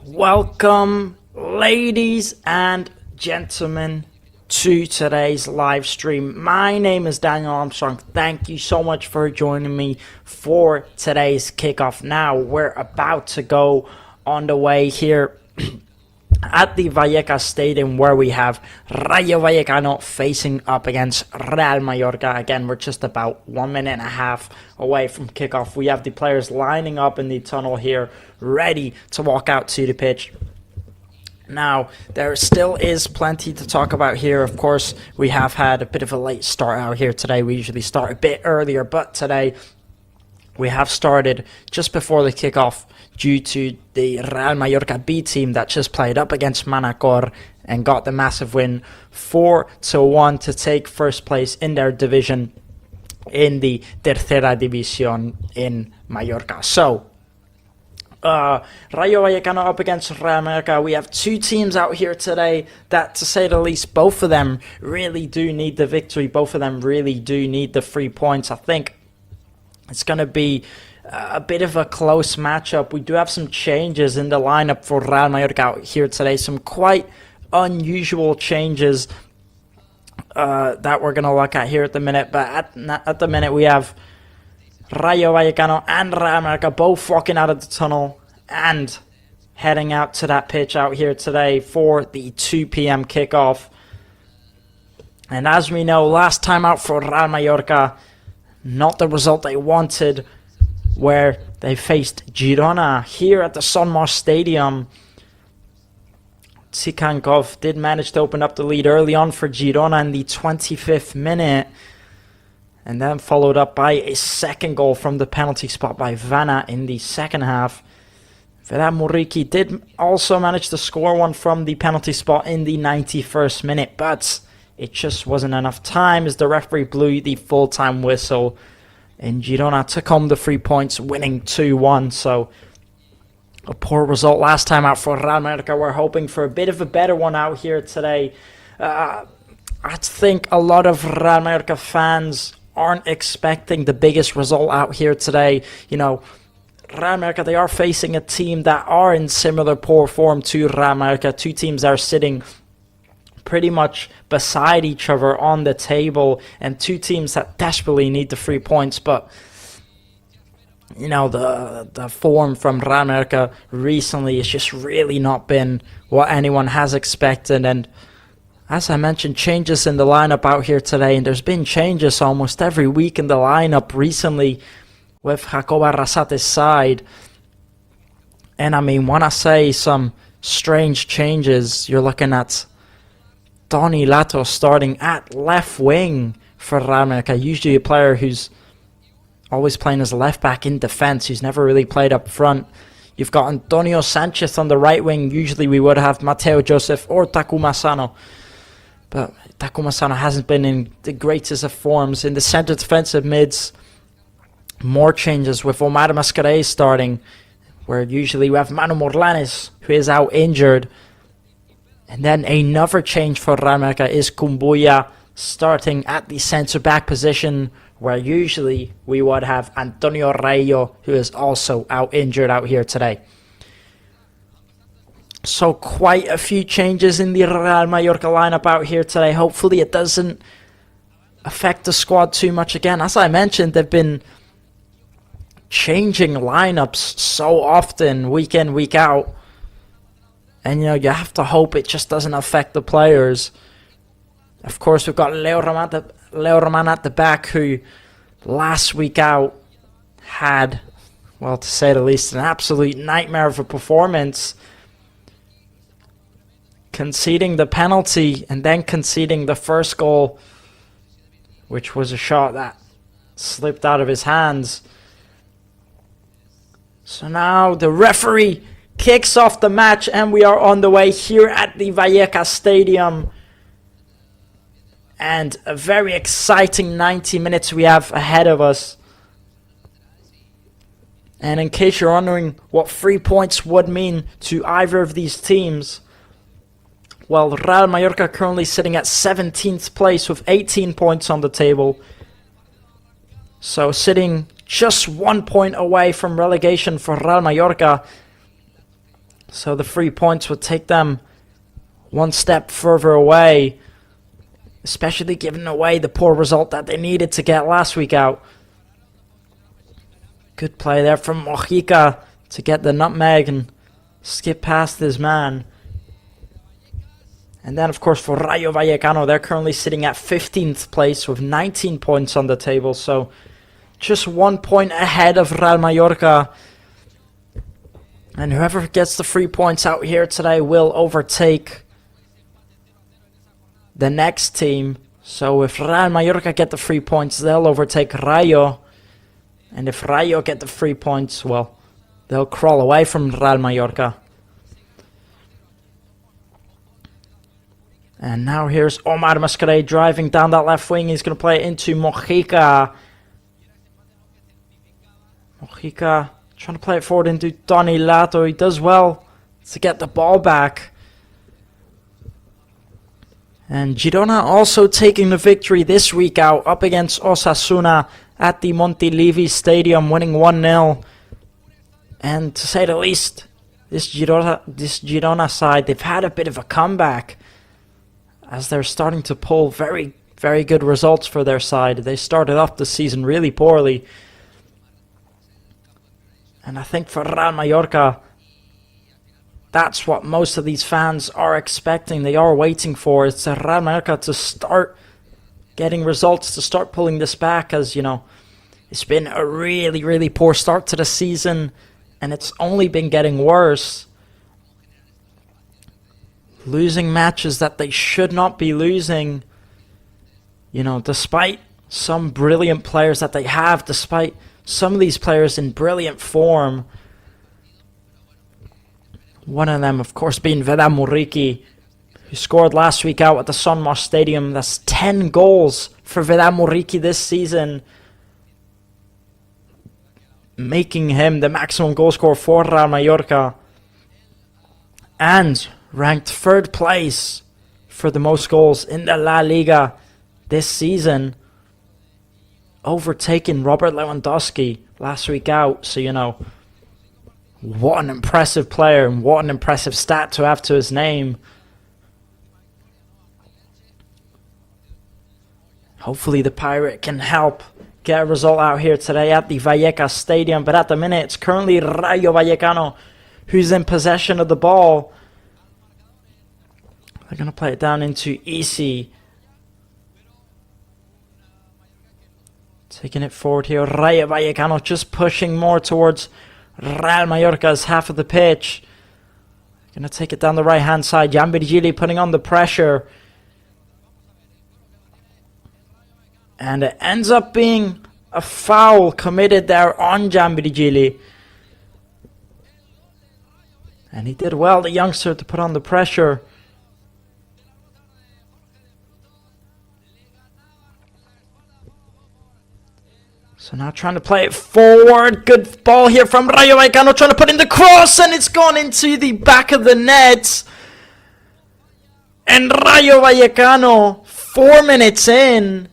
Welcome, ladies and gentlemen, to today's live stream. My name is Daniel Armstrong. Thank you so much for joining me for today's kickoff. Now, we're about to go on the way here at the Vallecas Stadium, where we have Rayo Vallecano facing up against Real Mallorca. Again, we're just about 1 minute and a half away from kickoff. We have the players lining up in the tunnel here, ready to walk out to the pitch. Now, there still is plenty to talk about here. Of course, we have had a bit of a late start out here today. We usually start a bit earlier, but today we have started just before the kickoff due to the Real Mallorca B team that just played up against Manacor and got the massive win 4-1 to take first place in their division in the Tercera División in Mallorca. So, Rayo Vallecano up against Real Mallorca. We have two teams out here today that, to say the least, both of them really do need the victory. Both of them really do need the 3 points. I think it's going to be a bit of a close matchup. We do have some changes in the lineup for Real Mallorca out here today. Some quite unusual changes that we're going to look at here at the minute. But at the minute, we have Rayo Vallecano and Real Mallorca both walking out of the tunnel and heading out to that pitch out here today for the 2 p.m. kickoff. And as we know, last time out for Real Mallorca, not the result they wanted, where they faced Girona here at the Sonmos Stadium. Tsikhankov did manage to open up the lead early on for Girona in the 25th minute, and then followed up by a second goal from the penalty spot by Vanna in the second half. Vedat Muriqi did also manage to score one from the penalty spot in the 91st minute, but it just wasn't enough time as the referee blew the full-time whistle, and Girona took home the 3 points, winning 2-1. So a poor result last time out for Real Mallorca. We're hoping for a bit of a better one out here today. I think a lot of Real Mallorca fans aren't expecting the biggest result out here today. You know, Real Mallorca, they are facing a team that are in similar poor form to Real Mallorca. Two teams are sitting pretty much beside each other on the table, and two teams that desperately need the 3 points. But you know, the form from Real Mallorca recently has just really not been what anyone has expected. And as I mentioned, changes in the lineup out here today, and there's been changes almost every week in the lineup recently with Jacob Arrasate's side. And I mean, when I say some strange changes, you're looking at Donny Lato starting at left wing for Real Mallorca, usually a player who's always playing as left back in defense, who's never really played up front. You've got Antonio Sanchez on the right wing. Usually we would have Mateo Joseph or Takuma Sano, but Takuma Sano hasn't been in the greatest of forms. In the center defensive mids, more changes with Omar Mascarell starting, where usually we have Manu Morlanes, who is out injured. And then another change for Real Mallorca is Kumbuya starting at the centre-back position, where usually we would have Antonio Rayo, who is also out injured out here today. So quite a few changes in the Real Mallorca lineup out here today. Hopefully it doesn't affect the squad too much again. As I mentioned, they've been changing lineups so often, week in, week out. And, you know, you have to hope it just doesn't affect the players. Of course, we've got Leo Roman at the back, who last week out had, well, to say the least, an absolute nightmare of a performance. Conceding the penalty and then conceding the first goal, which was a shot that slipped out of his hands. So now the referee kicks off the match, and we are on the way here at the Vallecas Stadium. And a very exciting 90 minutes we have ahead of us. And in case you're wondering what 3 points would mean to either of these teams, well, Real Mallorca currently sitting at 17th place with 18 points on the table. So sitting just 1 point away from relegation for Real Mallorca. So the 3 points would take them one step further away, especially giving away the poor result that they needed to get last week out. Good play there from Mojica to get the nutmeg and skip past his man. And then, of course, for Rayo Vallecano, they're currently sitting at 15th place with 19 points on the table. So just 1 point ahead of Real Mallorca. And whoever gets the 3 points out here today will overtake the next team. So if Real Mallorca get the 3 points, they'll overtake Rayo. And if Rayo get the 3 points, well, they'll crawl away from Real Mallorca. And now here's Omar Mascarell driving down that left wing. He's going to play it into Mojica. Mojica trying to play it forward into Tony Lato. He does well to get the ball back. And Girona also taking the victory this week out up against Osasuna at the Montilivi Stadium, winning 1-0. And to say the least, this Girona side, they've had a bit of a comeback as they're starting to pull very, very good results for their side. They started off the season really poorly. And I think for Real Mallorca, that's what most of these fans are expecting. They are waiting for. It's Real Mallorca to start getting results, to start pulling this back, as, you know, it's been a really, really poor start to the season, and it's only been getting worse. Losing matches that they should not be losing. You know, despite some brilliant players that they have, despite some of these players in brilliant form. One of them, of course, being Vedat Muriqi, who scored last week out at the Son Moix Stadium. That's 10 goals for Vedat Muriqi this season, making him the maximum goal scorer for Real Mallorca. And ranked 3rd place for the most goals in the LaLiga this season, overtaking Robert Lewandowski last week out. So, you know, what an impressive player and what an impressive stat to have to his name. Hopefully the Pirate can help get a result out here today at the Vallecas Stadium. But at the minute, it's currently Rayo Vallecano who's in possession of the ball. They're going to play it down into Isi. Taking it forward here. Rayo Vallecano just pushing more towards Real Mallorca's half of the pitch. Going to take it down the right hand side. Jan Virgili putting on the pressure. And it ends up being a foul committed there on Jan Virgili. And he did well, the youngster, to put on the pressure. So now trying to play it forward. Good ball here from Rayo Vallecano, trying to put in the cross, and it's gone into the back of the net. And Rayo Vallecano, 4 minutes in,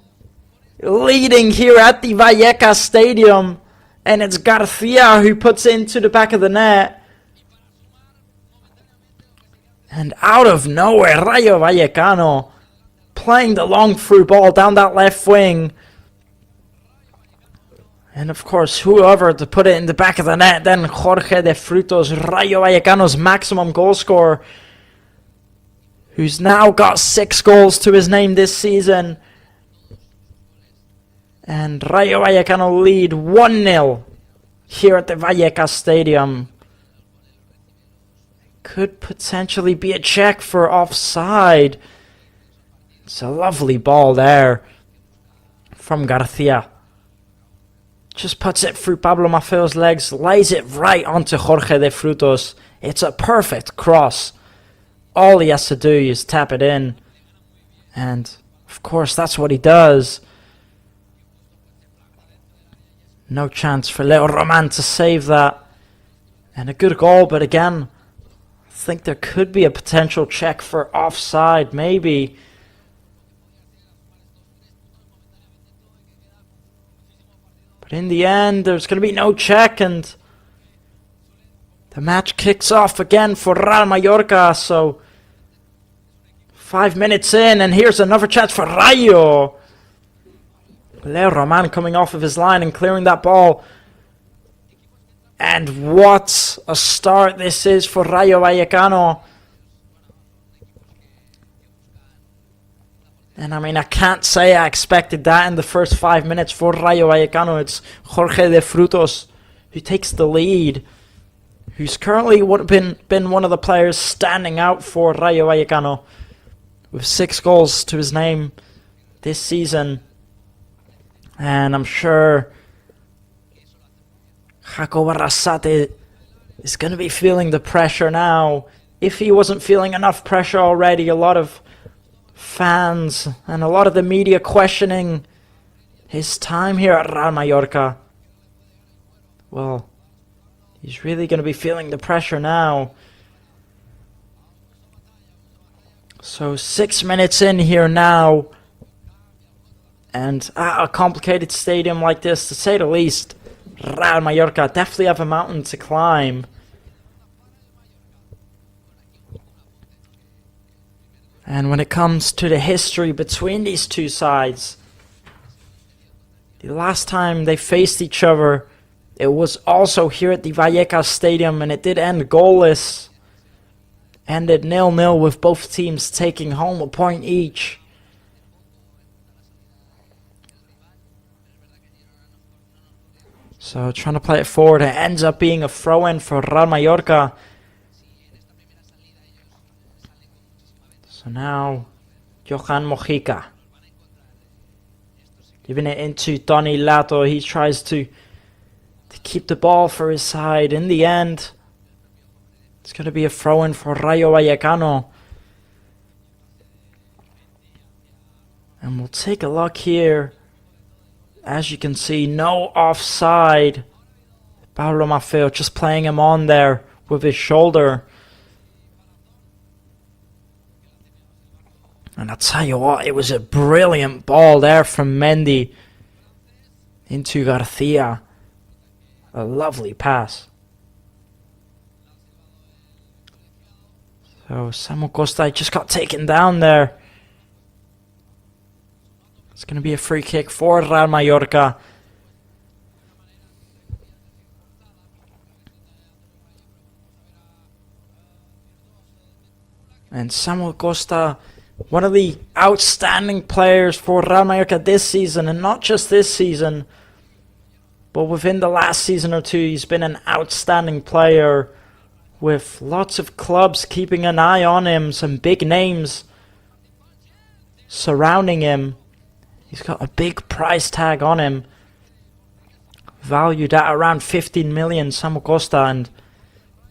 leading here at the Vallecas Stadium. And it's Garcia who puts it into the back of the net. And out of nowhere, Rayo Vallecano playing the long through ball down that left wing. And of course, whoever to put it in the back of the net, then Jorge de Frutos, Rayo Vallecano's maximum goal scorer, who's now got 6 goals to his name this season. And Rayo Vallecano lead 1-0 here at the Vallecas Stadium. Could potentially be a check for offside. It's a lovely ball there from Garcia. Just puts it through Pablo Maffeo's legs, lays it right onto Jorge de Frutos. It's a perfect cross. All he has to do is tap it in. And, of course, that's what he does. No chance for Leo Roman to save that. And a good goal, but again, I think there could be a potential check for offside, maybe. But in the end, there's going to be no check, and The match kicks off again for Real Mallorca, so 5 minutes in, and here's another chance for Rayo. Leo Roman coming off of his line and clearing that ball. And what a start this is for Rayo Vallecano. And I mean, I can't say I expected that in the first 5 minutes for Rayo Vallecano. It's Jorge de Frutos who takes the lead, who's currently been one of the players standing out for Rayo Vallecano, with 6 goals to his name this season. And I'm sure Jacob Arrasate is going to be feeling the pressure now. If he wasn't feeling enough pressure already, a lot of fans and a lot of the media questioning his time here at Real Mallorca. Well, he's really going to be feeling the pressure now. So 6 minutes in here now. And at a complicated stadium like this, to say the least, Real Mallorca definitely have a mountain to climb. And when it comes to the history between these two sides, the last time they faced each other, it was also here at the Vallecas Stadium, and it did end goalless. Ended 0-0 with both teams taking home a point each. So trying to play it forward, it ends up being a throw-in for Real Mallorca. So now, Johan Mojica giving it into Tony Lato. He tries to keep the ball for his side. In the end, it's going to be a throw-in for Rayo Vallecano. And we'll take a look here. As you can see, no offside. Pablo Maffeo just playing him on there with his shoulder. And I'll tell you what, it was a brilliant ball there from Mendy into Garcia. A lovely pass. So Samuel Costa just got taken down there. It's going to be a free kick for Real Mallorca. And Samuel Costa, one of the outstanding players for Real Mallorca this season, and not just this season, but within the last season or two, he's been an outstanding player with lots of clubs keeping an eye on him, some big names surrounding him. He's got a big price tag on him, valued at around 15 million, Samuel Costa, and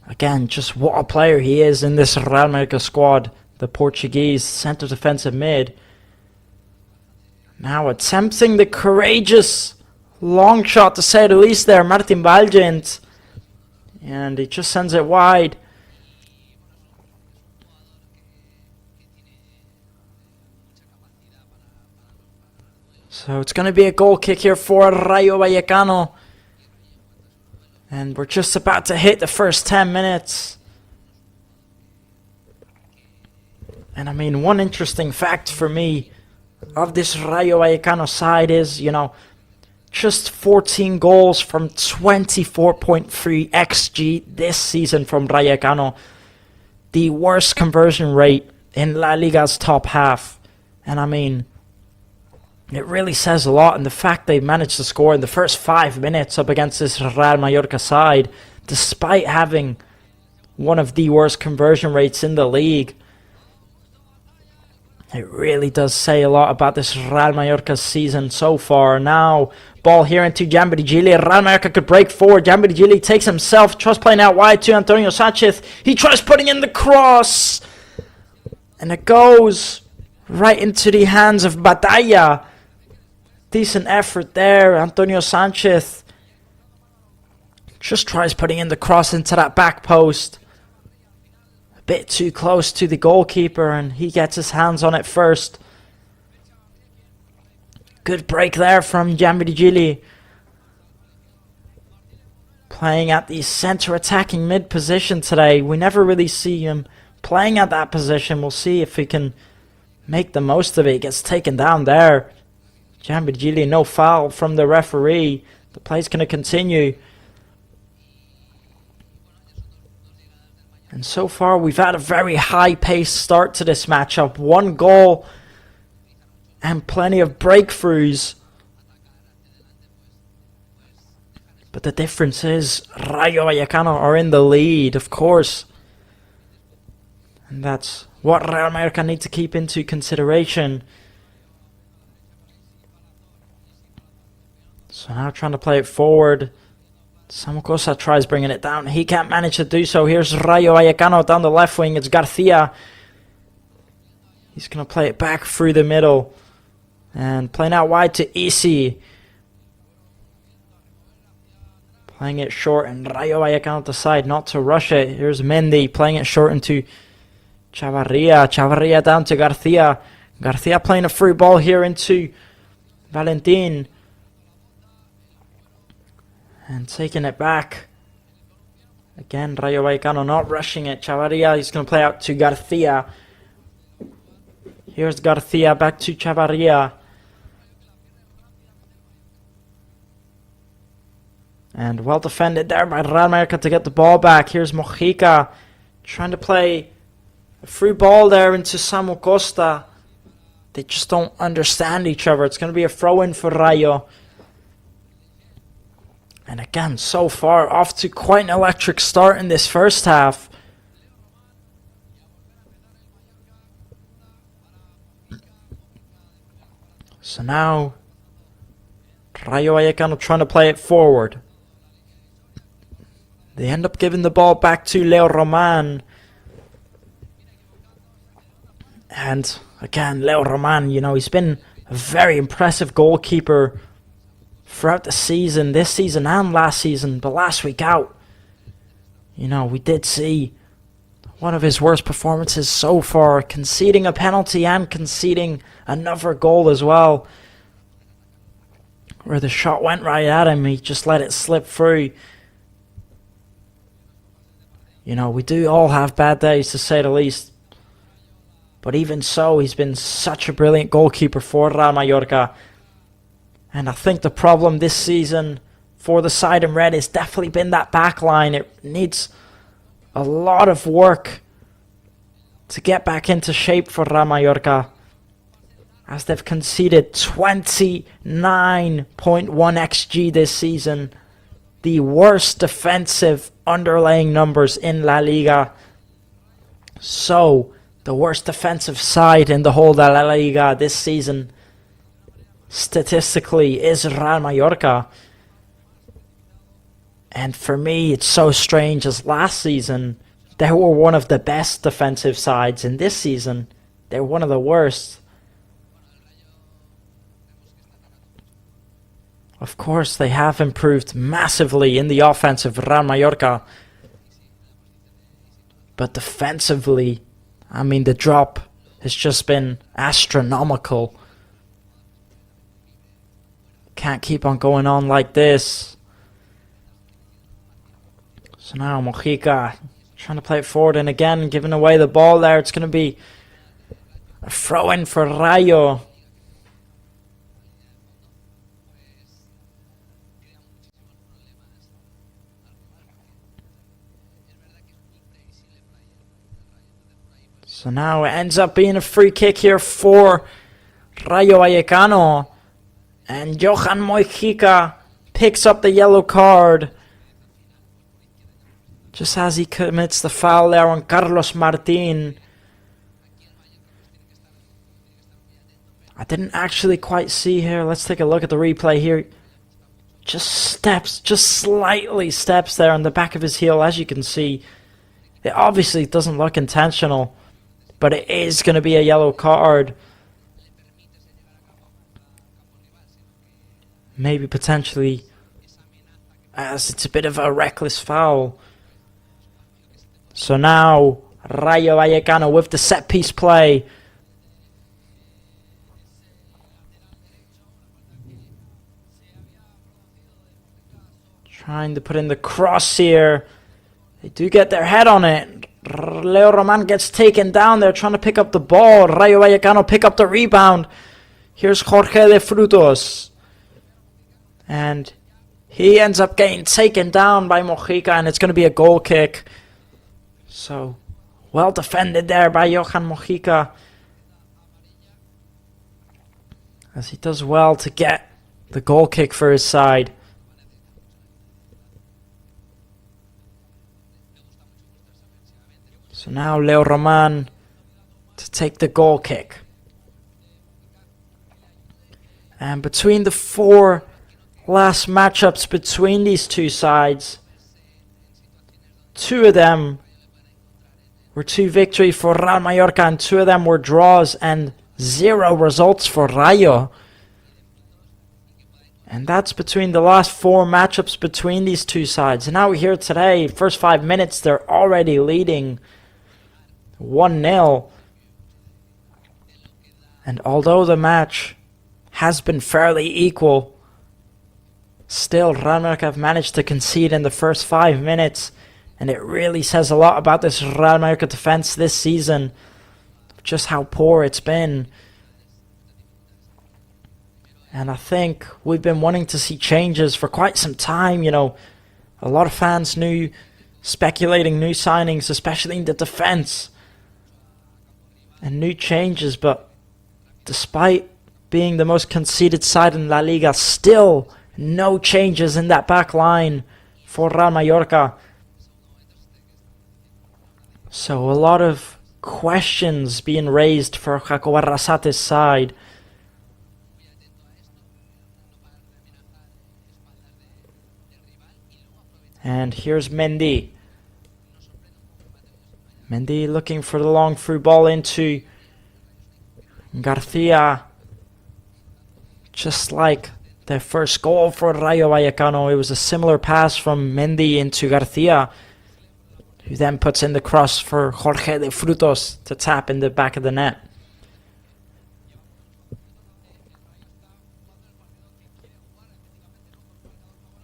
again, just what a player he is in this Real Mallorca squad, the Portuguese centre defensive mid. Now attempting the courageous long shot, to say the least there, Martin Valgent, and he just sends it wide. So it's going to be a goal kick here for Rayo Vallecano. And we're just about to hit the first 10 minutes. And I mean, one interesting fact for me of this Rayo Vallecano side is, you know, just 14 goals from 24.3 XG this season from Vallecano. The worst conversion rate in LaLiga's top half. And I mean, it really says a lot, and the fact they managed to score in the first 5 minutes up against this Real Mallorca side, despite having one of the worst conversion rates in the league. It really does say a lot about this Real Mallorca season so far. Now, ball here into Giambidigili. Real Mallorca could break forward. Giambidigili takes himself, tries playing out wide to Antonio Sanchez. He tries putting in the cross, and it goes right into the hands of Batalla. Decent effort there. Antonio Sanchez just tries putting in the cross into that back post. A bit too close to the goalkeeper, and he gets his hands on it first. Good break there from Giambidigili. playing at the center attacking mid position today. We never really see him playing at that position. We'll see if he can make the most of it. He gets taken down there. Giambigili, no foul from the referee. The play's going to continue. And so far we've had a very high-paced start to this matchup. 1 goal and plenty of breakthroughs. But the difference is Rayo Vallecano are in the lead, of course. And that's what Real Mallorca need to keep into consideration. So now trying to play it forward. Samacosa tries bringing it down. He can't manage to do so. Here's Rayo Vallecano down the left wing. It's Garcia. He's going to play it back through the middle. And playing out wide to Isi. Playing it short, and Rayo Vallecano decide not to rush it. Here's Mendy playing it short into Chavarria. Chavarria down to Garcia. Garcia playing a free ball here into Valentin. And taking it back. Again, Rayo Vallecano not rushing it. Chavarria, he's going to play out to Garcia. Here's Garcia back to Chavarria. And well defended there by Real Mallorca to get the ball back. Here's Mojica trying to play a free ball there into Samu Costa. They just don't understand each other. It's going to be a throw-in for Rayo. And again, so far off to quite an electric start in this first half. So now Rayo Vallecano trying to play it forward. They end up giving the ball back to Leo Roman. And again, Leo Roman, you know, he's been a very impressive goalkeeper throughout the season, this season and last season. But last week out, you know, we did see one of his worst performances so far, conceding a penalty and conceding another goal as well, where the shot went right at him. He just let it slip through. You know, we do all have bad days, to say the least. But even so, he's been such a brilliant goalkeeper for Real Mallorca. And I think the problem this season for the side in red has definitely been that back line. It needs a lot of work to get back into shape for Real Mallorca, as they've conceded 29.1 XG this season. The worst defensive underlying numbers in LaLiga. So, the worst defensive side in the whole of LaLiga this season, statistically, is Real Mallorca. And for me, it's so strange, as last season they were one of the best defensive sides, and this season they're one of the worst. Of course, they have improved massively in the offense of Real Mallorca. But defensively, I mean, the drop has just been astronomical. Can't keep on going on like this. So now Mojica trying to play it forward, and again giving away the ball there. It's going to be a throw-in for Rayo. So now it ends up being a free kick here for Rayo Vallecano. And Johan Mojica picks up the yellow card just as he commits the foul there on Carlos Martin. I didn't actually quite see here. Let's take a look at the replay here. Just slightly steps there on the back of his heel, as you can see. It obviously doesn't look intentional, but it is going to be a yellow card. Maybe potentially, as it's a bit of a reckless foul. So now Rayo Vallecano with the set piece play. Trying to put in the cross here. They do get their head on it. Leo Roman gets taken down. They're trying to pick up the ball. Rayo Vallecano pick up the rebound. Here's Jorge de Frutos. And he ends up getting taken down by Mojica, and it's going to be a goal kick. So, well defended there by Johan Mojica, as he does well to get the goal kick for his side. So now Leo Roman to take the goal kick. And between the 4 last matchups between these two sides, 2 of them were 2 victories for Real Mallorca, and 2 of them were draws, and 0 results for Rayo. And that's between the last 4 matchups between these two sides. And now we're here today, first 5 minutes, they're already leading 1-0. And although the match has been fairly equal, still Real Mallorca have managed to concede in the first 5 minutes. And it really says a lot about this Real Mallorca defense this season, just how poor it's been. And I think we've been wanting to see changes for quite some time. You know, a lot of fans speculating new signings, especially in the defense, and new changes. But despite being the most conceded side in La Liga, still no changes in that back line for Real Mallorca. So a lot of questions being raised for Jacob Arrasate's side. And here's Mendy. Mendy looking for the long through ball into Garcia. Just like their first goal for Rayo Vallecano, it was a similar pass from Mendy into Garcia, who then puts in the cross for Jorge de Frutos to tap in the back of the net.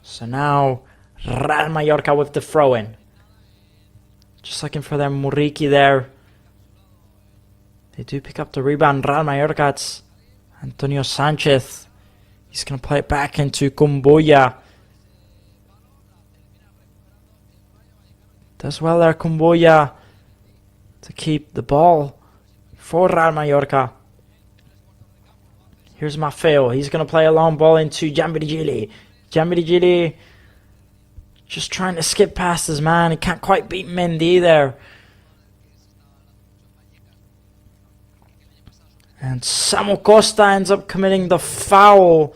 So now Real Mallorca with the throw-in. Just looking for their Muriqi there. They do pick up the rebound. Real Mallorca, it's Antonio Sanchez. He's going to play it back into Kumbuya. Does well there, Kumbuya, to keep the ball for Real Mallorca. Here's Maffeo. He's going to play a long ball into Gianvirgili. Gianvirgili just trying to skip past his man. He can't quite beat Mendy there. And Samu Costa ends up committing the foul.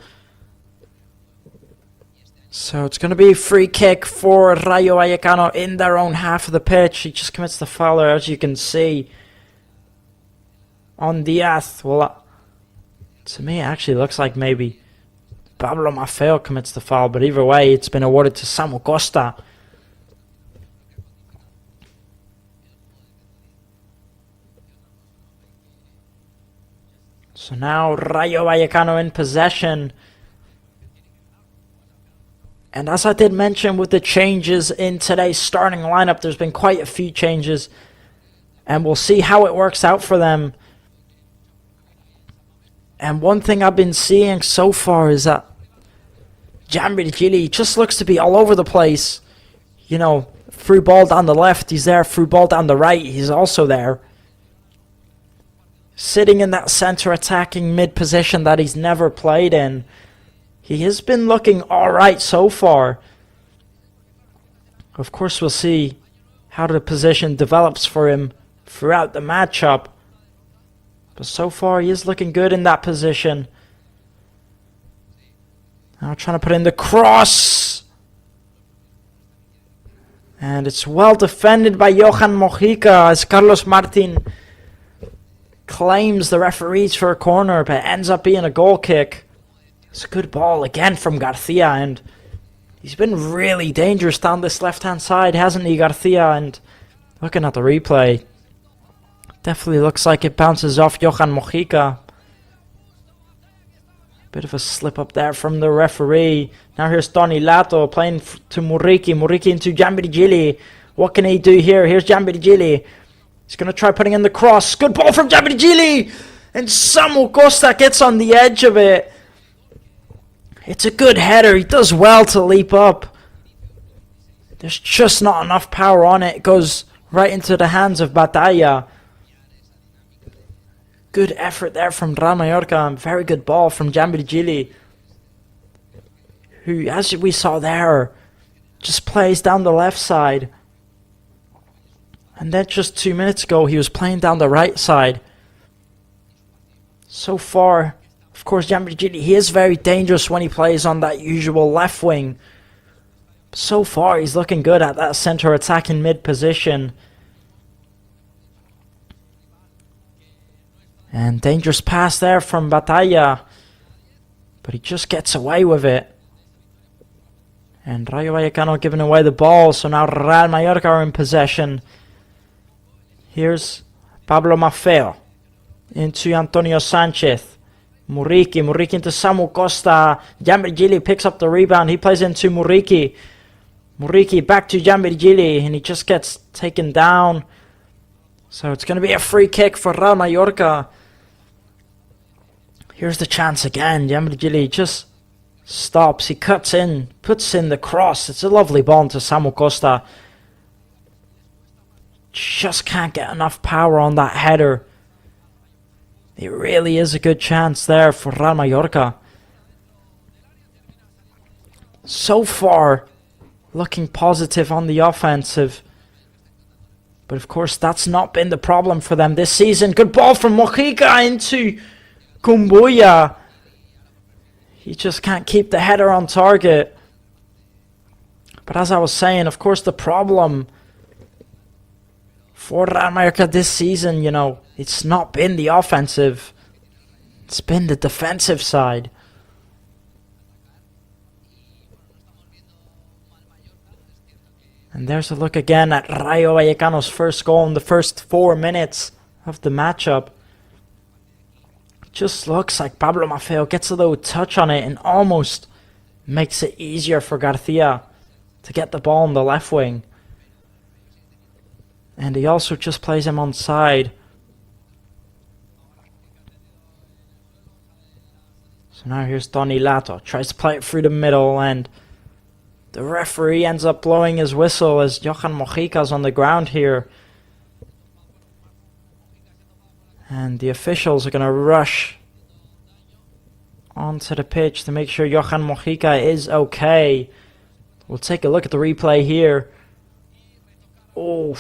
So it's going to be a free kick for Rayo Vallecano in their own half of the pitch. He just commits the foul there, as you can see, on Diaz. Well, to me it actually looks like maybe Pablo Maffeo commits the foul, but either way it's been awarded to Samu Costa. So now Rayo Vallecano in possession. And as I did mention with the changes in today's starting lineup, there's been quite a few changes. And we'll see how it works out for them. And one thing I've been seeing so far is that Gianvirgili just looks to be all over the place. You know, through ball down the left, he's there. Through ball down the right, he's also there. Sitting in that center attacking mid position that he's never played in. He has been looking alright so far. Of course, we'll see how the position develops for him throughout the matchup. But so far, he is looking good in that position. Now trying to put in the cross. And it's well defended by Johan Mojica as Carlos Martin claims the referees for a corner, but ends up being a goal kick. It's a good ball again from Garcia, and he's been really dangerous down this left-hand side, hasn't he, Garcia? And looking at the replay, definitely looks like it bounces off Johan Mojica. Bit of a slip up there from the referee. Now here's Tony Lato playing to Muriqi. Muriqi into Giambidigili. What can he do here? Here's Giambidigili. He's going to try putting in the cross. Good ball from Giambidigili. And Samu Costa gets on the edge of it. It's a good header. He does well to leap up. There's just not enough power on it. It goes right into the hands of Batalla. Good effort there from Rayo Mallorca. Very good ball from Giambidigili, who, as we saw there, just plays down the left side. And then just 2 minutes ago, he was playing down the right side. So far, of course, Giambidigili, he is very dangerous when he plays on that usual left wing. So far, he's looking good at that centre attacking mid position. And dangerous pass there from Batalla. But he just gets away with it. And Rayo Vallecano giving away the ball. So now Real Mallorca are in possession. Here's Pablo Maffeo into Antonio Sanchez. Muriqi into Samu Costa. Giambidigili picks up the rebound. He plays into Muriqi. Muriqi back to Giambidigili, and he just gets taken down. So it's going to be a free kick for Real Mallorca. Here's the chance again. Giambidigili just stops. He cuts in, puts in the cross. It's a lovely ball into Samu Costa. Just can't get enough power on that header. It really is a good chance there for Real Mallorca. So far, looking positive on the offensive. But of course, that's not been the problem for them this season. Good ball from Mojica into Kumbuya. He just can't keep the header on target. But as I was saying, of course, the problem for Real Mallorca this season, you know, it's not been the offensive. It's been the defensive side. And there's a look again at Rayo Vallecano's first goal in the first 4 minutes of the matchup. It just looks like Pablo Maffeo gets a little touch on it and almost makes it easier for Garcia to get the ball on the left wing. And he also just plays him onside. So now here's Tony Lato. Tries to play it through the middle, and the referee ends up blowing his whistle as Johan Mojica's on the ground here. And the officials are going to rush onto the pitch to make sure Johan Mojica is okay. We'll take a look at the replay here. Oh,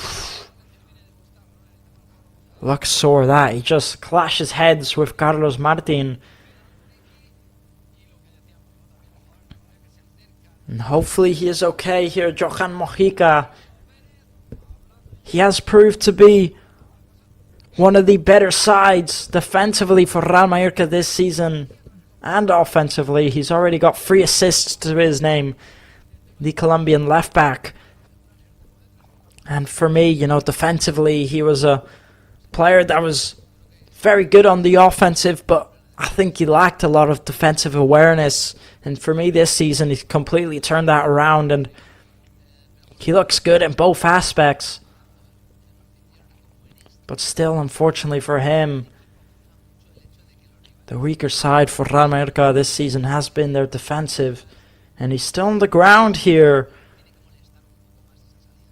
looks sore that. He just clashes heads with Carlos Martin. And hopefully he is okay here, Johan Mojica. He has proved to be one of the better sides defensively for Real Mallorca this season. And offensively, he's already got 3 assists to his name. The Colombian left back. And for me, you know, defensively, he was a player that was very good on the offensive, but I think he lacked a lot of defensive awareness. And for me this season, he's completely turned that around, and he looks good in both aspects. But still, unfortunately for him, the weaker side for Real Mallorca this season has been their defensive. And he's still on the ground here.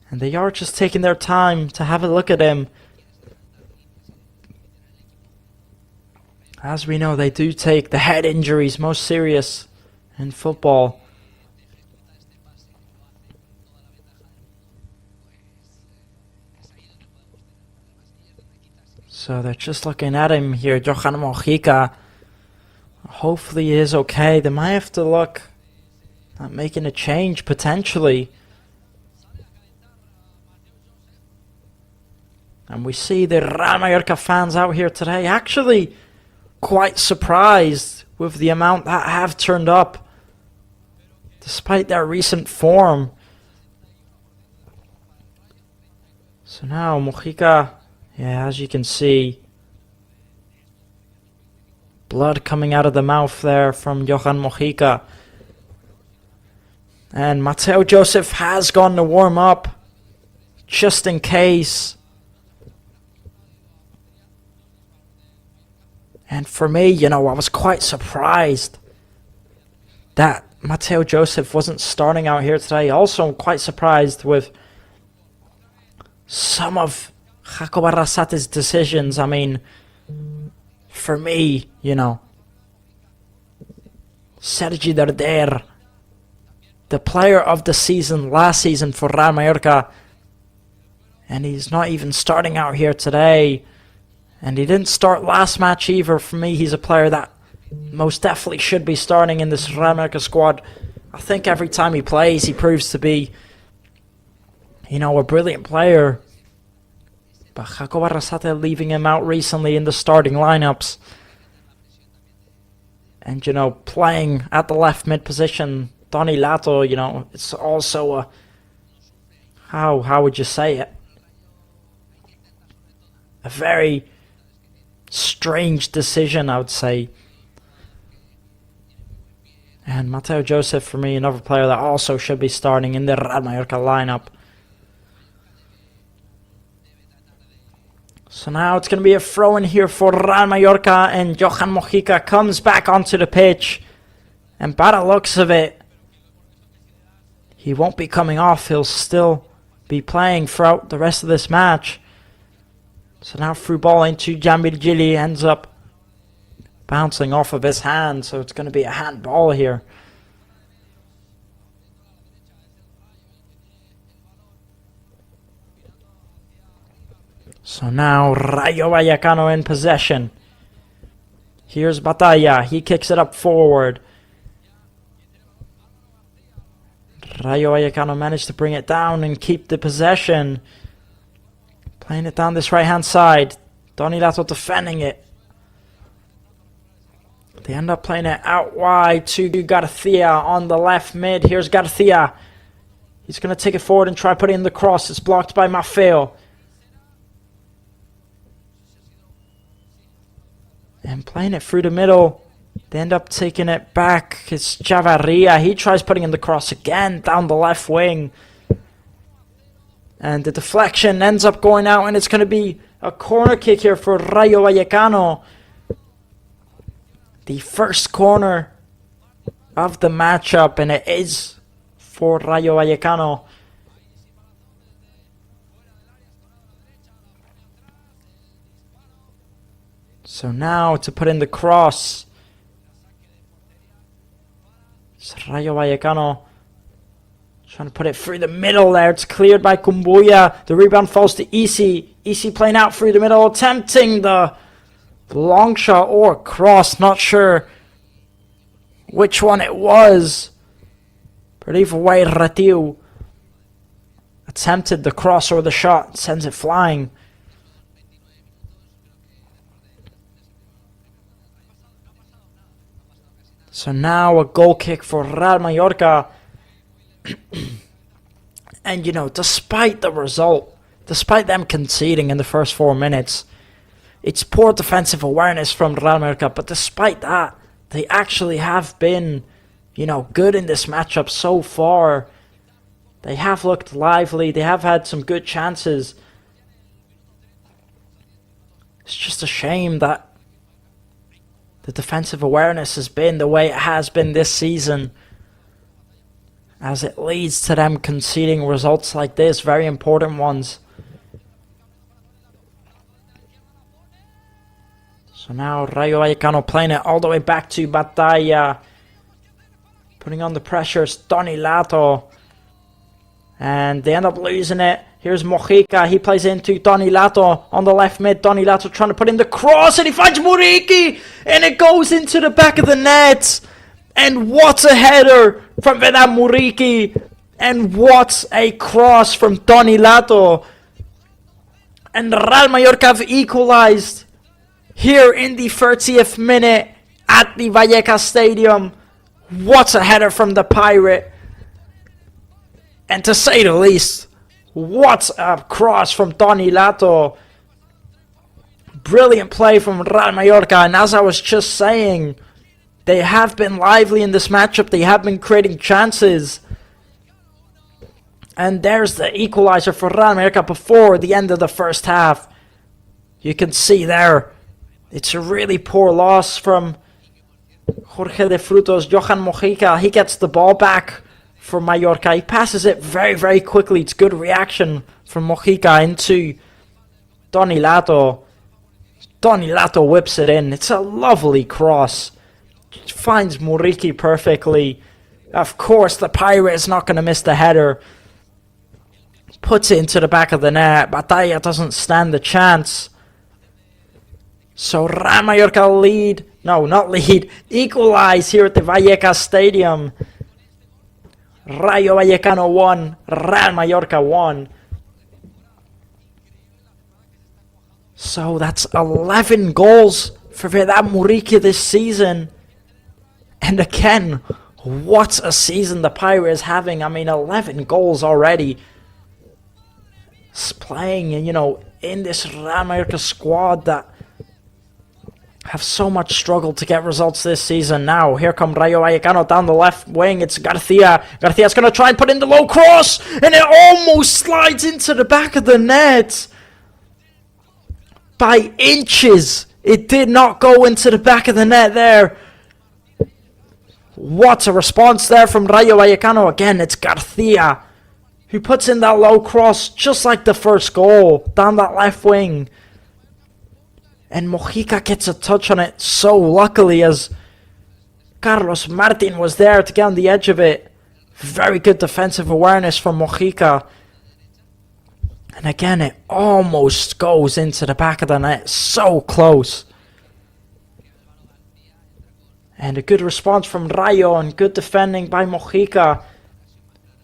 And they are just taking their time to have a look at him. As we know, they do take the head injuries most serious in football. So they're just looking at him here, Johan Mojica. Hopefully he is okay. They might have to look at making a change potentially. And we see the Real Mallorca fans out here today actually quite surprised with the amount that have turned up despite their recent form. So now Mojica, yeah, as you can see, Blood coming out of the mouth there from Johan Mojica. And Mateo Joseph has gone to warm up, just in case. And for me, you know, I was quite surprised that Mateo Joseph wasn't starting out here today. Also, I'm quite surprised with some of Jacob Arrasate's decisions. I mean, for me, you know, Sergi Darder, the player of the season last season for Real Mallorca, and he's not even starting out here today. And he didn't start last match either. For me, he's a player that most definitely should be starting in this Real Mallorca squad. I think every time he plays, he proves to be, you know, a brilliant player. But Jacob Arrasate leaving him out recently in the starting lineups. And, you know, playing at the left mid position, Donny Lato, you know, it's also a, how would you say it? A very strange decision, I would say. And Mateo Joseph, for me, another player that also should be starting in the Real Mallorca lineup. So now it's going to be a throw in here for Real Mallorca, and Johan Mojica comes back onto the pitch. And by the looks of it, he won't be coming off. He'll still be playing throughout the rest of this match. So now through ball into Gianvirgili, ends up bouncing off of his hand. So it's going to be a handball here. So now Rayo Vallecano in possession. Here's Batalla. He kicks it up forward. Rayo Vallecano managed to bring it down and keep the possession. Playing it down this right-hand side. Donny Lato defending it. They end up playing it out wide to Garcia on the left mid. Here's Garcia. He's going to take it forward and try putting in the cross. It's blocked by Maffeo. And playing it through the middle. They end up taking it back. It's Chavarria. He tries putting in the cross again down the left wing. And the deflection ends up going out, and it's going to be a corner kick here for Rayo Vallecano. The first corner of the matchup, and it is for Rayo Vallecano. So now to put in the cross. It's Rayo Vallecano trying to put it through the middle there. It's cleared by Kumbuya. The rebound falls to Isi. Isi playing out through the middle, attempting the long shot or cross. Not sure which one it was. But either way, Ratiu attempted the cross or the shot. Sends it flying. So now a goal kick for Real Mallorca. And, you know, despite the result, despite them conceding in the first 4 minutes, it's poor defensive awareness from Real Mallorca. But despite that, they actually have been, you know, good in this matchup so far. They have looked lively. They have had some good chances. It's just a shame that the defensive awareness has been the way it has been this season, as it leads to them conceding results like this, very important ones. So now Rayo Vallecano playing it all the way back to Batalla. Putting on the pressure, it's Donny Lato. And they end up losing it. Here's Mojica. He plays into Donny Lato on the left mid. Donny Lato trying to put in the cross, and he finds Muriqi, and it goes into the back of the net. And what a header from Vedat Muriqi. And what a cross from Donny Lato. And Real Mallorca have equalized here in the 30th minute at the Vallecas Stadium. What a header from the Pirate. And to say the least, what a cross from Donny Lato. Brilliant play from Rayo Mallorca, and as I was just saying, they have been lively in this matchup. They have been creating chances. And there's the equalizer for Rayo Mallorca before the end of the first half. You can see there, it's a really poor loss from Jorge de Frutos. Johan Mojica, he gets the ball back for Mallorca. He passes it very, very quickly. It's good reaction from Mojica into Toni Lato. Toni Lato whips it in. It's a lovely cross. Finds Muriqi perfectly. Of course, the Pirate is not going to miss the header. Puts it into the back of the net. Batalla doesn't stand a chance. So Rayo Mallorca lead. No, not lead. Equalize here at the Vallecas Stadium. Rayo Vallecano 1. Rayo Mallorca 1. So that's 11 goals for Vedat Muriqi this season. And again, what a season the Pirate is having. I mean, 11 goals already. Playing, you know, in this Rayo Mallorca squad that have so much struggled to get results this season. Now, here come Rayo Vallecano down the left wing. It's Garcia. Garcia's going to try and put in the low cross. And it almost slides into the back of the net. By inches. It did not go into the back of the net there. What a response there from Rayo Vallecano. Again, it's Garcia who puts in that low cross just like the first goal down that left wing. And Mojica gets a touch on it so luckily as Carlos Martin was there to get on the edge of it. Very good defensive awareness from Mojica. And again, it almost goes into the back of the net. So close. And a good response from Rayo and good defending by Mojica.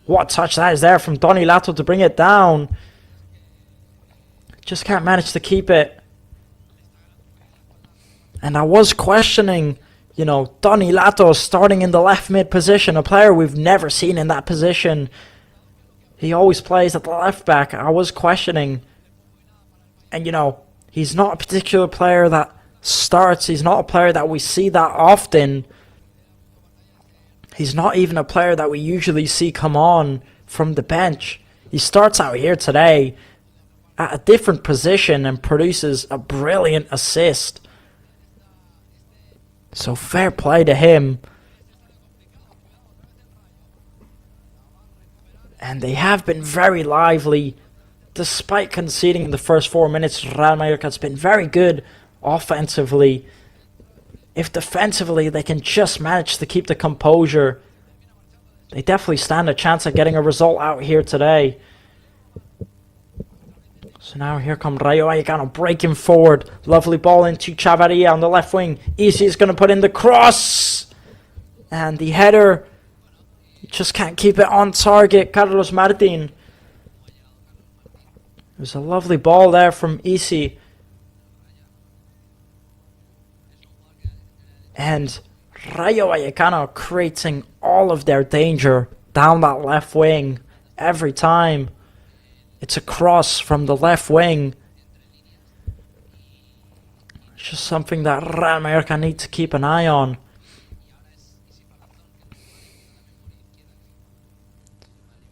What touch that is there from Toni Lato to bring it down. Just can't manage to keep it. And I was questioning, you know, Toni Lato starting in the left mid position. A player we've never seen in that position. He always plays at the left back. I was questioning. And, you know, he's not a particular player that starts. He's not a player that we see that often. He's not even a player that we usually see come on from the bench. He starts out here today at a different position and produces a brilliant assist. So fair play to him. And they have been very lively. Despite conceding in the first 4 minutes, Rayo Mallorca has been very good offensively. If defensively they can just manage to keep the composure, they definitely stand a chance at getting a result out here today. So now here come Rayo Vallecano breaking forward. Lovely ball into Chavarria on the left wing. Easy is going to put in the cross. And the header, just can't keep it on target. Carlos Martin. There's a lovely ball there from Isi. And Rayo Vallecano creating all of their danger down that left wing every time. It's a cross from the left wing. It's just something that Rayo Mallorca need to keep an eye on.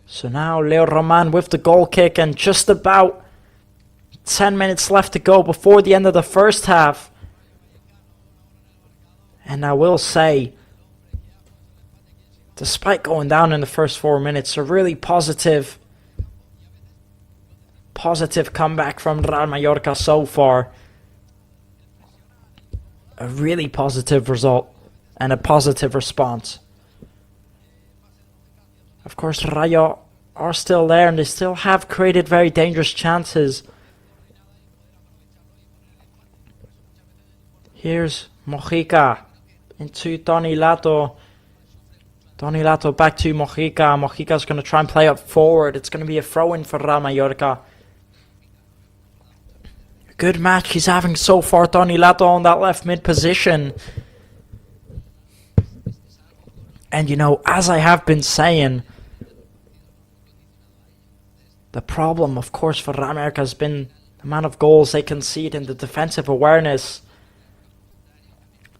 So now Leo Roman with the goal kick and just about 10 minutes left to go before the end of the first half. And I will say, despite going down in the first 4 minutes, a really positive comeback from Rayo Mallorca so far. A really positive result and a positive response. Of course, Rayo are still there and they still have created very dangerous chances. Here's Mojica into Toni Lato. Toni Lato back to Mojica. Mojica's going to try and play up forward. It's going to be a throw-in for Rayo Mallorca. Good match he's having so far, Toni Lato on that left mid position. And you know, as I have been saying, the problem of course for Rayo Mallorca has been The amount of goals they concede and the defensive awareness.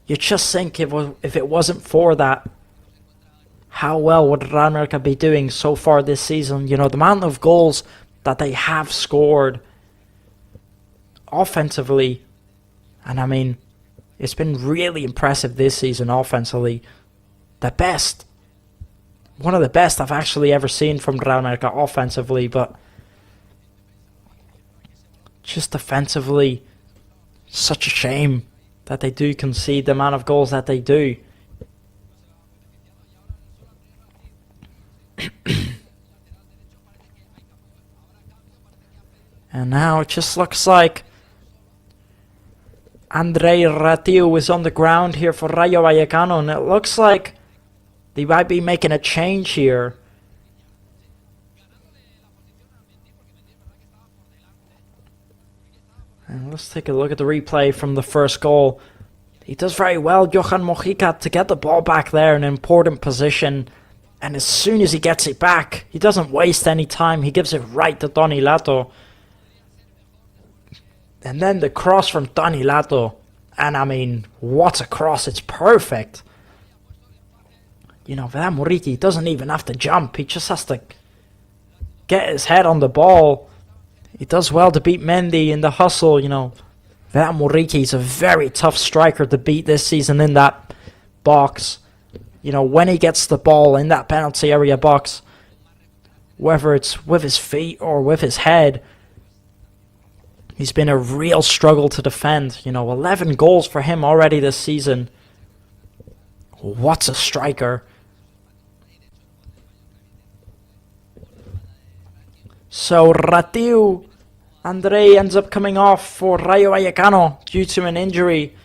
You just think if it wasn't for that, how well would Rayo Vallecano be doing so far this season? You know, the amount of goals that they have scored offensively. And I mean, it's been really impressive this season offensively. The best. One of the best I've actually ever seen from Rayo Vallecano offensively, but just defensively, such a shame that they do concede the amount of goals that they do. And now it just looks like Andrei Ratiu is on the ground here for Rayo Vallecano, and it looks like they might be making a change here. And let's take a look at the replay from the first goal. He does very well, Johan Mojica, to get the ball back there in an important position. And as soon as he gets it back, he doesn't waste any time. He gives it right to Toni Lato. And then the cross from Toni Lato. And I mean, what a cross. It's perfect. You know, Vedat Muriqi doesn't even have to jump. He just has to get his head on the ball. He does well to beat Mendy in the hustle, you know. Vedat Muriqi is a very tough striker to beat this season in that box. You know, when he gets the ball in that penalty area box, whether it's with his feet or with his head, he's been a real struggle to defend. You know, 11 goals for him already this season. What's a striker? So Ratiu Andrei ends up coming off for Rayo Vallecano due to an injury,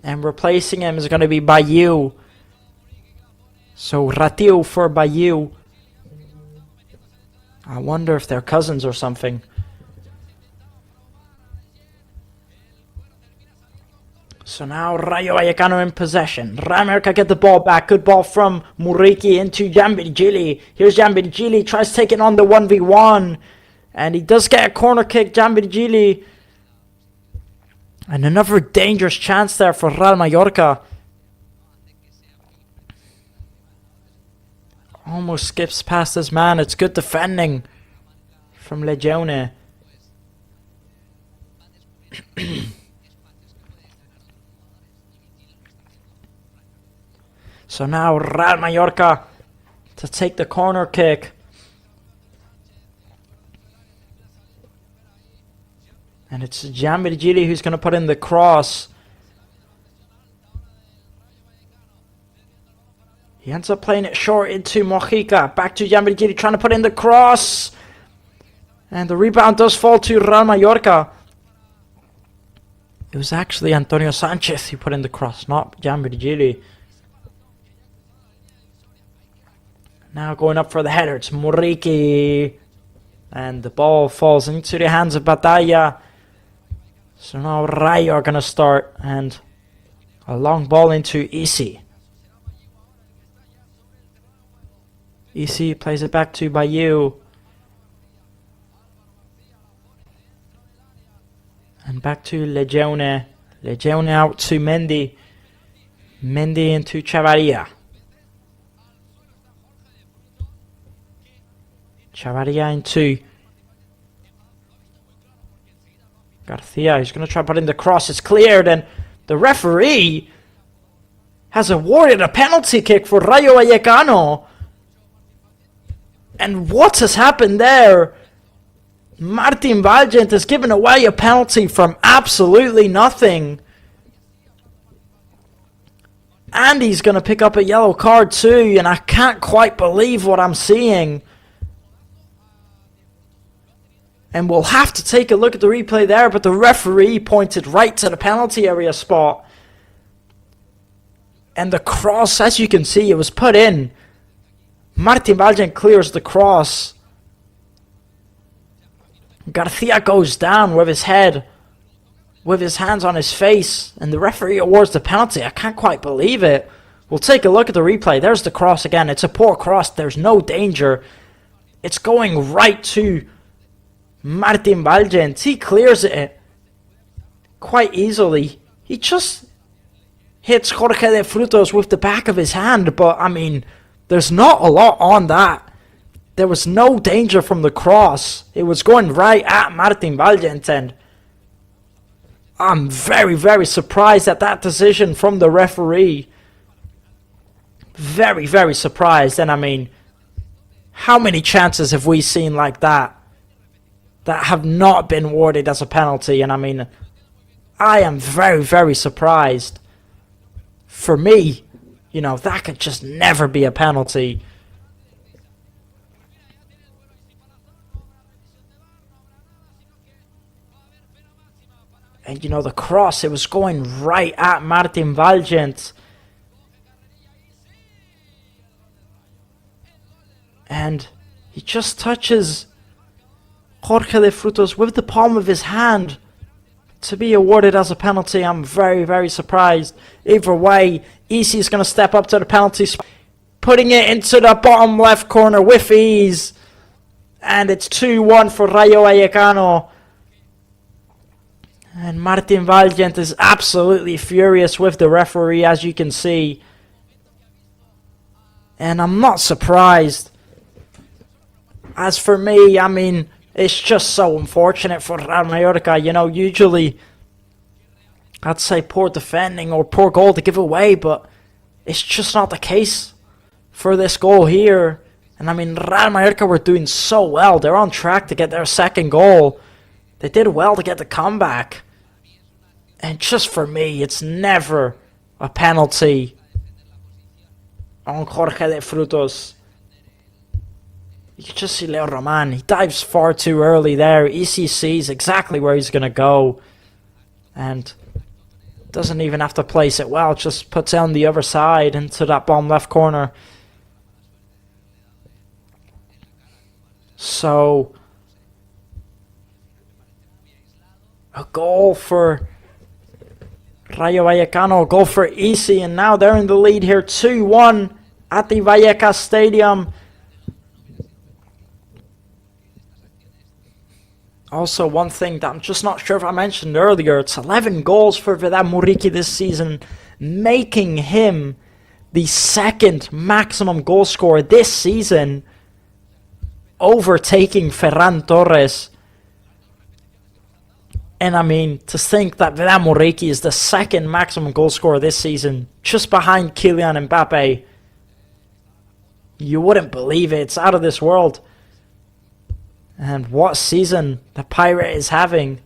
and replacing him is going to be Bayou. So Ratiu for Bayou. I wonder if they're cousins or something. So now Rayo Vallecano in possession. Rayo Vallecano get the ball back. Good ball from Muriqi into Gianvirgili. Here's Gianvirgili. Tries taking on the 1v1. And he does get a corner kick, Gianvirgili. And another dangerous chance there for Real Mallorca. Almost skips past his man. It's good defending from Legione. So now Real Mallorca to take the corner kick. And it's Gianvirgili who's going to put in the cross. He ends up playing it short into Mojica. Back to Gianvirgili trying to put in the cross. And the rebound does fall to Real Mallorca. It was actually Antonio Sanchez who put in the cross, not Gianvirgili. Now going up for the header, it's Muriqi. And the ball falls into the hands of Batalla. So now Rayo are going to start. And a long ball into Isi. Isi plays it back to Bayou. And back to Legione. Legione out to Mendy. Mendy into Chavarria. Chavarria into Garcia. He's going to try to put in the cross. It's cleared, and the referee has awarded a penalty kick for Rayo Vallecano. And what has happened there? Martin Valgent has given away a penalty from absolutely nothing. And he's going to pick up a yellow card too, and I can't quite believe what I'm seeing. And we'll have to take a look at the replay there, but the referee pointed right to the penalty area spot. And the cross, as you can see, it was put in. Martin Valgent clears the cross. Garcia goes down with his head, with his hands on his face, and the referee awards the penalty. I can't quite believe it. We'll take a look at the replay. There's the cross again. It's a poor cross. There's no danger. It's going right to Martin Valgent, he clears it quite easily. He just hits Jorge de Frutos with the back of his hand, but I mean, there's not a lot on that. There was no danger from the cross. It was going right at Martin Valgent, and I'm very, very surprised at that decision from the referee. Very, very surprised. And I mean, how many chances have we seen like that have not been awarded as a penalty? And I mean, I am very, very surprised. For me, you know, that could just never be a penalty. And you know, the cross, it was going right at Martin Valgent. And he just touches Jorge de Frutos with the palm of his hand to be awarded as a penalty. I'm very, very surprised. Either way, Easy is going to step up to the penalty spot, putting it into the bottom left corner with ease. And it's 2-1 for Rayo Vallecano. And Martin Valgent is absolutely furious with the referee, as you can see. And I'm not surprised. As for me, I mean, it's just so unfortunate for Real Mallorca. You know, usually I'd say poor defending or poor goal to give away, but it's just not the case for this goal here. And I mean, Real Mallorca were doing so well. They're on track to get their second goal. They did well to get the comeback. And just for me, it's never a penalty on Jorge de Frutos. You can just see Leo Roman. He dives far too early there. Easy sees exactly where he's going to go. And doesn't even have to place it well. Just puts it on the other side into that bottom left corner. So, a goal for Rayo Vallecano, a goal for Easy, and now they're in the lead here, 2-1 at the Vallecas Stadium. Also, one thing that I'm just not sure if I mentioned earlier, it's 11 goals for Vedat Muriqi this season, making him the second maximum goal scorer this season, overtaking Ferran Torres. And I mean, to think that Vedat Muriqi is the second maximum goal scorer this season, just behind Kylian Mbappe, you wouldn't believe it. It's out of this world. And what season the Pirate is having.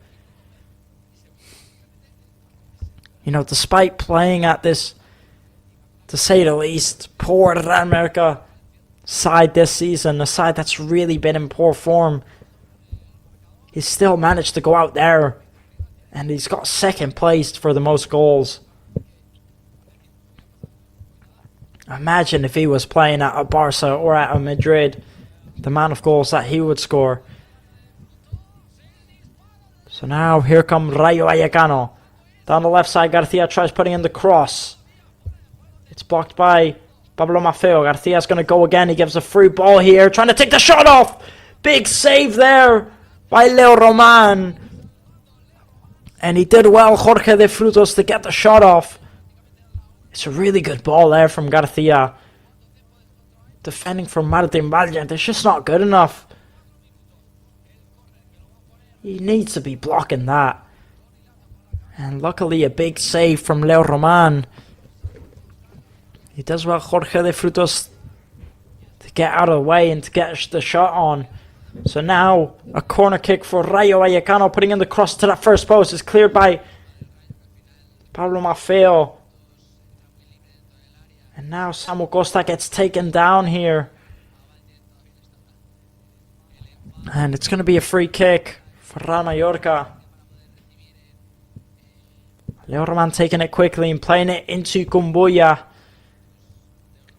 You know, despite playing at this, to say the least, poor Real Mallorca side this season, a side that's really been in poor form, he's still managed to go out there and he's got second place for the most goals. Imagine if he was playing at a Barca or at a Madrid, the amount of goals that he would score. So now here come Rayo Vallecano. Down the left side, Garcia tries putting in the cross. It's blocked by Pablo Maffeo. Garcia's going to go again. He gives a free ball here, trying to take the shot off. Big save there by Leo Roman. And he did well, Jorge de Frutos, to get the shot off. It's a really good ball there from Garcia. Defending from Martin Valgent, it's just not good enough. He needs to be blocking that. And luckily a big save from Leo Roman. He does well, Jorge de Frutos, to get out of the way and to get the shot on. So now a corner kick for Rayo Vallecano, putting in the cross to that first post. Is cleared by Pablo Maffeo. And now Samu Costa gets taken down here. And it's going to be a free kick for Real Mallorca. Leo Roman taking it quickly and playing it into Kumbuya.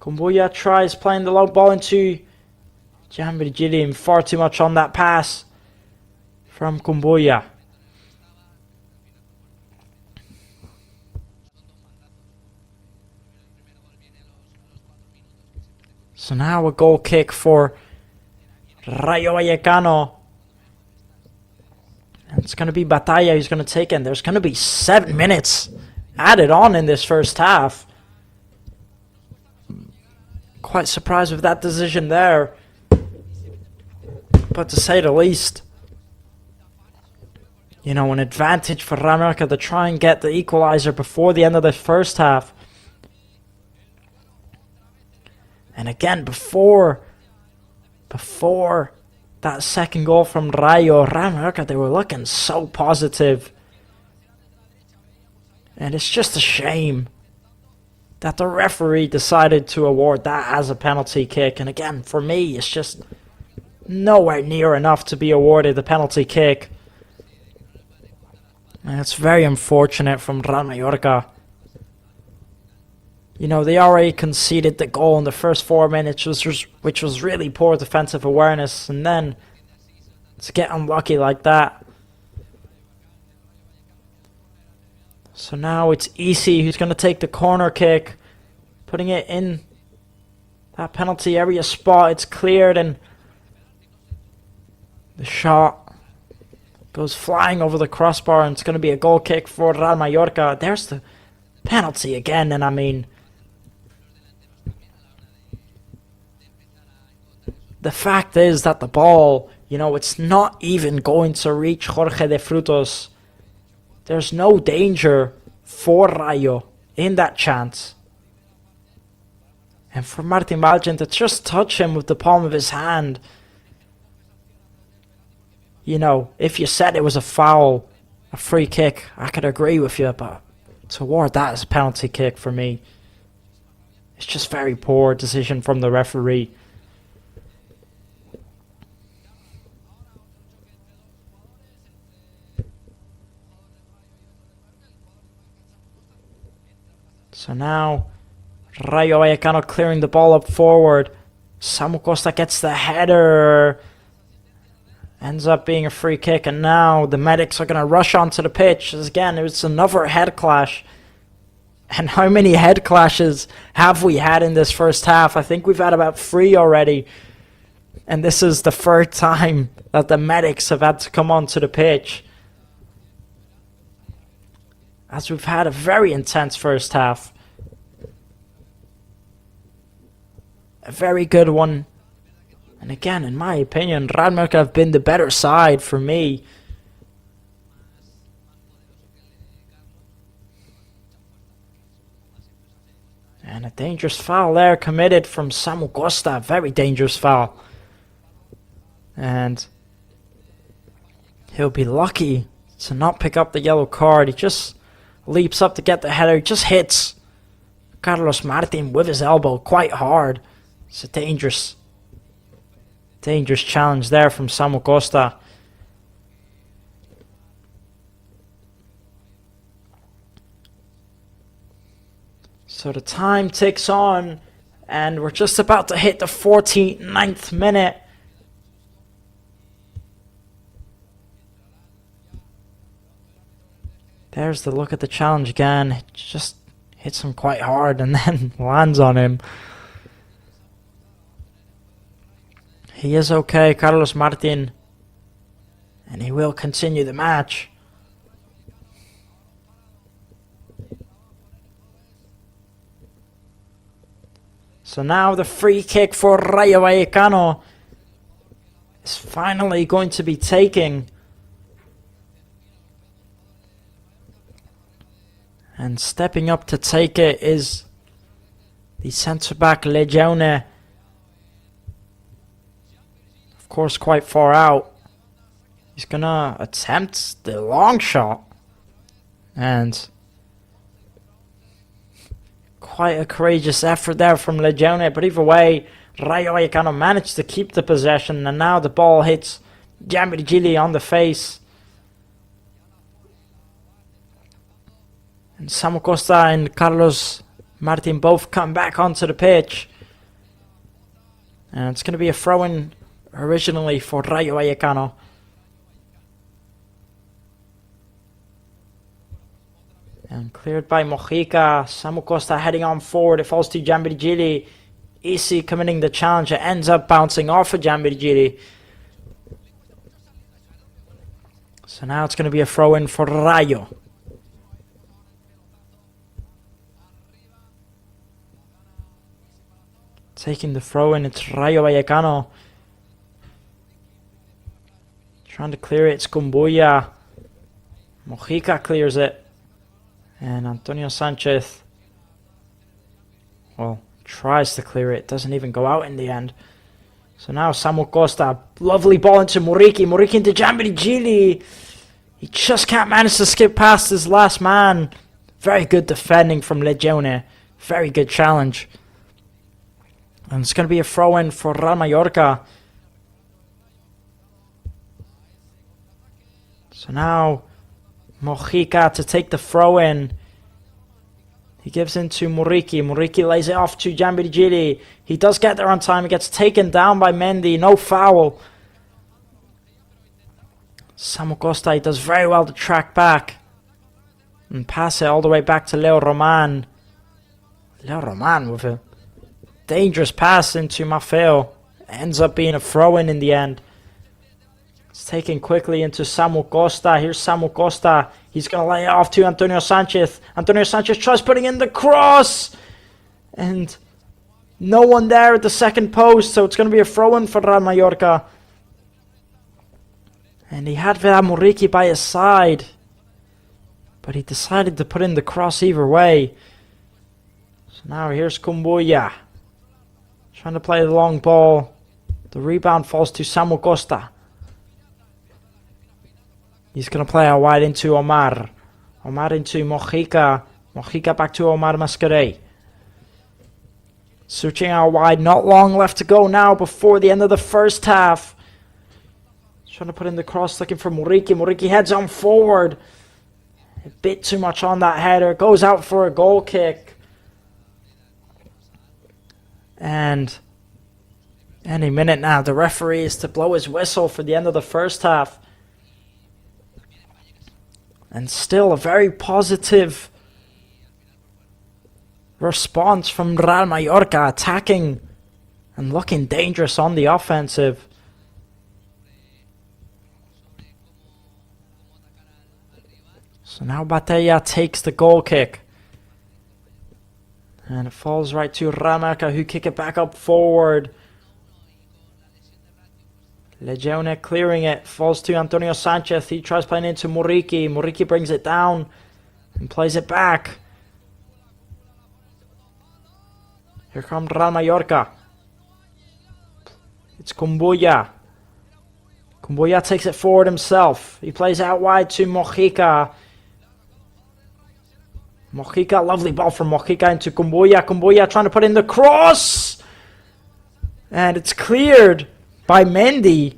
Kumbuya tries playing the long ball into Jan Virgilian. Far too much on that pass from Kumbuya. So now a goal kick for Rayo Vallecano. it's going to be Batalla who's going to take it. And there's going to be 7 minutes added on in this first half. Quite surprised with that decision there. But to say the least, you know, an advantage for Rayo Vallecano to try and get the equalizer before the end of the first half. And again, before that second goal from Rayo Vallecano, they were looking so positive. And it's just a shame that the referee decided to award that as a penalty kick. And again, for me, it's just nowhere near enough to be awarded the penalty kick. And it's very unfortunate from Rayo Vallecano. You know, they already conceded the goal in the first 4 minutes, which was really poor defensive awareness. And then to get unlucky like that. So now it's Isi who's going to take the corner kick, putting it in that penalty area spot. It's cleared and the shot goes flying over the crossbar, and it's going to be a goal kick for Real Mallorca. There's the penalty again, and I mean, the fact is that the ball, you know, it's not even going to reach Jorge de Frutos. There's no danger for Rayo in that chance. And for Martin Valgen to just touch him with the palm of his hand. You know, if you said it was a foul, a free kick, I could agree with you, but to award that as a penalty kick for me, it's just very poor decision from the referee. So now, Rayo Vallecano clearing the ball up forward. Samu Costa gets the header. Ends up being a free kick, and now the medics are going to rush onto the pitch. As again, it was another head clash. And how many head clashes have we had in this first half? I think we've had about 3 already. And this is the 3rd time that the medics have had to come onto the pitch. As we've had a very intense first half. A very good one. And again, in my opinion, Rayo Vallecano have been the better side for me. And a dangerous foul there committed from Samu Costa. Very dangerous foul. And he'll be lucky to not pick up the yellow card. He just leaps up to get the header. He just hits Carlos Martin with his elbow quite hard. It's a dangerous challenge there from Samu Costa. So the time ticks on, and we're just about to hit the 49th minute. There's the look at the challenge again. It just hits him quite hard and then lands on him. He is okay, Carlos Martin, and he will continue the match. So now the free kick for Rayo Vallecano is finally going to be taken. And stepping up to take it is the centre-back Legione. Of course, quite far out. He's gonna attempt the long shot. And quite a courageous effort there from Legione. But either way, Rayo Vallecano managed to keep the possession. And now the ball hits Gianvirgili on the face. And Samu Costa and Carlos Martin both come back onto the pitch. And it's going to be a throw-in originally for Rayo Vallecano. And cleared by Mojica. Samu Costa heading on forward. It falls to Gianvirgili. Isi committing the challenge. It ends up bouncing off of Gianvirgili. So now it's going to be a throw-in for Rayo. Taking the throw-in, it's Rayo Vallecano. Trying to clear it, it's Kumbuya. Mojica clears it. And Antonio Sanchez, well, tries to clear it. Doesn't even go out in the end. So now Samu Costa, lovely ball into Muriqi. Muriqui into Gili. He just can't manage to skip past his last man. Very good defending from Legione. Very good challenge. And it's going to be a throw-in for Real Mallorca. So now Mojica to take the throw-in. He gives into Muriqi. Muriqi lays it off to Gili. He does get there on time. He gets taken down by Mendy. No foul. Samu Costa, he does very well to track back and pass it all the way back to Leo Roman. Leo Roman with a dangerous pass into Maffeo. Ends up being a throw-in in the end. It's taken quickly into Samu Costa. Here's Samu Costa. He's going to lay it off to Antonio Sanchez. Antonio Sanchez tries putting in the cross. And no one there at the second post. So it's going to be a throw-in for Real Mallorca. And he had Vedat Muriqi by his side. But he decided to put in the cross either way. So now here's Kumbuya. Trying to play the long ball. The rebound falls to Samu Costa. He's going to play out wide into Omar. Omar into Mojica. Mojica back to Omar Mascarell. Switching out wide. Not long left to go now before the end of the first half. Trying to put in the cross, looking for Muriqi. Muriqi heads on forward. A bit too much on that header. Goes out for a goal kick. And any minute now, the referee is to blow his whistle for the end of the first half. And still a very positive response from Real Mallorca, attacking and looking dangerous on the offensive. So now Batella takes the goal kick. And it falls right to Real Mallorca, who kick it back up forward. Legione clearing it. Falls to Antonio Sanchez. He tries playing into Muriqi. Muriqi brings it down and plays it back. Here comes Real Mallorca. It's Kumbuya. Kumbuya takes it forward himself. He plays out wide to Mojica. Mojica, lovely ball from Mojica into Kumbuya. Kumbuya trying to put in the cross. And it's cleared by Mendy.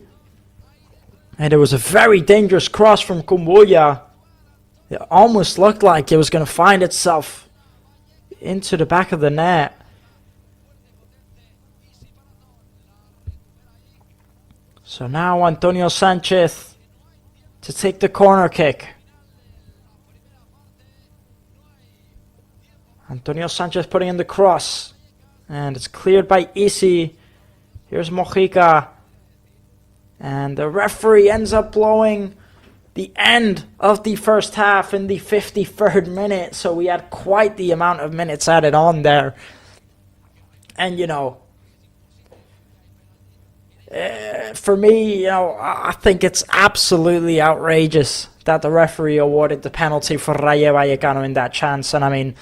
And it was a very dangerous cross from Kumbuya. It almost looked like it was going to find itself into the back of the net. So now Antonio Sanchez to take the corner kick. Antonio Sanchez putting in the cross. And it's cleared by Isi. Here's Mojica. And the referee ends up blowing the end of the first half in the 53rd minute. So we had quite the amount of minutes added on there. And, you know, for me, you know, I think it's absolutely outrageous that the referee awarded the penalty for Rayo Vallecano in that chance. And I mean,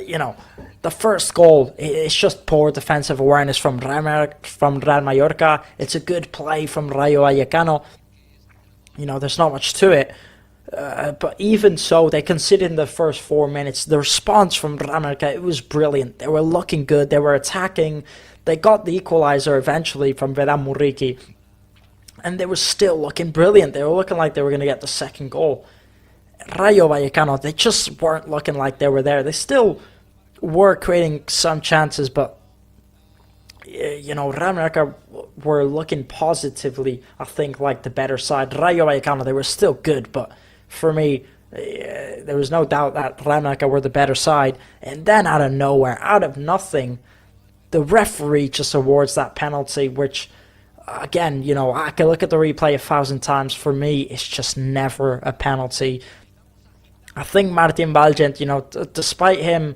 you know, the first goal, it's just poor defensive awareness from Real Mallorca. It's a good play from Rayo Vallecano. You know, there's not much to it. But even so, they conceded in the first 4 minutes. The response from Real Mallorca, it was brilliant. They were looking good. They were attacking. They got the equalizer eventually from Vedat Muriqi. And they were still looking brilliant. They were looking like they were going to get the second goal. Rayo Vallecano, they just weren't looking like they were there. They still were creating some chances, but you know, Real Mallorca were looking positively, I think, like the better side. Rayo Vallecano, they were still good, but for me, there was no doubt that Real Mallorca were the better side. And then out of nowhere, out of nothing, the referee just awards that penalty, which again, I can look at the replay 1,000 times. For me, it's just never a penalty. I think Martin Valgent, despite him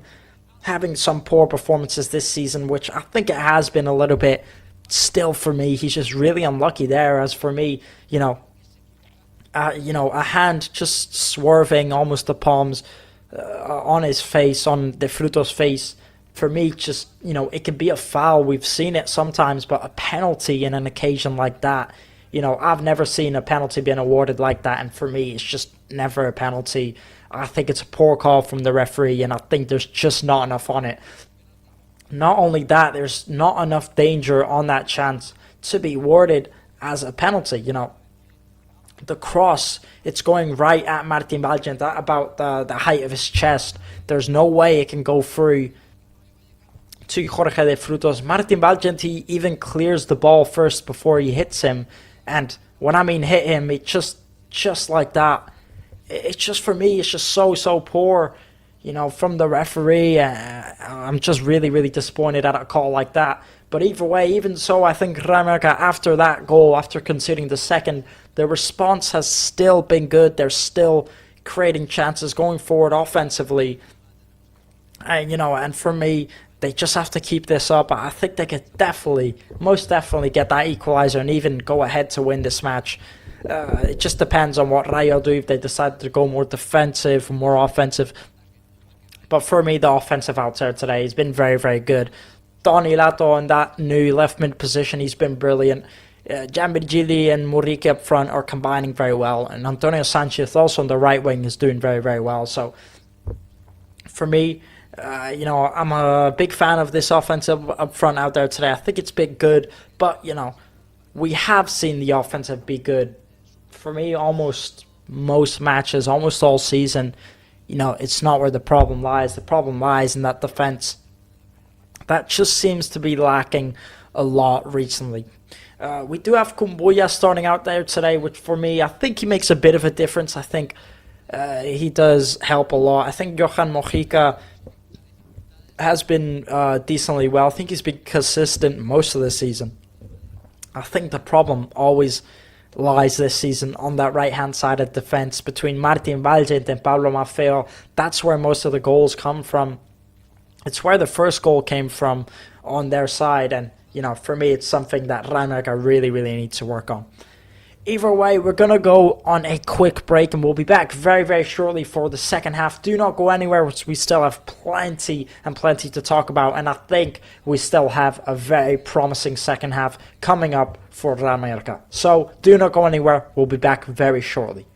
having some poor performances this season, which I think it has been a little bit, still for me, he's just really unlucky there. As for me, a hand just swerving almost the palms on his face, on De Fruto's face. For me, just, it can be a foul. We've seen it sometimes, but a penalty in an occasion like that, I've never seen a penalty being awarded like that. And for me, it's just never a penalty. I think it's a poor call from the referee, and I think there's just not enough on it. Not only that, there's not enough danger on that chance to be awarded as a penalty. The cross, it's going right at Martin Valgent at about the height of his chest. There's no way it can go through to Jorge de Frutos. Martin Valgent, he even clears the ball first before he hits him. And when I mean hit him, it just like that. It's just, for me, it's just so poor, from the referee. I'm just really disappointed at a call like that. But either way, even so, I think Rayo Vallecano, after that goal, after conceding the second, the response has still been good. They're still creating chances going forward offensively. And for me, they just have to keep this up. I think they could most definitely get that equalizer and even go ahead to win this match. It just depends on what Rayo do, if they decide to go more defensive, more offensive. But for me, the offensive out there today has been very good. Tony Lato in that new left mid position, he's been brilliant. Gianbirgili and Muriqi up front are combining very well. And Antonio Sanchez also on the right wing is doing very well. So for me, I'm a big fan of this offensive up front out there today. I think it's been good, but we have seen the offensive be good. For me, almost most matches, almost all season, it's not where the problem lies. The problem lies in that defense. That just seems to be lacking a lot recently. We do have Kumbuya starting out there today, which for me, I think he makes a bit of a difference. I think he does help a lot. I think Johan Mojica has been decently well. I think he's been consistent most of the season. I think the problem always lies this season on that right-hand side of defense between Martin Valgent and Pablo Maffeo. That's where most of the goals come from. It's where the first goal came from on their side, and for me, it's something that Rayo Vallecano really needs to work on. Either way, we're going to go on a quick break, and we'll be back very shortly for the second half. Do not go anywhere, we still have plenty to talk about, and I think we still have a very promising second half coming up for Rayo Vallecano. So do not go anywhere. We'll be back very shortly.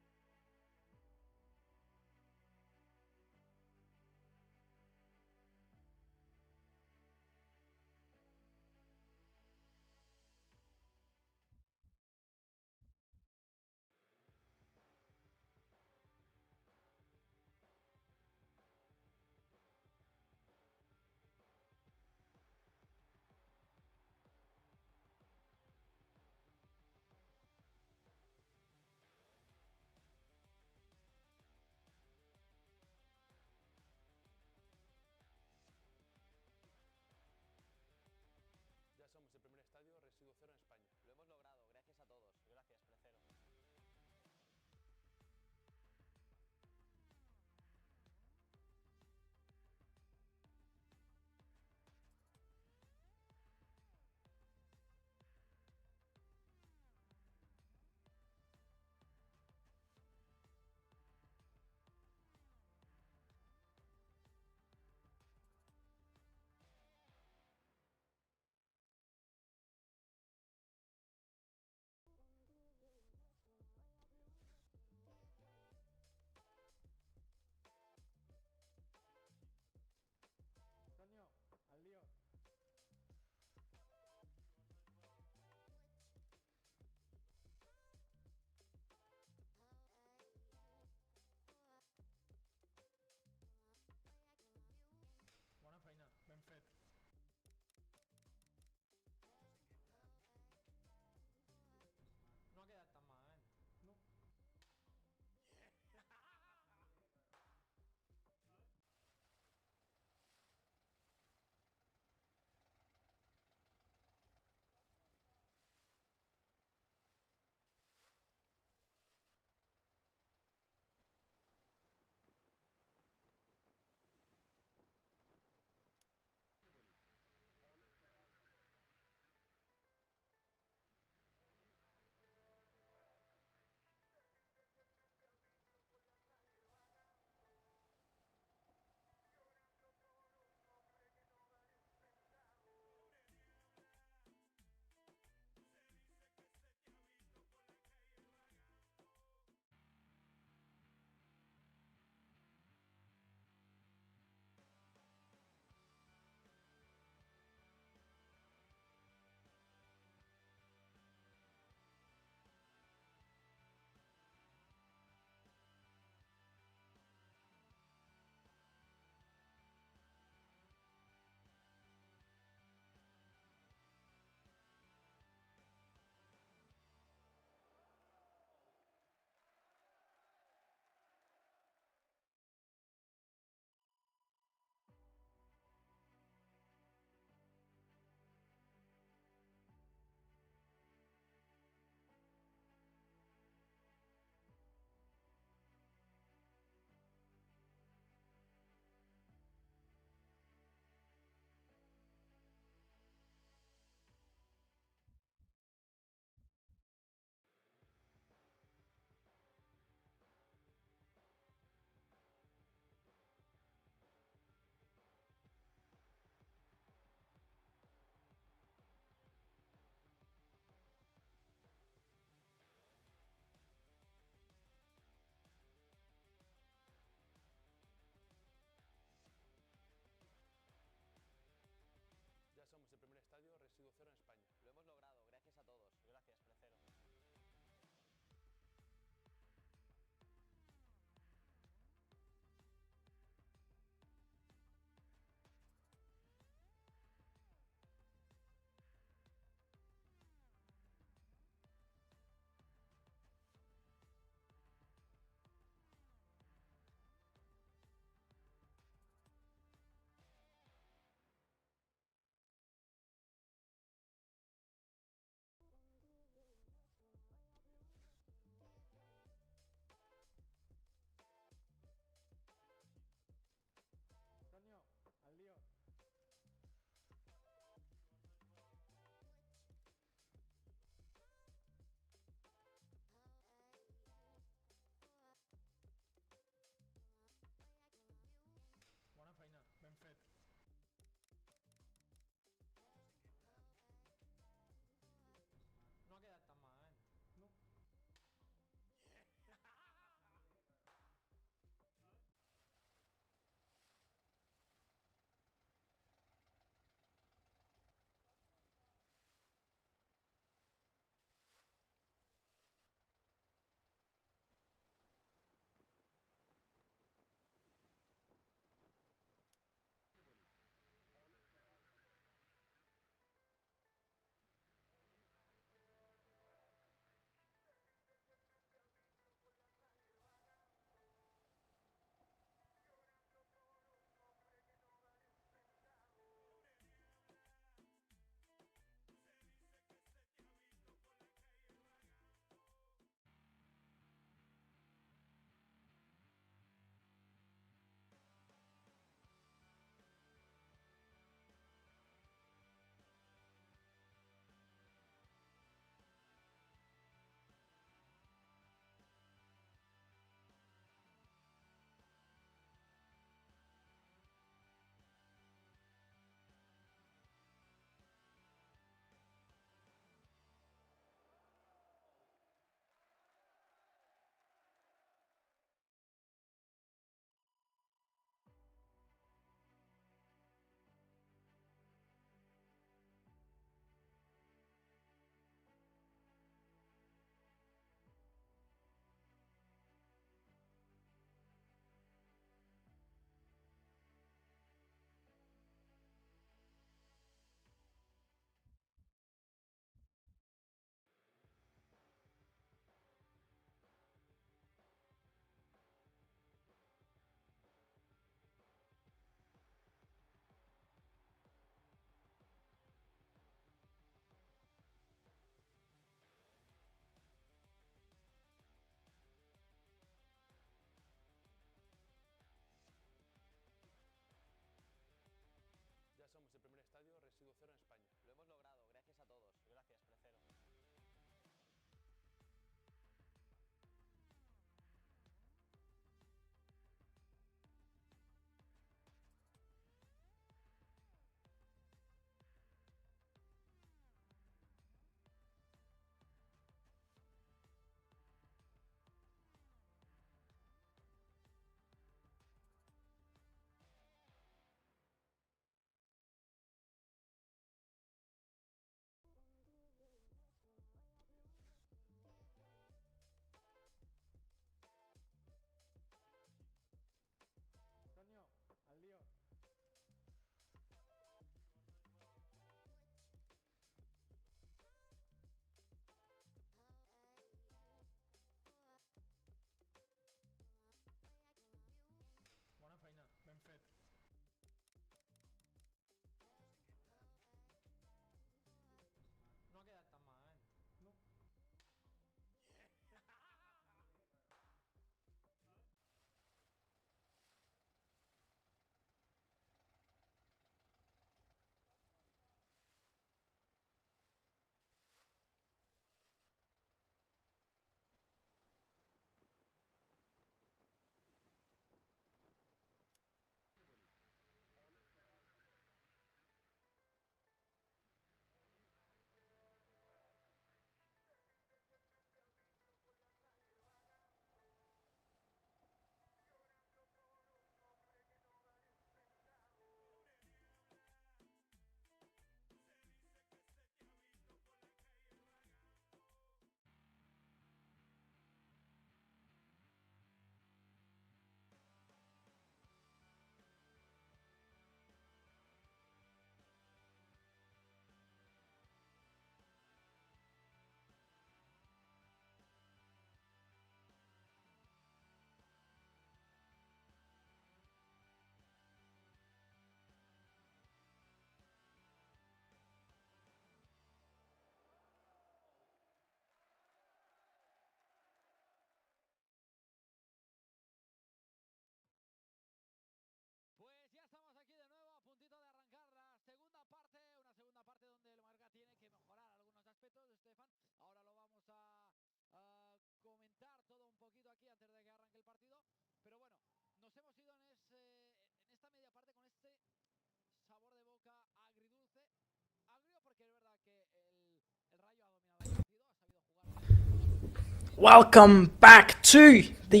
Welcome back to the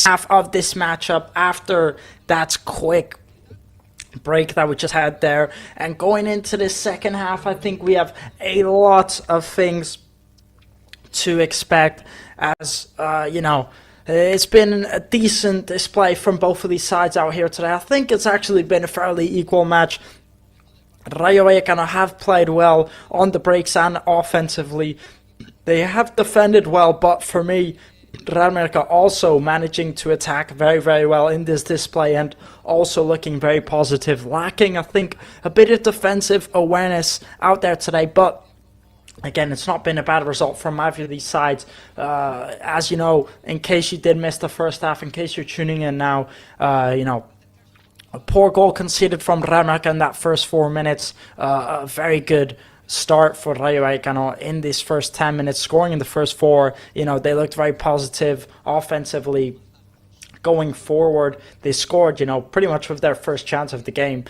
half of this matchup after that quick break that we just had there. And going into the second half, I think we have a lot of things to expect as, it's been a decent display from both of these sides out here today. I think it's actually been a fairly equal match. Rayo Vallecano have played well on the breaks and offensively. They have defended well, but for me, Real Mallorca also managing to attack very, very well in this display and also looking very positive. Lacking, I think, a bit of defensive awareness out there today, but again, it's not been a bad result from either of these sides. As you know, in case you did miss the first half, in case you're tuning in now, a poor goal conceded from Real Mallorca in that first 4 minutes. A very good start for Rayo Vallecano in this first 10 minutes, scoring in the first 4. They looked very positive offensively going forward. They scored, pretty much with their first chance of the game.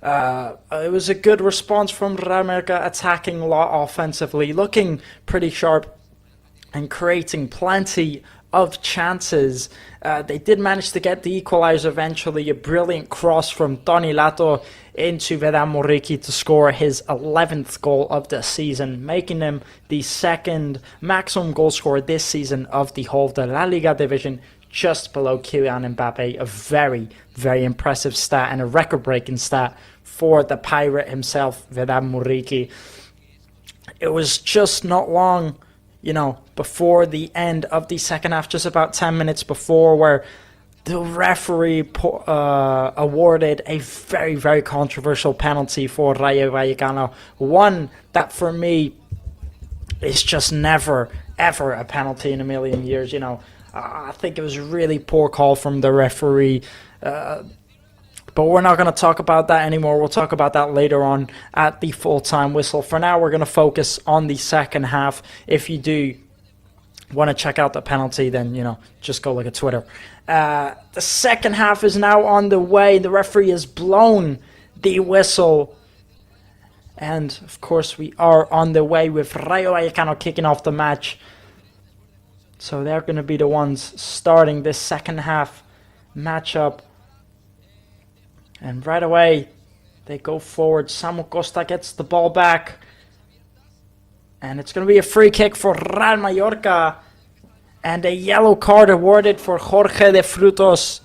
It was a good response from Real Mallorca, attacking a lot offensively, looking pretty sharp and creating plenty of chances. They did manage to get the equalizer eventually, a brilliant cross from Toni Lato into Vedat Muriqi to score his 11th goal of the season, making him the second maximum goal scorer this season of the whole of the LaLiga division, just below Kylian Mbappe. A very, very impressive stat and a record-breaking stat for the Pirate himself, Vedat Muriqi. It was just not long before the end of the second half, just about 10 minutes before, where the referee awarded a very, very controversial penalty for Rayo Vallecano. One that for me is just never, ever a penalty in a million years. I think it was a really poor call from the referee. But we're not going to talk about that anymore. We'll talk about that later on at the full-time whistle. For now, we're going to focus on the second half. If you do want to check out the penalty, then, just go look at Twitter. The second half is now on the way. The referee has blown the whistle. And, of course, we are on the way with Rayo Vallecano kicking off the match. So they're going to be the ones starting this second half matchup. And right away, they go forward. Samu Costa gets the ball back. And it's going to be a free kick for Real Mallorca. And a yellow card awarded for Jorge de Frutos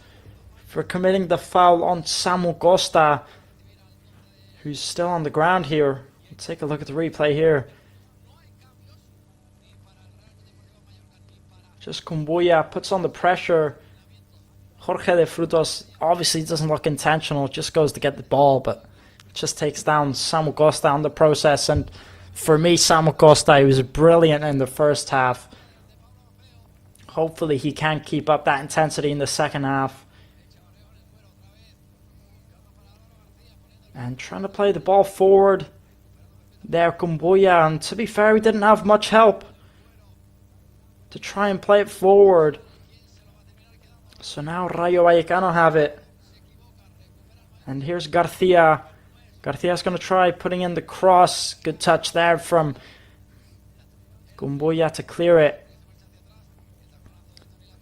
for committing the foul on Samu Costa, who's still on the ground here. Let's take a look at the replay here. Just Kumbuya puts on the pressure. Jorge de Frutos obviously doesn't look intentional, just goes to get the ball, but just takes down Samu Costa in the process. And for me, Samu Costa, he was brilliant in the first half. Hopefully he can keep up that intensity in the second half. And trying to play the ball forward there, Kumbuya. And to be fair, we didn't have much help to try and play it forward. So now Rayo Vallecano have it. And here's Garcia. Garcia's going to try putting in the cross. Good touch there from Kumbuya to clear it.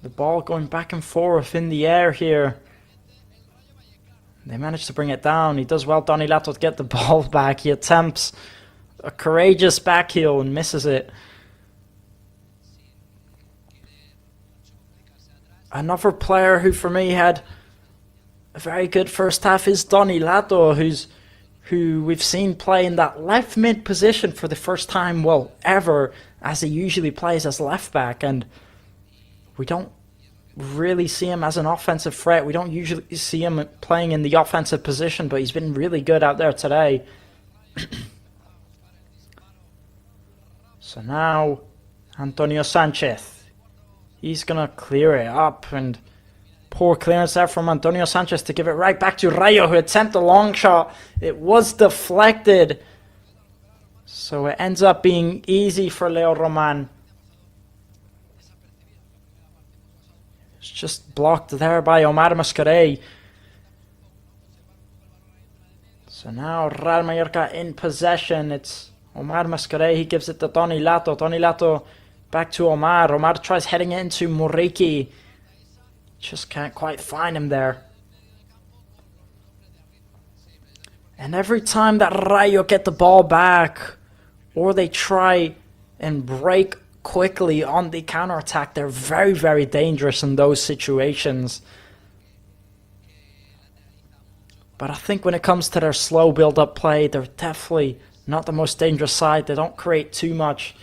The ball going back and forth in the air here. They managed to bring it down. He does well, Toni Lato, to get the ball back. He attempts a courageous backheel and misses it. Another player who for me had a very good first half is Toni Lato, who we've seen play in that left mid position for the first time, ever, as he usually plays as left back. And we don't really see him as an offensive threat. We don't usually see him playing in the offensive position, but he's been really good out there today. So now Antonio Sanchez. He's going to clear it up, and poor clearance there from Antonio Sanchez to give it right back to Rayo, who attempted a long shot. It was deflected. So it ends up being easy for Leo Roman. It's just blocked there by Omar Mascarell. So now Real Mallorca in possession. It's Omar Mascarell. He gives it to Toni Lato. Toni Lato back to Omar. Omar tries heading it into Muriqi. Just can't quite find him there. And every time that Rayo get the ball back, or they try and break quickly on the counter-attack, they're very, very dangerous in those situations. But I think when it comes to their slow build-up play, they're definitely not the most dangerous side. They don't create too much.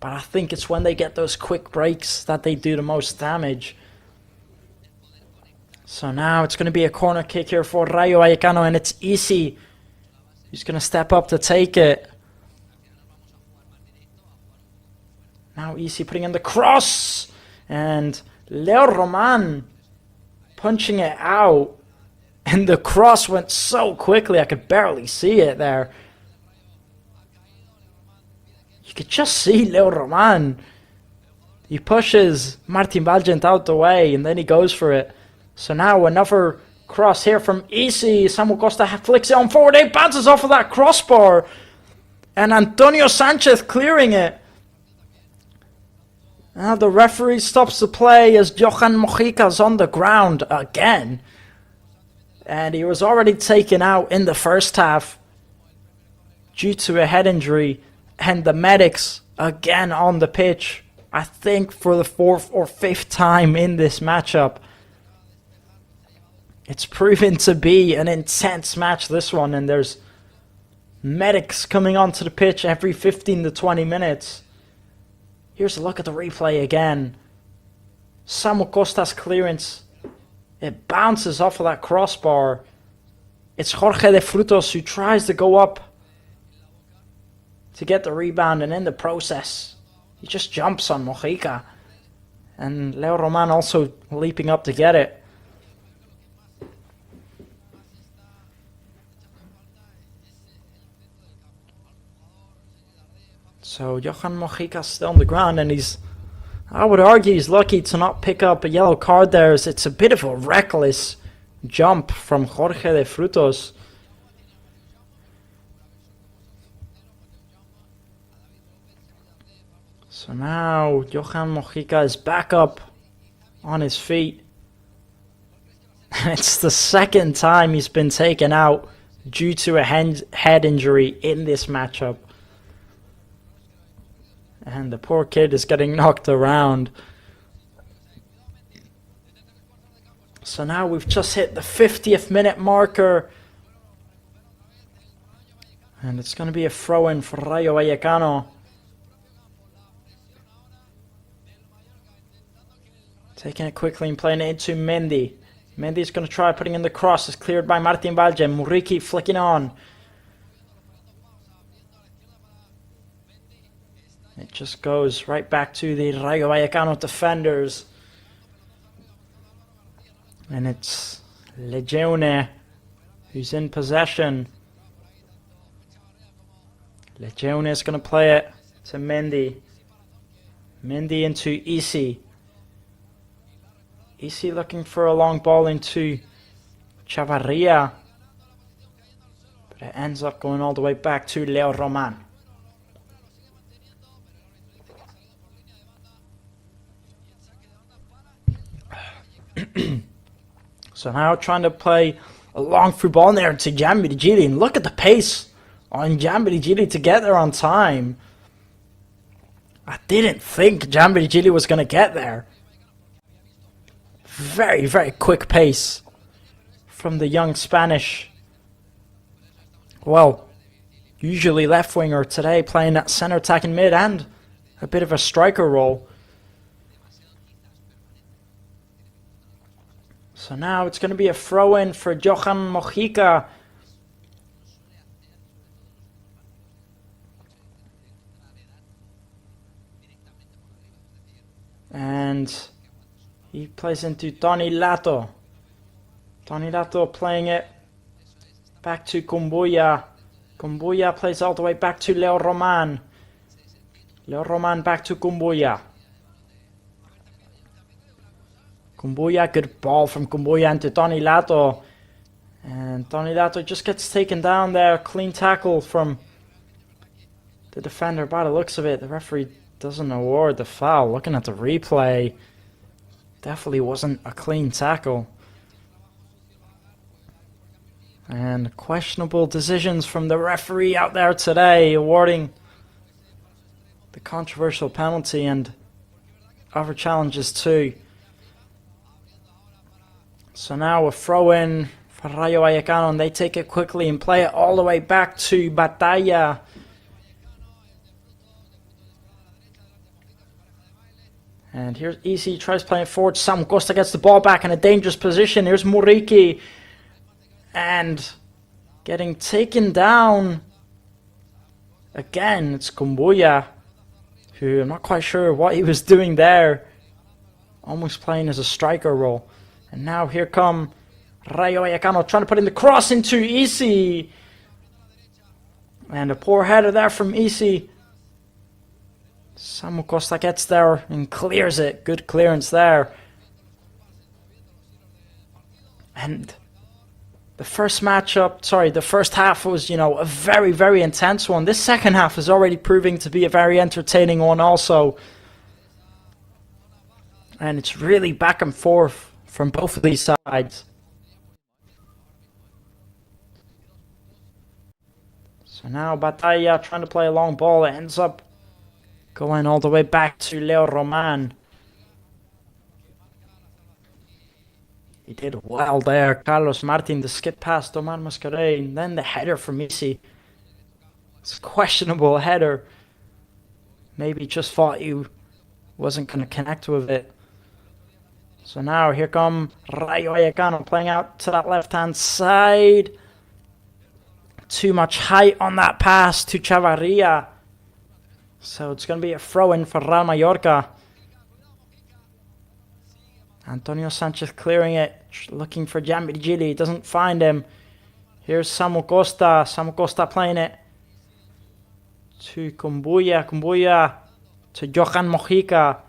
But I think it's when they get those quick breaks that they do the most damage. So now it's going to be a corner kick here for Rayo Vallecano, and it's Easy who's going to step up to take it. Now Easy putting in the cross, and Leo Roman punching it out. And the cross went so quickly, I could barely see it there. You could just see Leo Roman. He pushes Martin Valgent out the way, and then he goes for it. So now another cross here from Easy. Samuel Costa flicks it on forward. It bounces off of that crossbar. And Antonio Sanchez clearing it. Now the referee stops the play as Johan Mojica's on the ground again. And he was already taken out in the first half due to a head injury. And the medics again on the pitch, I think for the 4th or 5th time in this matchup. It's proven to be an intense match, this one. And there's medics coming onto the pitch every 15 to 20 minutes. Here's a look at the replay again. Samuel Costa's clearance. It bounces off of that crossbar. It's Jorge de Frutos who tries to go up to get the rebound, and in the process, he just jumps on Mojica. And Leo Roman also leaping up to get it. So Johan Mojica's still on the ground, and I would argue he's lucky to not pick up a yellow card there, as it's a bit of a reckless jump from Jorge de Frutos. So now Johan Mojica is back up on his feet. It's the second time he's been taken out due to a head injury in this matchup. And the poor kid is getting knocked around. So now we've just hit the 50th minute marker. And it's going to be a throw-in for Rayo Vallecano. Taking it quickly and playing it into Mendy. Mendy's going to try putting in the cross. It's cleared by Martin Valgent. Muriqi flicking on. It just goes right back to the Rayo Vallecano defenders. And it's Lejeune who's in possession. Lejeune is going to play it to Mendy. Mendy into Easy. Easy looking for a long ball into Chavarria. But it ends up going all the way back to Leo Roman. So now trying to play a long through ball there to Djambi-Djili. And look at the pace on Djambi-Djili to get there on time. I didn't think Djambi-Djili was going to get there. Very, very quick pace from the young Spanish. Well, usually left winger, today playing that center attacking mid and a bit of a striker role. So now it's going to be a throw-in for Johan Mojica. And he plays into Toni Lato. Toni Lato playing it back to Kumbuya. Kumbuya plays all the way back to Leo Roman. Leo Roman back to Kumbuya. Kumbuya, good ball from Kumbuya into Tony Lato. And Tony Lato just gets taken down there. Clean tackle from the defender. By the looks of it, the referee doesn't award the foul. Looking at the replay, definitely wasn't a clean tackle. And questionable decisions from the referee out there today, awarding the controversial penalty and other challenges too. So now a throw in for Rayo Vallecano, and they take it quickly and play it all the way back to Batalla. And here's Easy, tries playing forward. Sam Costa gets the ball back in a dangerous position. Here's Muriqi. And getting taken down. Again, it's Kumbuya, who I'm not quite sure what he was doing there. Almost playing as a striker role. And now here come Rayo Vallecano trying to put in the cross into Easy. And a poor header there from Easy. Samu Costa gets there and clears it. Good clearance there. And the first half was, a very, very intense one. This second half is already proving to be a very entertaining one also. And it's really back and forth from both of these sides. So now Batalla trying to play a long ball. It ends up going all the way back to Leo Roman. He did well there. Carlos Martin, the skip past Omar Mascarell, and then the header from Isi. It's a questionable header. Maybe just thought he wasn't going to connect with it. So now here come Rayo Vallecano playing out to that left-hand side. Too much height on that pass to Chavarria. So it's going to be a throw-in for Real Mallorca. Antonio Sanchez clearing it, looking for Giambirigili, doesn't find him. Here's Samu Costa. Samu Costa playing it to Kumbuya. Kumbuya to Johan Mojica.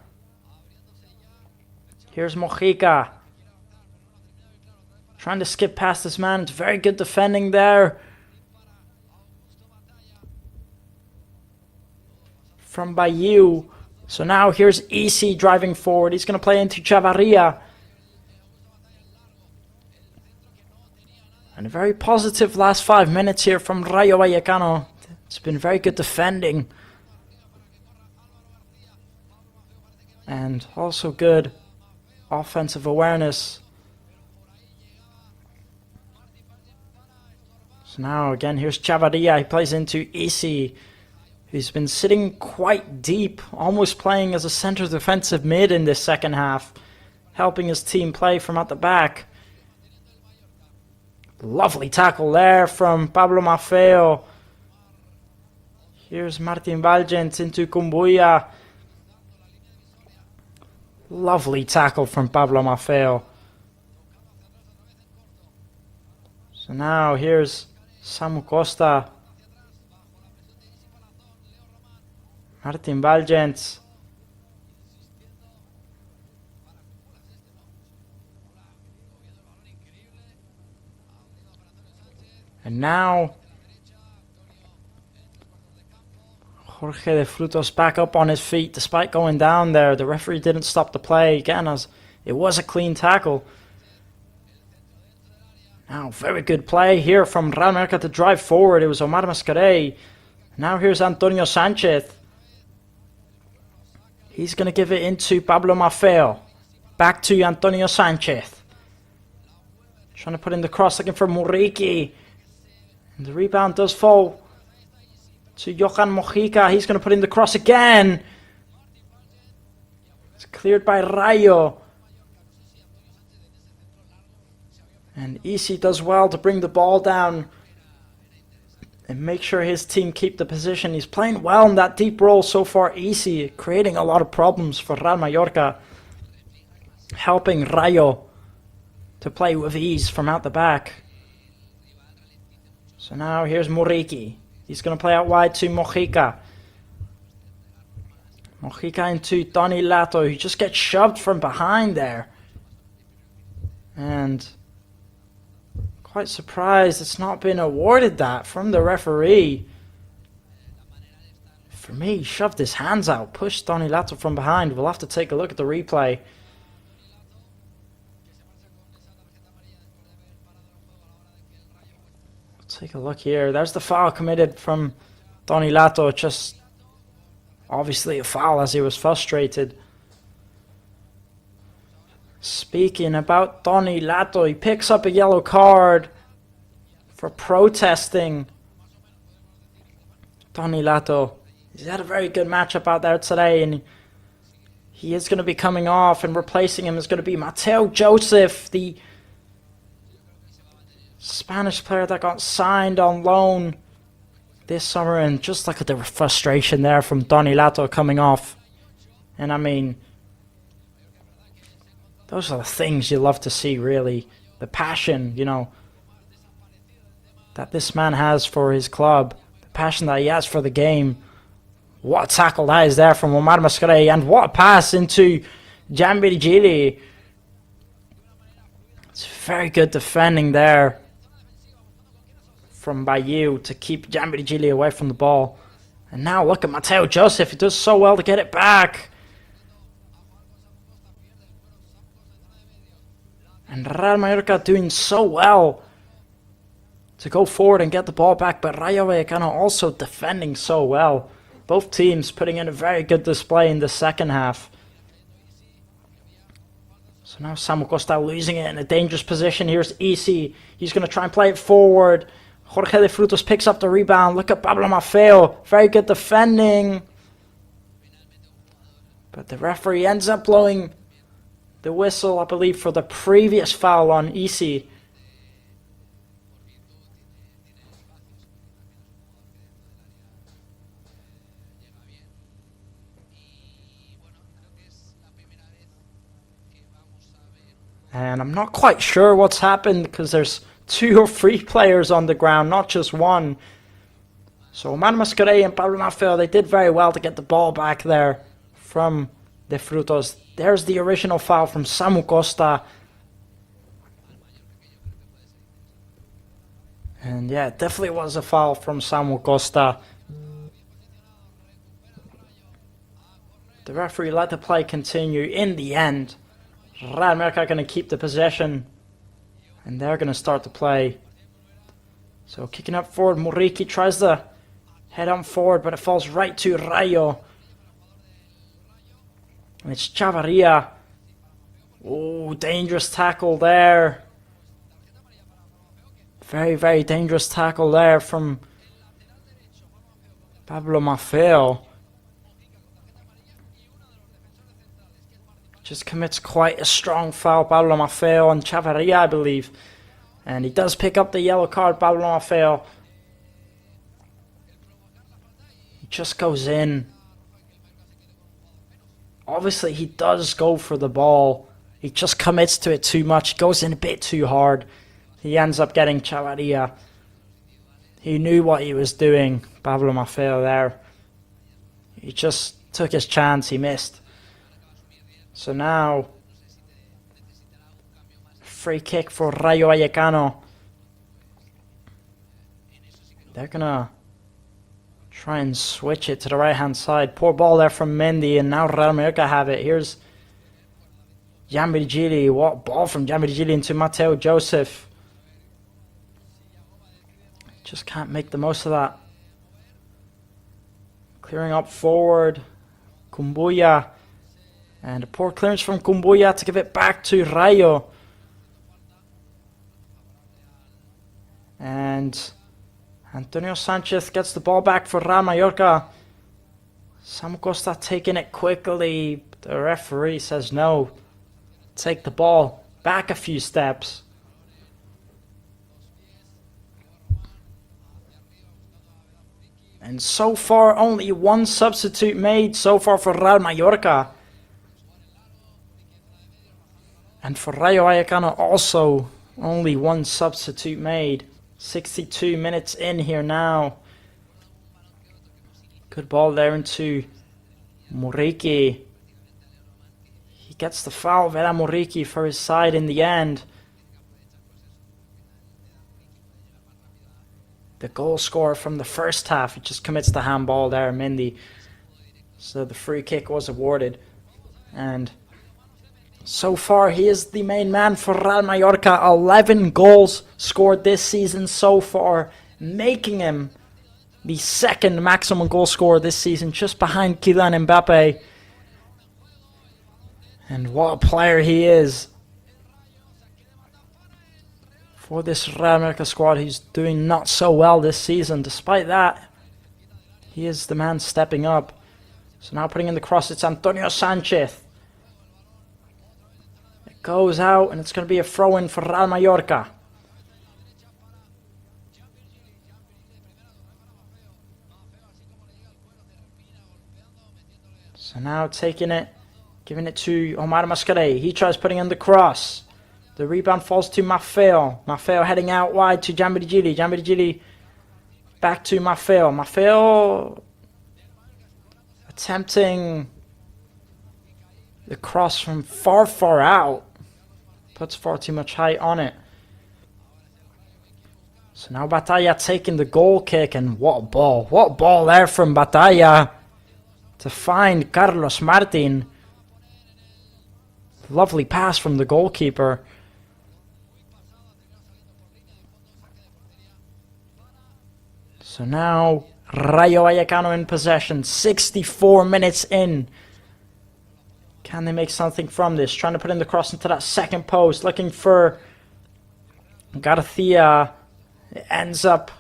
Here's Mojica. Trying to skip past this man. It's very good defending there from Bayou. So now here's EC driving forward. He's going to play into Chavarria. And a very positive last 5 minutes here from Rayo Vallecano. It's been very good defending. And also good offensive awareness. So now again, here's Chavarria. He plays into EC. He's been sitting quite deep, almost playing as a center defensive mid in this second half, helping his team play from at the back. Lovely tackle there from Pablo Maffeo. Here's Martin Valgent into Kumbuya. Lovely tackle from Pablo Maffeo. So now here's Samu Costa. Martin Valgent. And now Jorge de Frutos back up on his feet despite going down there. The referee didn't stop the play again as it was a clean tackle. Now very good play here from Real Mallorca to drive forward. It was Omar Mascarell. Now here's Antonio Sanchez. He's going to give it into Pablo Maffeo. Back to Antonio Sanchez. Trying to put in the cross, looking for Muriqi. And the rebound does fall to Johan Mojica. He's going to put in the cross again. It's cleared by Rayo. And Isi does well to bring the ball down and make sure his team keep the position. He's playing well in that deep role so far, Isi, creating a lot of problems for Real Mallorca, helping Rayo to play with ease from out the back. So now here's Muriqi. He's going to play out wide to Mojica. Mojica into Tony Lato, who just gets shoved from behind there. And quite surprised it's not been awarded that from the referee. For me, he shoved his hands out, pushed Donilato from behind. We'll have to take a look at the replay. Take a look here. There's the foul committed from Donilato. Just obviously a foul as he was frustrated. Speaking about Donilato, he picks up a yellow card for protesting. Donilato, he's had a very good matchup out there today, and he is going to be coming off, and replacing him is going to be Mateo Joseph, the Spanish player that got signed on loan this summer. And just look at the frustration there from Donilato coming off. And I mean, those are the things you love to see, really. The passion, you know, that this man has for his club. The passion that he has for the game. What a tackle that is there from Omar Mascarell. And what a pass into Gianvirgili. It's very good defending there from Bayou to keep Gianvirgili away from the ball. And now look at Mateo Joseph. He does so well to get it back. And Real Mallorca doing so well to go forward and get the ball back. But Rayo Vallecano also defending so well. Both teams putting in a very good display in the second half. So now Samu Costa losing it in a dangerous position. Here's Isi. He's going to try and play it forward. Jorge de Frutos picks up the rebound. Look at Pablo Maffeo. Very good defending. But the referee ends up blowing the whistle, I believe, for the previous foul on Isi. And I'm not quite sure what's happened because there's 2 or 3 players on the ground, not just one. So Omar Mascarell and Pablo Maffeo, they did very well to get the ball back there from De Frutos. There's the original foul from Samu Costa. And yeah, it definitely was a foul from Samu Costa. The referee let the play continue. In the end, Real Mallorca are going to keep the possession. And they're going to start the play. So kicking up forward, Muriqi tries to head on forward, but it falls right to Rayo. And it's Chavarria. Oh, dangerous tackle there. Very, very dangerous tackle there from Pablo Maffeo. Just commits quite a strong foul, Pablo Maffeo, on Chavarria, I believe. And he does pick up the yellow card, Pablo Maffeo. He just goes in. Obviously, he does go for the ball. He just commits to it too much. He goes in a bit too hard. He ends up getting Chavarria. He knew what he was doing, Pablo Maffeo there. He just took his chance. He missed. So now, free kick for Rayo Vallecano. They're going to try and switch it to the right-hand side. Poor ball there from Mendy, and now Real Mallorca have it. Here's Gianvirgili. What ball from Gianvirgili into Mateo Joseph. Just can't make the most of that. Clearing up forward. Kumbuya. And a poor clearance from Kumbuya to give it back to Rayo. And Antonio Sanchez gets the ball back for Real Mallorca. Samu Costa taking it quickly. The referee says no. Take the ball back a few steps. And so far only one substitute made so far for Real Mallorca. And for Rayo Vallecano also only one substitute made. 62 minutes in here now. Good ball there into Muriqi. He gets the foul, Vedat Muriqi, for his side in the end. the goal scorer from the first half. He just commits the handball there, Mendy. So the free kick was awarded. And so far, he is the main man for Real Mallorca. 11 goals scored this season so far, making him the second maximum goal scorer this season, just behind Kylian Mbappe. And what a player he is. For this Real Mallorca squad, he's doing not so well this season. Despite that, he is the man stepping up. So now putting in the cross, it's Antonio Sanchez. It goes out, and it's going to be a throw-in for Real Mallorca. So now taking it, giving it to Omar Mascarell. He tries putting in the cross. The rebound falls to Maffeo. Maffeo heading out wide to Giambrigili. Giambrigili back to Maffeo. Maffeo attempting the cross from far, far out. Puts far too much height on it. So now Batalla taking the goal kick, and what a ball. What a ball there from Batalla to find Carlos Martin. Lovely pass from the goalkeeper. So now Rayo Vallecano in possession. 64 minutes in. Can they make something from this? Trying to put in the cross into that second post. Looking for Garcia. It ends up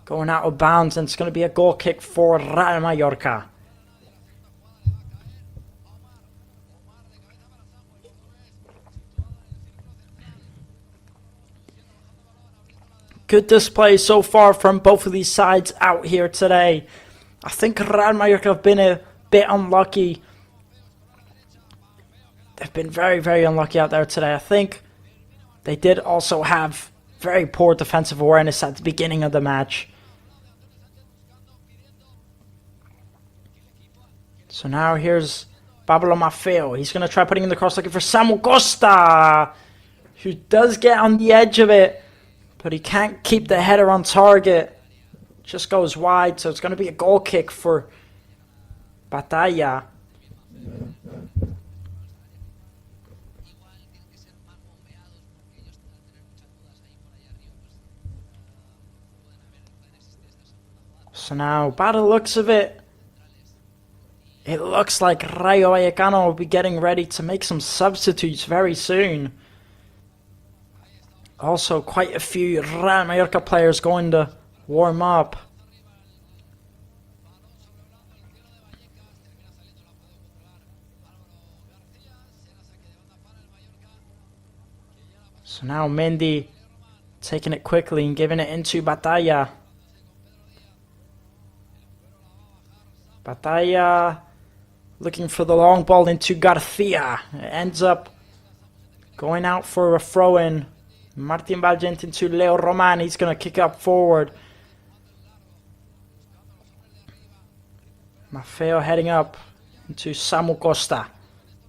going out of bounds, and it's going to be a goal kick for Real Mallorca. Good display so far from both of these sides out here today. I think Real Mallorca have been a bit unlucky. They've been very, very unlucky out there today. I think they did also have very poor defensive awareness at the beginning of the match. So now here's Pablo Maffeo. He's going to try putting in the cross, looking for Samu Costa, who does get on the edge of it, but he can't keep the header on target. Just goes wide, so it's going to be a goal kick for Batalla. So now, by the looks of it, it looks like Rayo Vallecano will be getting ready to make some substitutes very soon. Also, quite a few Real Mallorca players going to warm up. So now Mendy taking it quickly and giving it into Batalla. Batalla looking for the long ball into Garcia. It ends up going out for a throw-in. Martin Valgent into Leo Roman. He's going to kick up forward. Maffeo heading up into Samu Costa.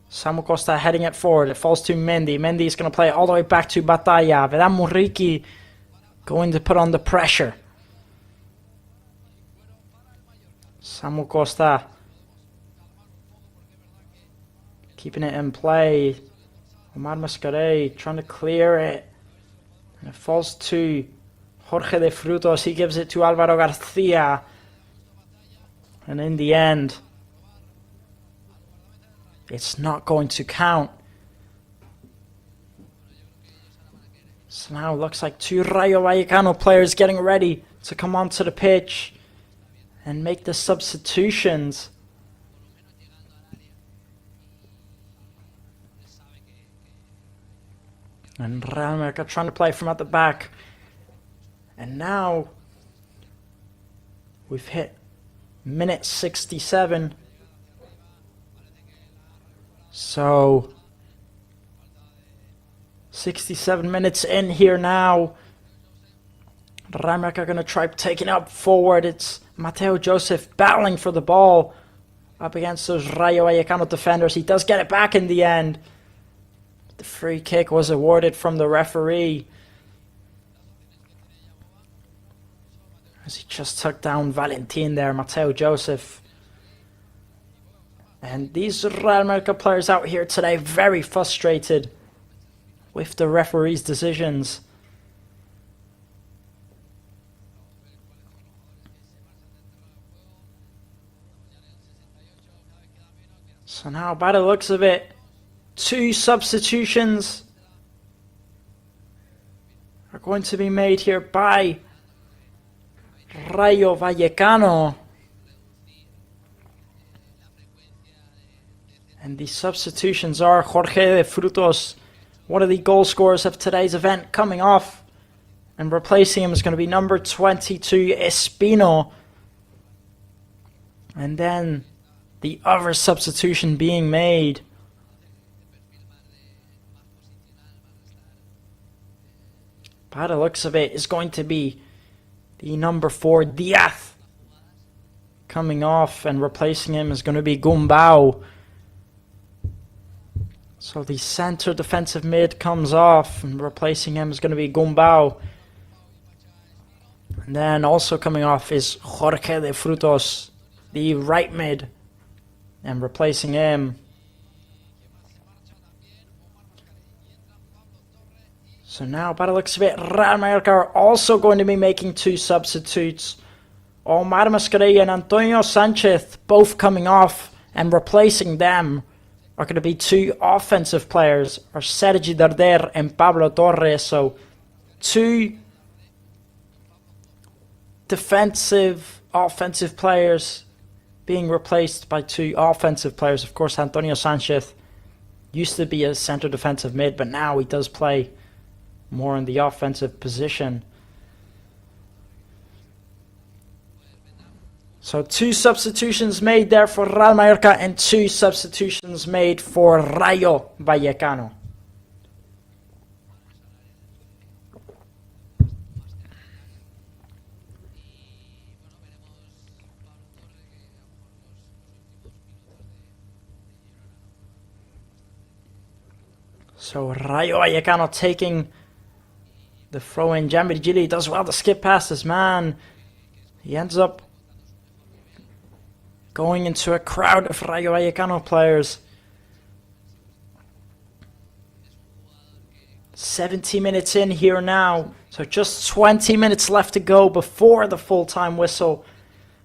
Samu Costa heading it forward. It falls to Mendy. Mendy is going to play it all the way back to Batalla. Vedat Muriqi going to put on the pressure. Samu Costa keeping it in play. Omar Mascarell trying to clear it. And it falls to Jorge de Frutos. He gives it to Alvaro Garcia. And in the end, it's not going to count. So now it looks like two Rayo Vallecano players getting ready to come onto the pitch and make the substitutions. And Real Mallorca trying to play from at the back. And now we've hit minute 67. So 67 minutes in here now. Real Mallorca are going to try taking up forward. It's Mateo Joseph battling for the ball up against those Rayo Vallecano defenders. He does get it back in the end. The free kick was awarded from the referee. just took down Valentin there, Mateo Joseph. And these Real Mallorca players out here today very frustrated with the referee's decisions. So now, by the looks of it, 2 substitutions are going to be made here by Rayo Vallecano. And the substitutions are Jorge de Frutos, one of the goal scorers of today's event, coming off. And replacing him is going to be number 22, Espino. And then the other substitution being made, by the looks of it, is going to be the number 4, Diaz. Coming off, and replacing him is going to be Gumbau. So the center defensive mid comes off, and replacing him is going to be Gumbau. And then also coming off is Jorge de Frutos, the right mid, and replacing him. So now, by the looks of it, Real Mallorca are also going to be making 2 substitutes. Omar Mascarilla and Antonio Sanchez both coming off, and replacing them are going to be 2 offensive players, are Sergi Darder and Pablo Torres. So 2 defensive, offensive players being replaced by 2 offensive players. Of course, Antonio Sanchez used to be a center defensive mid, but now he does play more in the offensive position. So 2 substitutions made there for Real Mallorca and 2 substitutions made for Rayo Vallecano. So Rayo Vallecano taking the throw in. Jan Virgili does well to skip past his man. He ends up going into a crowd of Rayo Vallecano players. 70 minutes in here now. So just 20 minutes left to go before the full-time whistle.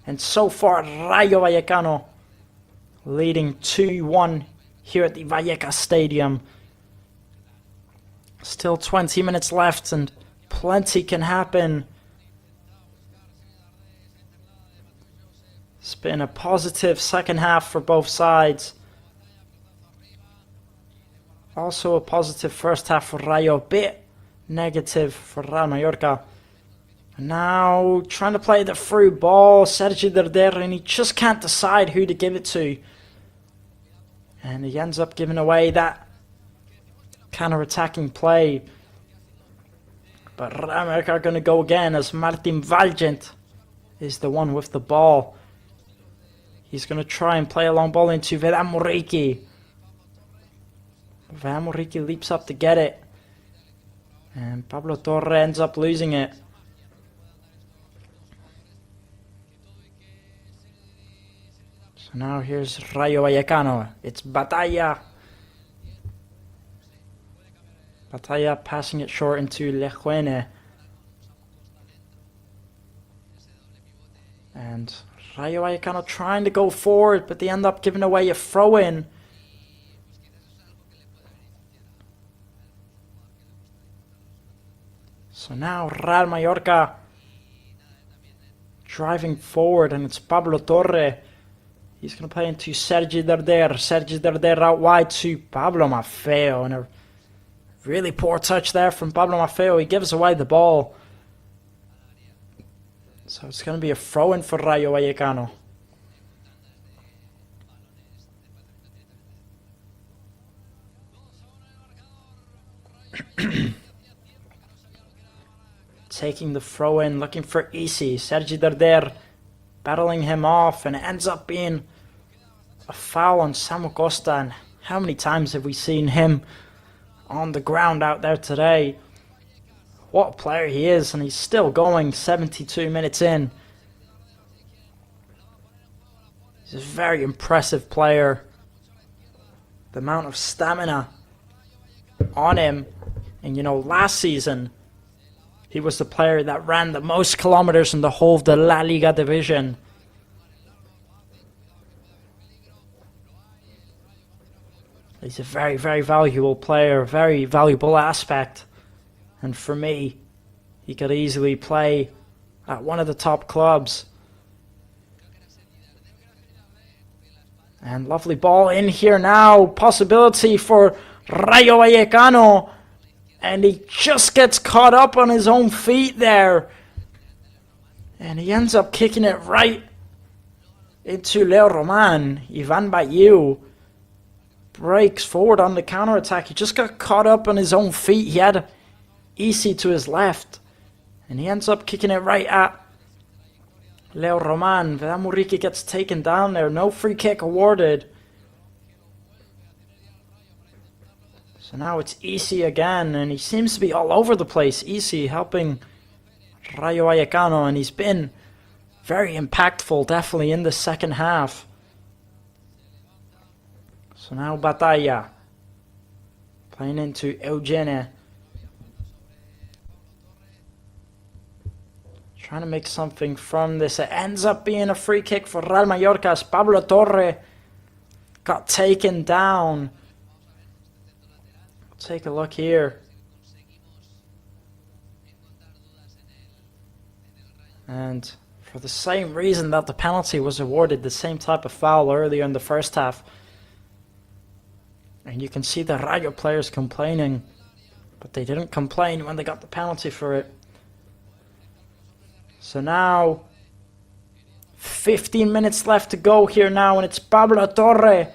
And so far, Rayo Vallecano leading 2-1 here at the Vallecas Stadium. Still 20 minutes left and plenty can happen. It's been a positive second half for both sides. Also a positive first half for Rayo, bit negative for Real Mallorca. Now trying to play the through ball, Sergi Darder, and he just can't decide who to give it to. And he ends up giving away that counter-attacking play. But Real Mallorca are going to go again as Martin Valgent is the one with the ball. He's going to try and play a long ball into Vedat Muriqi. Vedat Muriqi leaps up to get it. And Pablo Torre ends up losing it. So now here's Rayo Vallecano. It's Batalla. Batalla passing it short into Lejuene. And Rayo Vallecano trying to go forward, but they end up giving away a throw-in. So now Real Mallorca driving forward, and it's Pablo Torre. He's going to play into Sergi Darder. Sergi Darder out wide to Pablo Maffeo, and a really poor touch there from Pablo Maffeo. He gives away the ball. So it's going to be a throw-in for Rayo Vallecano. Taking the throw-in, looking for Isi. Sergi Darder battling him off, and it ends up being a foul on Samu Costa. And how many times have we seen him on the ground out there today? What a player he is, and he's still going 72 minutes in. He's a very impressive player. The amount of stamina on him. And you know, last season, he was the player that ran the most kilometers in the whole of the La Liga division. He's a very, very valuable player, very valuable aspect. And for me, he could easily play at one of the top clubs. And lovely ball in here now. Possibility for Rayo Vallecano. And he just gets caught up on his own feet there. And he ends up kicking it right into Leo Roman. Ivan Bayu breaks forward on the counter-attack. He just got caught up on his own feet. He had Easy to his left. And he ends up kicking it right at Leo Roman. Vedat Muriqi gets taken down there. No free kick awarded. So now it's Easy again. And he seems to be all over the place. Easy helping Rayo Vallecano. And he's been very impactful, definitely, in the second half. So now Batalla. Playing into Eugene. Trying to make something from this. It ends up being a free kick for Real Mallorca as Pablo Torre got taken down. Take a look here. And for the same reason that the penalty was awarded, the same type of foul earlier in the first half. And you can see the Rayo players complaining, but they didn't complain when they got the penalty for it. So now, 15 minutes left to go here now, and it's Pablo Torre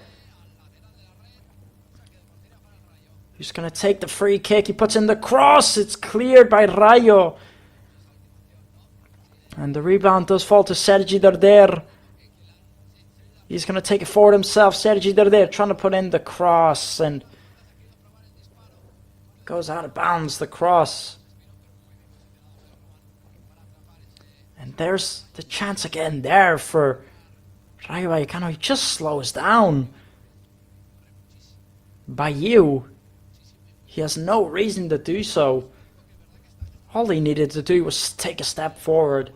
who's going to take the free kick. He puts in the cross. It's cleared by Rayo. And the rebound does fall to Sergi Darder. He's going to take it forward himself. Sergi Darder trying to put in the cross, and goes out of bounds, the cross. And there's the chance again there for Rayo Vallecano. He just slows down. Bayu, he has no reason to do so. All he needed to do was take a step forward.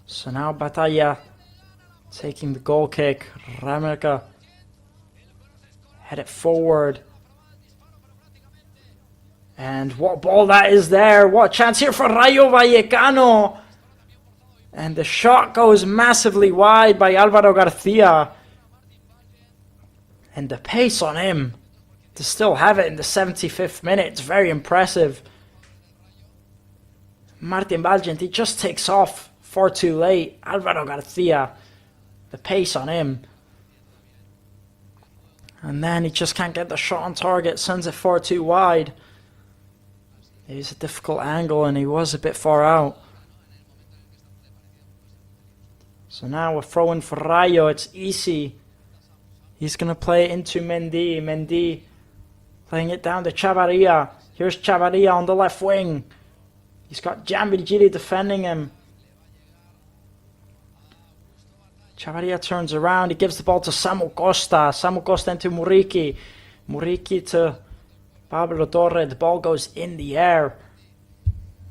So now Batalla taking the goal kick. Ramirka head it forward. And what ball that is there. What chance here for Rayo Vallecano. And the shot goes massively wide by Alvaro Garcia. And the pace on him to still have it in the 75th minute. It's very impressive. Martin Valgent, he just takes off far too late. Alvaro Garcia, the pace on him. And then he just can't get the shot on target. Sends it far too wide. It was a difficult angle and he was a bit far out. So now we're throwing for Rayo. It's easy. He's going to play into Mendy. Mendy playing it down to Chavarria. Here's Chavarria on the left wing. He's got Gianvirgili defending him. Chavarria turns around. He gives the ball to Samu Costa. Samu Costa into Muriqi. Muriqi to Pablo Torre. The ball goes in the air.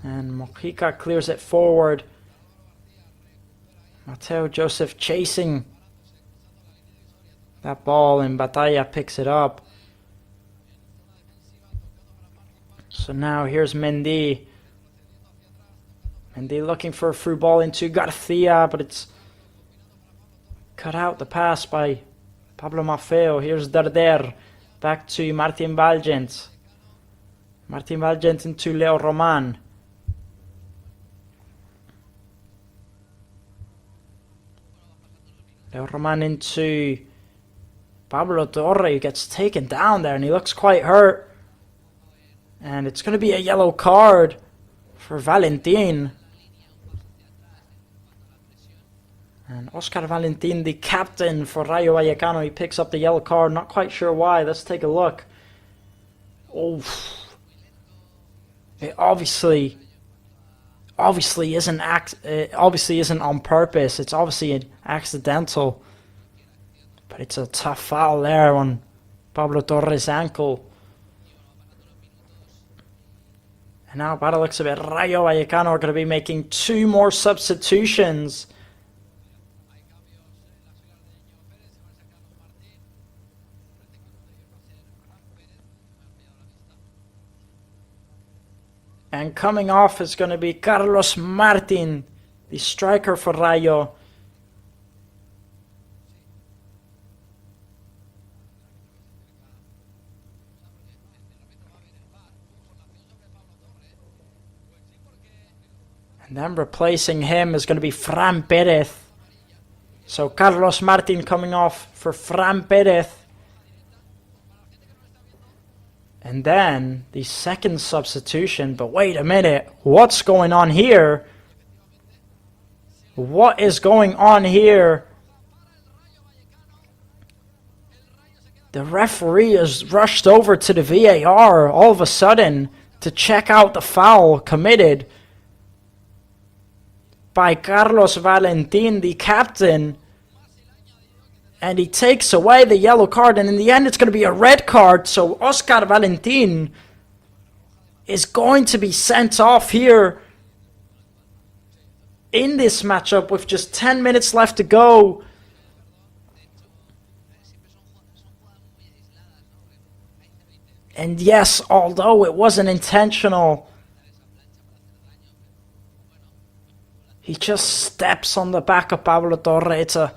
And Mojica clears it forward. Mateo Joseph chasing that ball, and Batalla picks it up. So now here's Mendy. Mendy looking for a through ball into Garcia, but it's cut out the pass by Pablo Maffeo. Here's Darder. Back to Martin Valgent. Martin Valgent into Leo Roman. Leo Roman into Pablo Torre, who gets taken down there, and he looks quite hurt. And it's going to be a yellow card for Valentin. And Oscar Valentin, the captain for Rayo Vallecano, he picks up the yellow card. Not quite sure why. Let's take a look. Oh, it obviously obviously isn't on purpose. It's obviously accidental. But it's a tough foul there on Pablo Torres' ankle. And now, by the looks of it, Rayo Vallecano are going to be making 2 more substitutions. And coming off is going to be Carlos Martin, the striker for Rayo. And then replacing him is going to be Fran Perez. So Carlos Martin coming off for Fran Perez. And then the second substitution. But wait a minute. What's going on here? What is going on here? The referee has rushed over to the VAR all of a sudden to check out the foul committed by Carlos Valentin, the captain. And he takes away the yellow card. And in the end, it's going to be a red card. So Oscar Valentin is going to be sent off here in this matchup with just 10 minutes left to go. And yes, although it wasn't intentional, he just steps on the back of Pablo Torre. It's a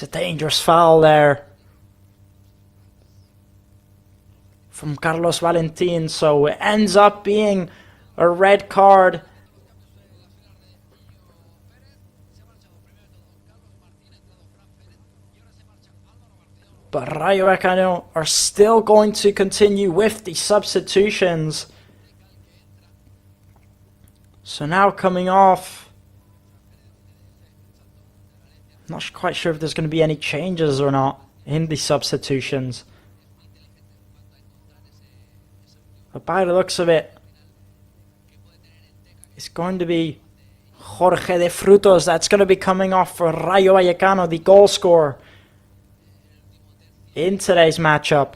dangerous foul there from Carlos Valentin. So it ends up being a red card. But Rayo Vallecano are still going to continue with the substitutions. So now coming off, I'm not quite sure if there's going to be any changes or not in the substitutions. But by the looks of it, it's going to be Jorge de Frutos that's going to be coming off for Rayo Vallecano, the goal scorer in today's matchup.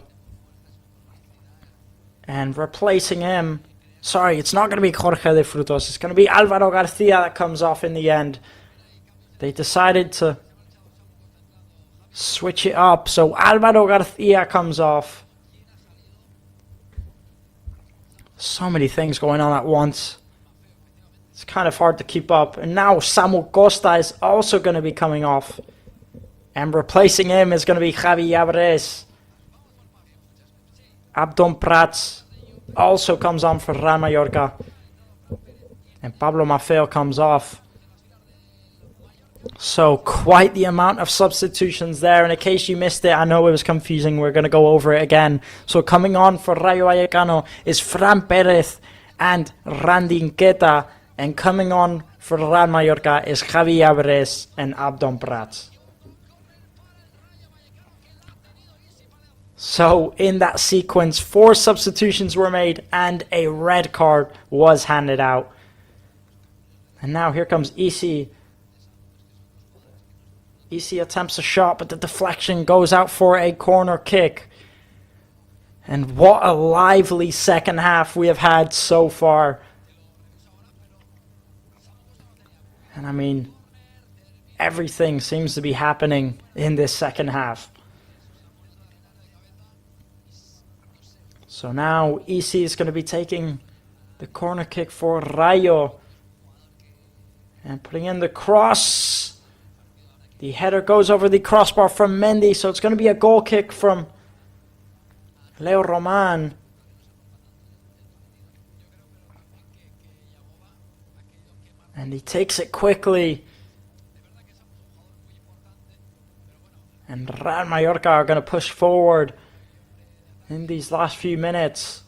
And replacing him, sorry, it's not going to be Jorge de Frutos. It's going to be Álvaro García that comes off in the end. They decided to switch it up. So Álvaro García comes off. So many things going on at once. It's kind of hard to keep up. And now Samu Costa is also going to be coming off. And replacing him is going to be Javi Llaveres. Abdon Prats also comes on for Real Mallorca. And Pablo Maffeo comes off. So quite the amount of substitutions there. And in case you missed it, I know it was confusing. We're going to go over it again. So coming on for Rayo Vallecano is Fran Perez and Randy Nketa. And coming on for Real Mallorca is Javi Llaveres and Abdon Prats. So in that sequence, 4 substitutions were made and a red card was handed out. And now here comes EC. EC attempts a shot, but the deflection goes out for a corner kick. And what a lively second half we have had so far. And I mean, everything seems to be happening in this second half. So now EC is going to be taking the corner kick for Rayo. And putting in the cross. The header goes over the crossbar from Mendy. So it's going to be a goal kick from Leo Roman. And he takes it quickly. And Real Mallorca are going to push forward in these last few minutes.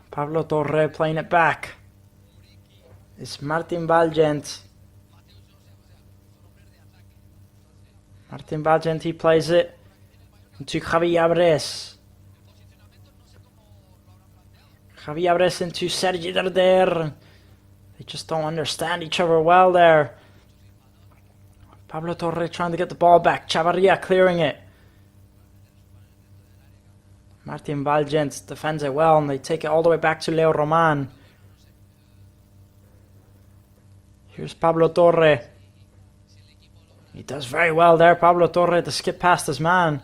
Pablo Torre playing it back. It's Martin Valgent. Martin Valgent, he plays it into Javi Llaveres. Javi Abres into Sergi Darder. They just don't understand each other well there. Pablo Torre trying to get the ball back. Chavarria clearing it. Martin Valgent defends it well, and they take it all the way back to Leo Roman. Here's Pablo Torre. He does very well there, Pablo Torre, to skip past his man.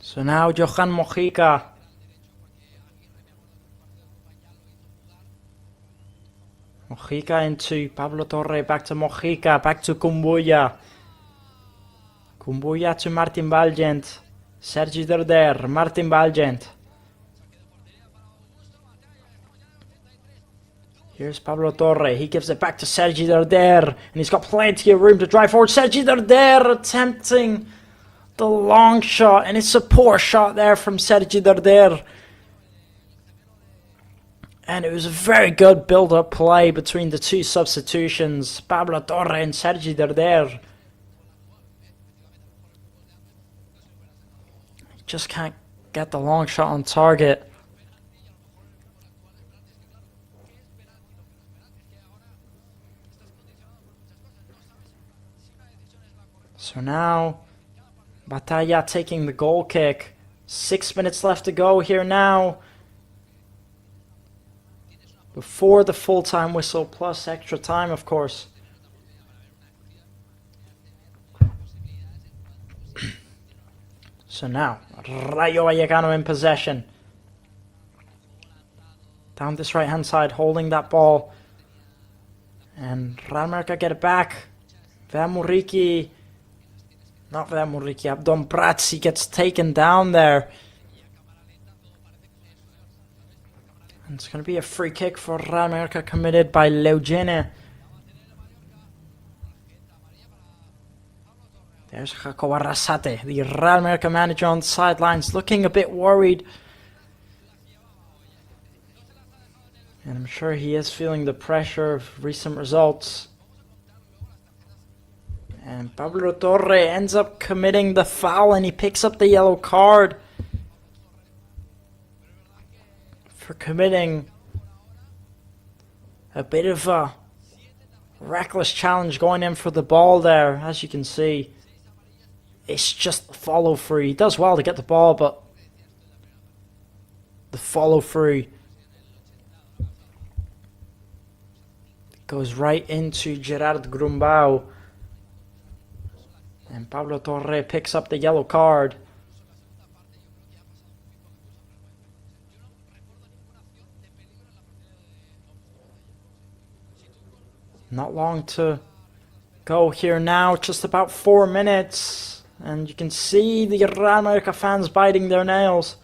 So now Johan Mojica. Mojica into Pablo Torre, back to Mojica, back to Kumbuya. Kumbuya to Martin Valgent. Sergi Darder, Martin Valgent. Here's Pablo Torre. He gives it back to Sergi Darder. And he's got plenty of room to drive forward. Sergi Darder attempting the long shot. And it's a poor shot there from Sergi Darder. And it was a very good build-up play between the two substitutions. Pablo Torre and Sergi Darder. Just can't get the long shot on target. So now, Batalla taking the goal kick. 6 minutes left to go here now. Before the full-time whistle, plus extra time, of course. So now, Rayo Vallecano in possession. Down this right-hand side, holding that ball. And Real Mallorca get it back. Vedat Muriqi. Not Vedat Muriqi, Abdon Brazzi gets taken down there. And it's going to be a free kick for Real Mallorca committed by Leugene. There's Jacob Arrasate, the Real Mallorca manager on the sidelines, looking a bit worried. And I'm sure he is feeling the pressure of recent results. And Pablo Torre ends up committing the foul, and he picks up the yellow card for committing a bit of a reckless challenge going in for the ball there. As you can see, it's just the follow through. He does well to get the ball, but the follow through goes right into Gerard Grumbau. And Pablo Torre picks up the yellow card. Not long to go here now, just about 4 minutes. And you can see the Real Mallorca fans biting their nails.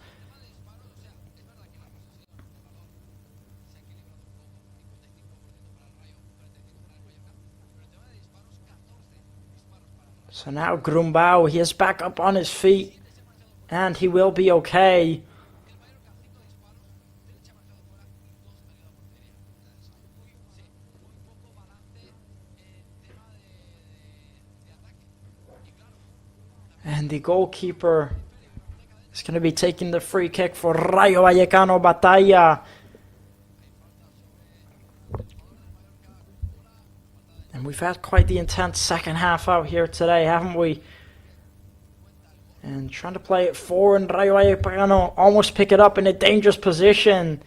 So now Grumbau, he is back up on his feet, and he will be okay. And the goalkeeper is going to be taking the free kick for Rayo Vallecano Batalla. And we've had quite the intense second half out here today, haven't we? And trying to play it forward, Rayo Vallecano almost pick it up in a dangerous position.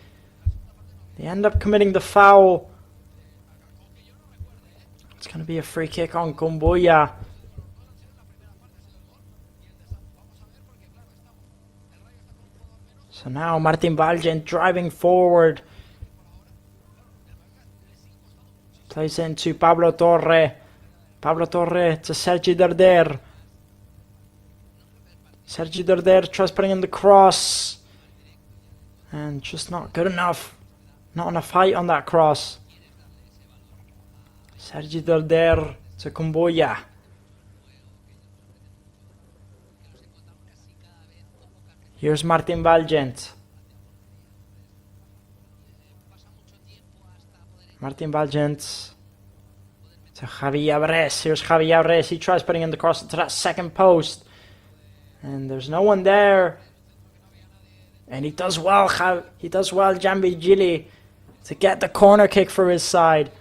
They end up committing the foul. It's going to be a free kick on Kumbuya. So now Martin Valgent driving forward. Plays into Pablo Torre. Pablo Torre to Sergi Darder. Sergi Darder tries putting in the cross. And just not good enough. Not enough height on that cross. Sergi Darder to Kumbuya. Here's Martin Valgent. Martin Valgent to Javi Abres. Here's Javi Abres. He tries putting in the cross into that second post. And there's no one there. And he does well, Giambigili, to get the corner kick for his side.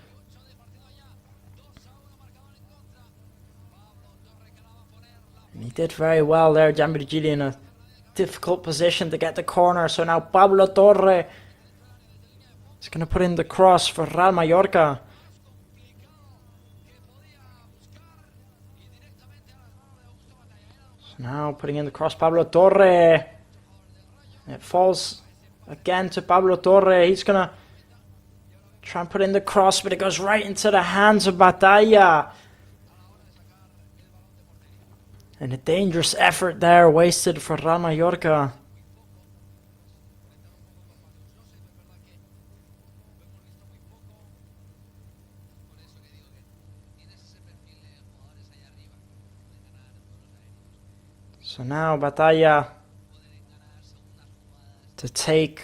And he did very well there, Giambigili, in a difficult position to get the corner. So now Pablo Torre is going to put in the cross for Real Mallorca. So now putting in the cross, Pablo Torre. It falls again to Pablo Torre. He's going to try and put in the cross, but it goes right into the hands of Batalla. And a dangerous effort there wasted for Real Mallorca. So now Batalla to take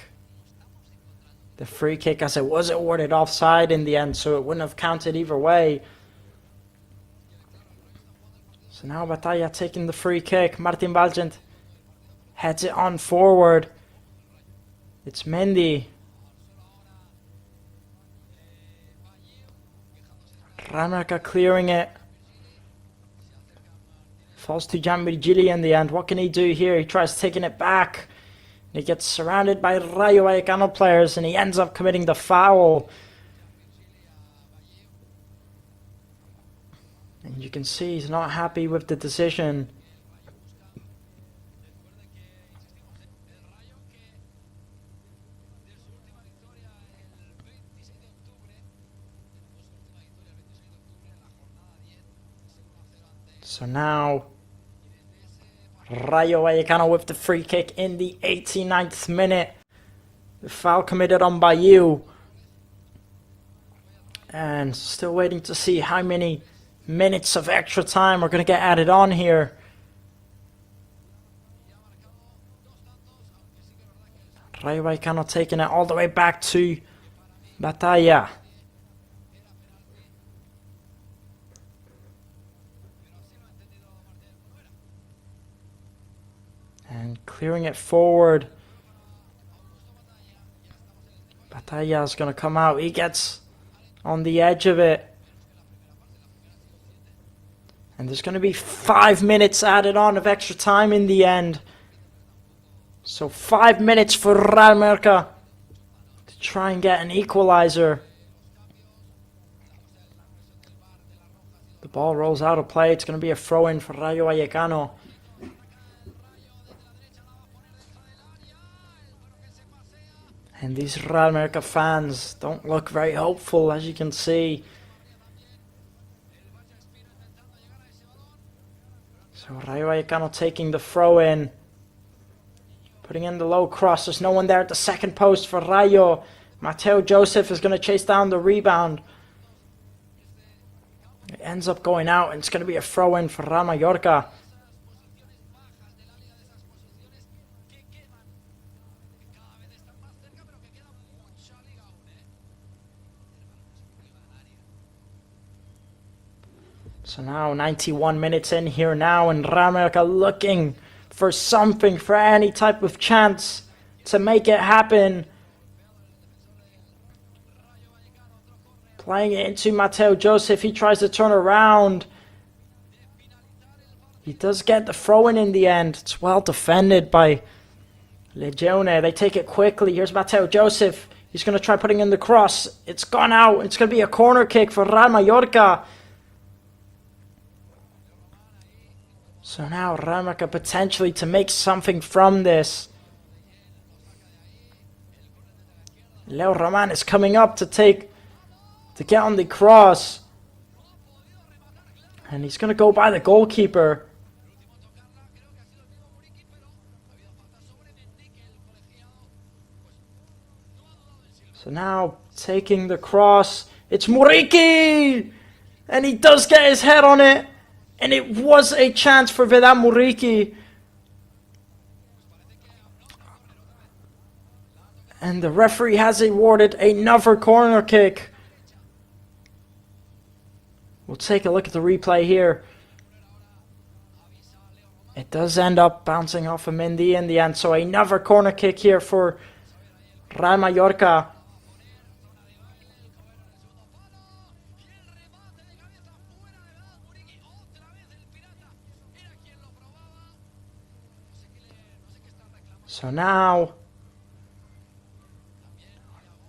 the free kick, as it was awarded offside in the end, so it wouldn't have counted either way. So now Batalla taking the free kick. Martin Valgent heads it on forward. It's Mendy. Ramerka clearing it. Falls to Giambigili in the end. What can he do here? He tries taking it back. He gets surrounded by Rayo Vallecano players and he ends up committing the foul. And you can see he's not happy with the decision. So now Rayo Vallecano with the free kick in the 89th minute. The foul committed on Bayu. And still waiting to see how many minutes of extra time are going to get added on here. Rayo Vallecano taking it all the way back to Batalla. And clearing it forward. Batalla is going to come out. He gets on the edge of it. And there's going to be 5 minutes added on of extra time in the end. So 5 minutes for Real Mallorca to try and get an equalizer. The ball rolls out of play. It's going to be a throw-in for Rayo Vallecano. And these Real Mallorca fans don't look very hopeful, as you can see. So Rayo Vallecano taking the throw in. Putting in the low cross. There's no one there at the second post for Rayo. Mateo Joseph is going to chase down the rebound. It ends up going out and it's going to be a throw in for Real Mallorca. So now 91 minutes in here now, and Real Mallorca looking for something, for any type of chance to make it happen. Playing it into Mateo Joseph. He tries to turn around. He does get the throw-in in the end. It's well defended by Legione. They take it quickly. Here's Mateo Joseph. He's going to try putting in the cross. It's gone out. It's going to be a corner kick for Real Mallorca. So now Real Mallorca potentially to make something from this. Leo Roman is coming up to get on the cross. And he's going to go by the goalkeeper. So now taking the cross. It's Muriqi! And he does get his head on it. And it was a chance for Vedat Muriqi. And the referee has awarded another corner kick. We'll take a look at the replay here. It does end up bouncing off of Mendy in the end, so another corner kick here for Rayo Mallorca. So now,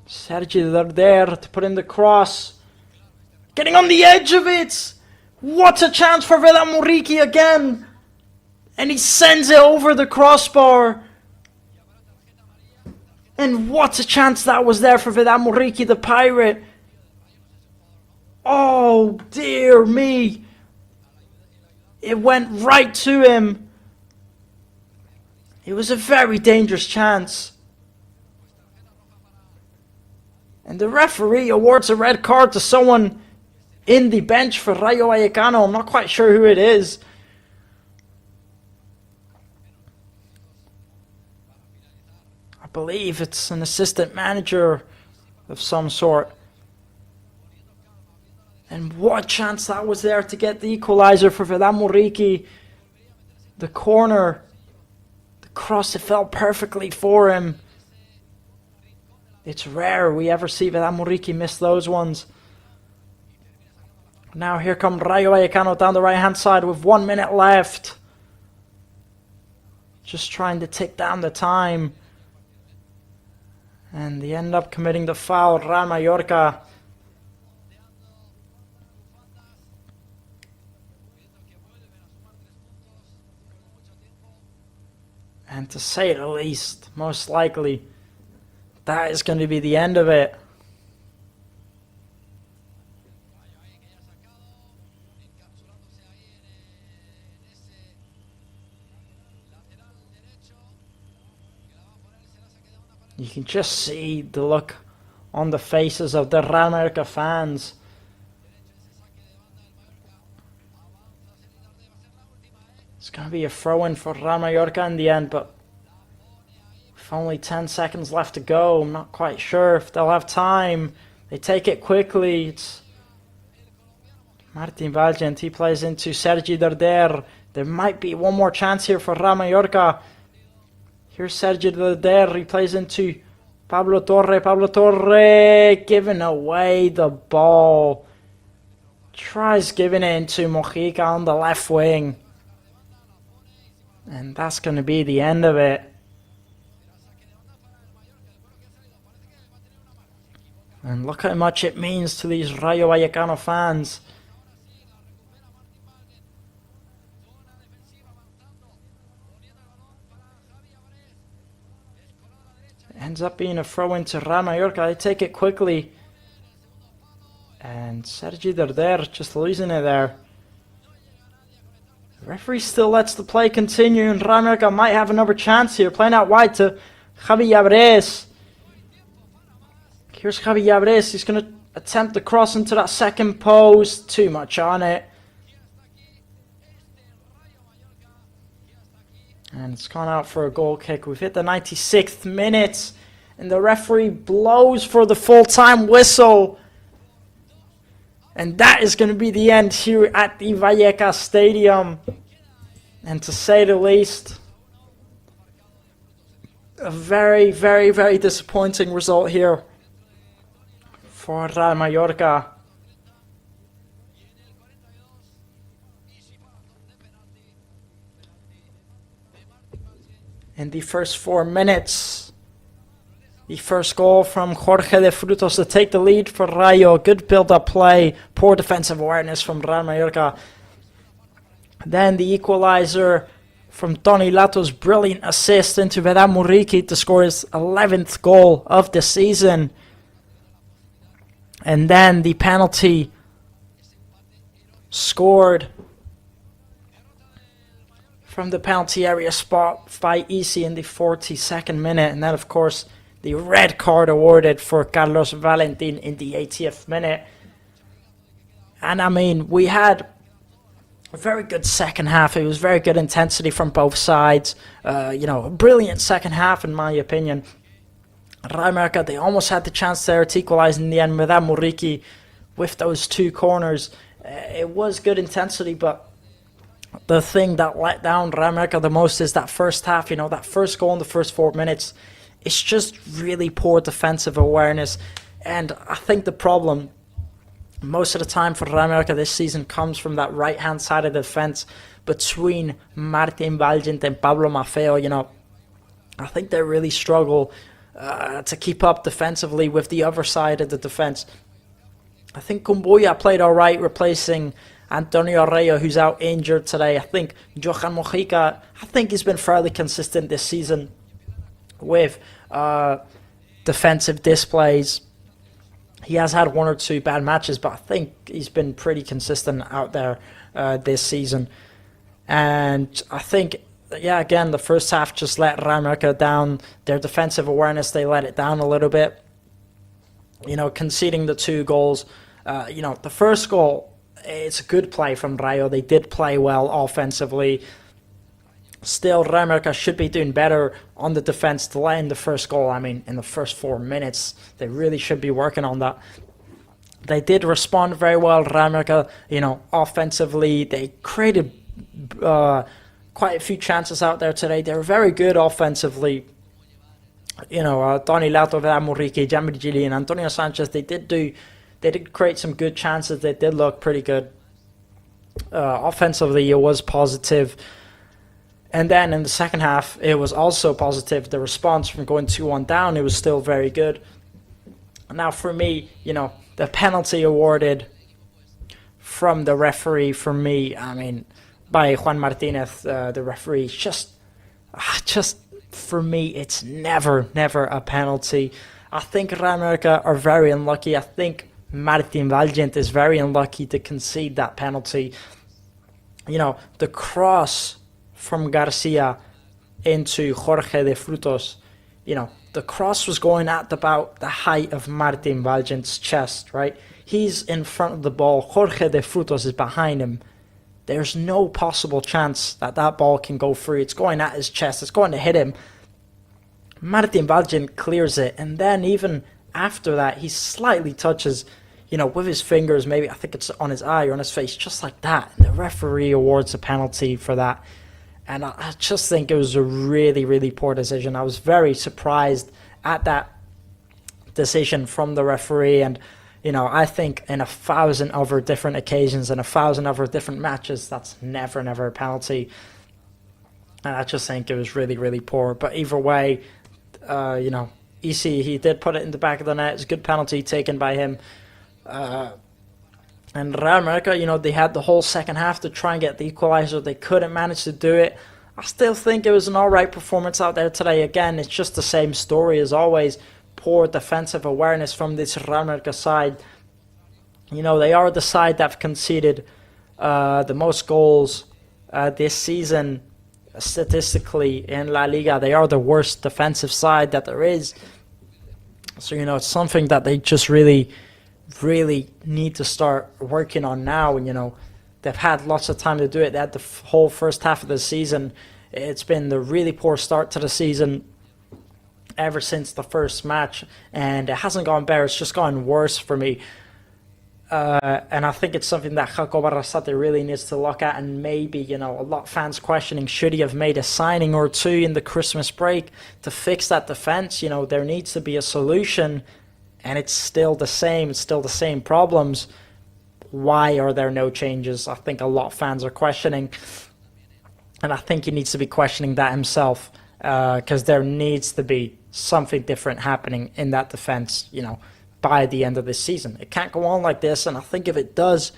Sergi there to put in the cross. Getting on the edge of it! What a chance for Vedat Muriqi again! And he sends it over the crossbar. And what a chance that was there for Vedat Muriqi, the Pirate. Oh, dear me. It went right to him. It was a very dangerous chance. And the referee awards a red card to someone in the bench for Rayo Vallecano. I'm not quite sure who it is. I believe it's an assistant manager of some sort. And what chance that was there to get the equalizer for Vedat Muriqi. The corner. The cross, it fell perfectly for him. It's rare we ever see Vedat Muriqi miss those ones. Now here come Rayo Vallecano down the right hand side with 1 minute left. Just trying to tick down the time. And they end up committing the foul, Rayo Mallorca. And to say the least, most likely, that is going to be the end of it. You can just see the look on the faces of the Rayo Mallorca fans. It's going to be a throw-in for Rayo Mallorca in the end, but with only 10 seconds left to go, I'm not quite sure if they'll have time. They take it quickly. It's Martin Valgent, he plays into Sergi Darder. There might be one more chance here for Rayo Mallorca. Here's Sergi Darder, he plays into Pablo Torre. Pablo Torre giving away the ball. Tries giving it into Mojica on the left wing. And that's going to be the end of it. And look how much it means to these Rayo Vallecano fans. It ends up being a throw-in to Rayo Mallorca. They take it quickly. And Sergi Darder just losing it there. The referee still lets the play continue, and Rayo Mallorca might have another chance here. Playing out wide to Javi Llabres. Here's Javi Llabres. He's going to attempt the cross into that second post. Too much on it. And it's gone out for a goal kick. We've hit the 96th minute. And the referee blows for the full-time whistle. And that is going to be the end here at the Vallecas Stadium. And to say the least, a very, very, very disappointing result here for Rayo Mallorca. In the first 4 minutes, the first goal from Jorge de Frutos to take the lead for Rayo. Good build-up play, poor defensive awareness from Rayo Mallorca. Then the equalizer from Tony Lato's brilliant assist into Vedat Muriqi to score his 11th goal of the season. And then the penalty scored from the penalty area spot by Isi in the 42nd minute. And then, of course, the red card awarded for Carlos Valentin in the 80th minute. And I mean, we had a very good second half. It was very good intensity from both sides. A brilliant second half in my opinion. Rayo Mallorca, they almost had the chance there to equalize in the end with Vedat Muriqi with those two corners. It was good intensity, but the thing that let down Rayo Vallecano the most is that first half. That first goal in the first 4 minutes. It's just really poor defensive awareness. And I think the problem most of the time for Rayo Vallecano this season comes from that right-hand side of the defense between Martin Valgent and Pablo Maffeo. I think they really struggle to keep up defensively with the other side of the defense. I think Kumbuya played all right, replacing Antonio Arroyo, who's out injured today. I think Johan Mojica, he's been fairly consistent this season with defensive displays. He has had one or two bad matches, but I think he's been pretty consistent out there this season. And I think, again, the first half just let Rayo Vallecano down. Their defensive awareness, they let it down a little bit. Conceding the 2 goals. The first goal, it's a good play from Rayo. They did play well offensively. Still, Rayo Vallecano should be doing better on the defense to let in the first goal. In the first 4 minutes, they really should be working on that. They did respond very well, Rayo Vallecano. Offensively, they created quite a few chances out there today. They were very good offensively. Tony Lato, Vedat Muriqi, Jamir Gili, and Antonio Sanchez, they did create some good chances. They did look pretty good. Offensively, it was positive. And then in the second half, it was also positive. The response from going 2-1 down, it was still very good. Now for me, the penalty awarded from the referee, by Juan Martinez, the referee, just for me, it's never a penalty. I think Rayo Vallecano are very unlucky. I think Martin Valgent is very unlucky to concede that penalty. The cross from Garcia into Jorge de Frutos, the cross was going at about the height of Martin Valgent's chest, right? He's in front of the ball. Jorge de Frutos is behind him. There's no possible chance that ball can go through. It's going at his chest. It's going to hit him. Martin Valgent clears it, and then even after that, he slightly touches, with his fingers, maybe I think it's on his eye or on his face, just like that. And the referee awards a penalty for that. And I just think it was a really, really poor decision. I was very surprised at that decision from the referee. And, I think in 1,000 other different occasions and 1,000 other different matches, that's never a penalty. And I just think it was really, really poor. But either way, EC, he did put it in the back of the net. It's a good penalty taken by him. And Rayo Vallecano, they had the whole second half to try and get the equalizer. They couldn't manage to do it. I still think it was an alright performance out there today. Again, it's just the same story as always. Poor defensive awareness from this Rayo Vallecano side. They are the side that have conceded the most goals this season statistically in LaLiga. They are the worst defensive side that there is. So, it's something that they just really need to start working on now. And, they've had lots of time to do it. They had the whole first half of the season. It's been the really poor start to the season ever since the first match. And it hasn't gone better. It's just gone worse for me. And I think it's something that Jacob Arrasate really needs to look at. And maybe, a lot of fans questioning, should he have made a signing or two in the Christmas break to fix that defense? There needs to be a solution. And it's still the same. It's still the same problems. Why are there no changes? I think a lot of fans are questioning. And I think he needs to be questioning that himself. Because there needs to be something different happening in that defense, by the end of this season. It can't go on like this. And I think if it does,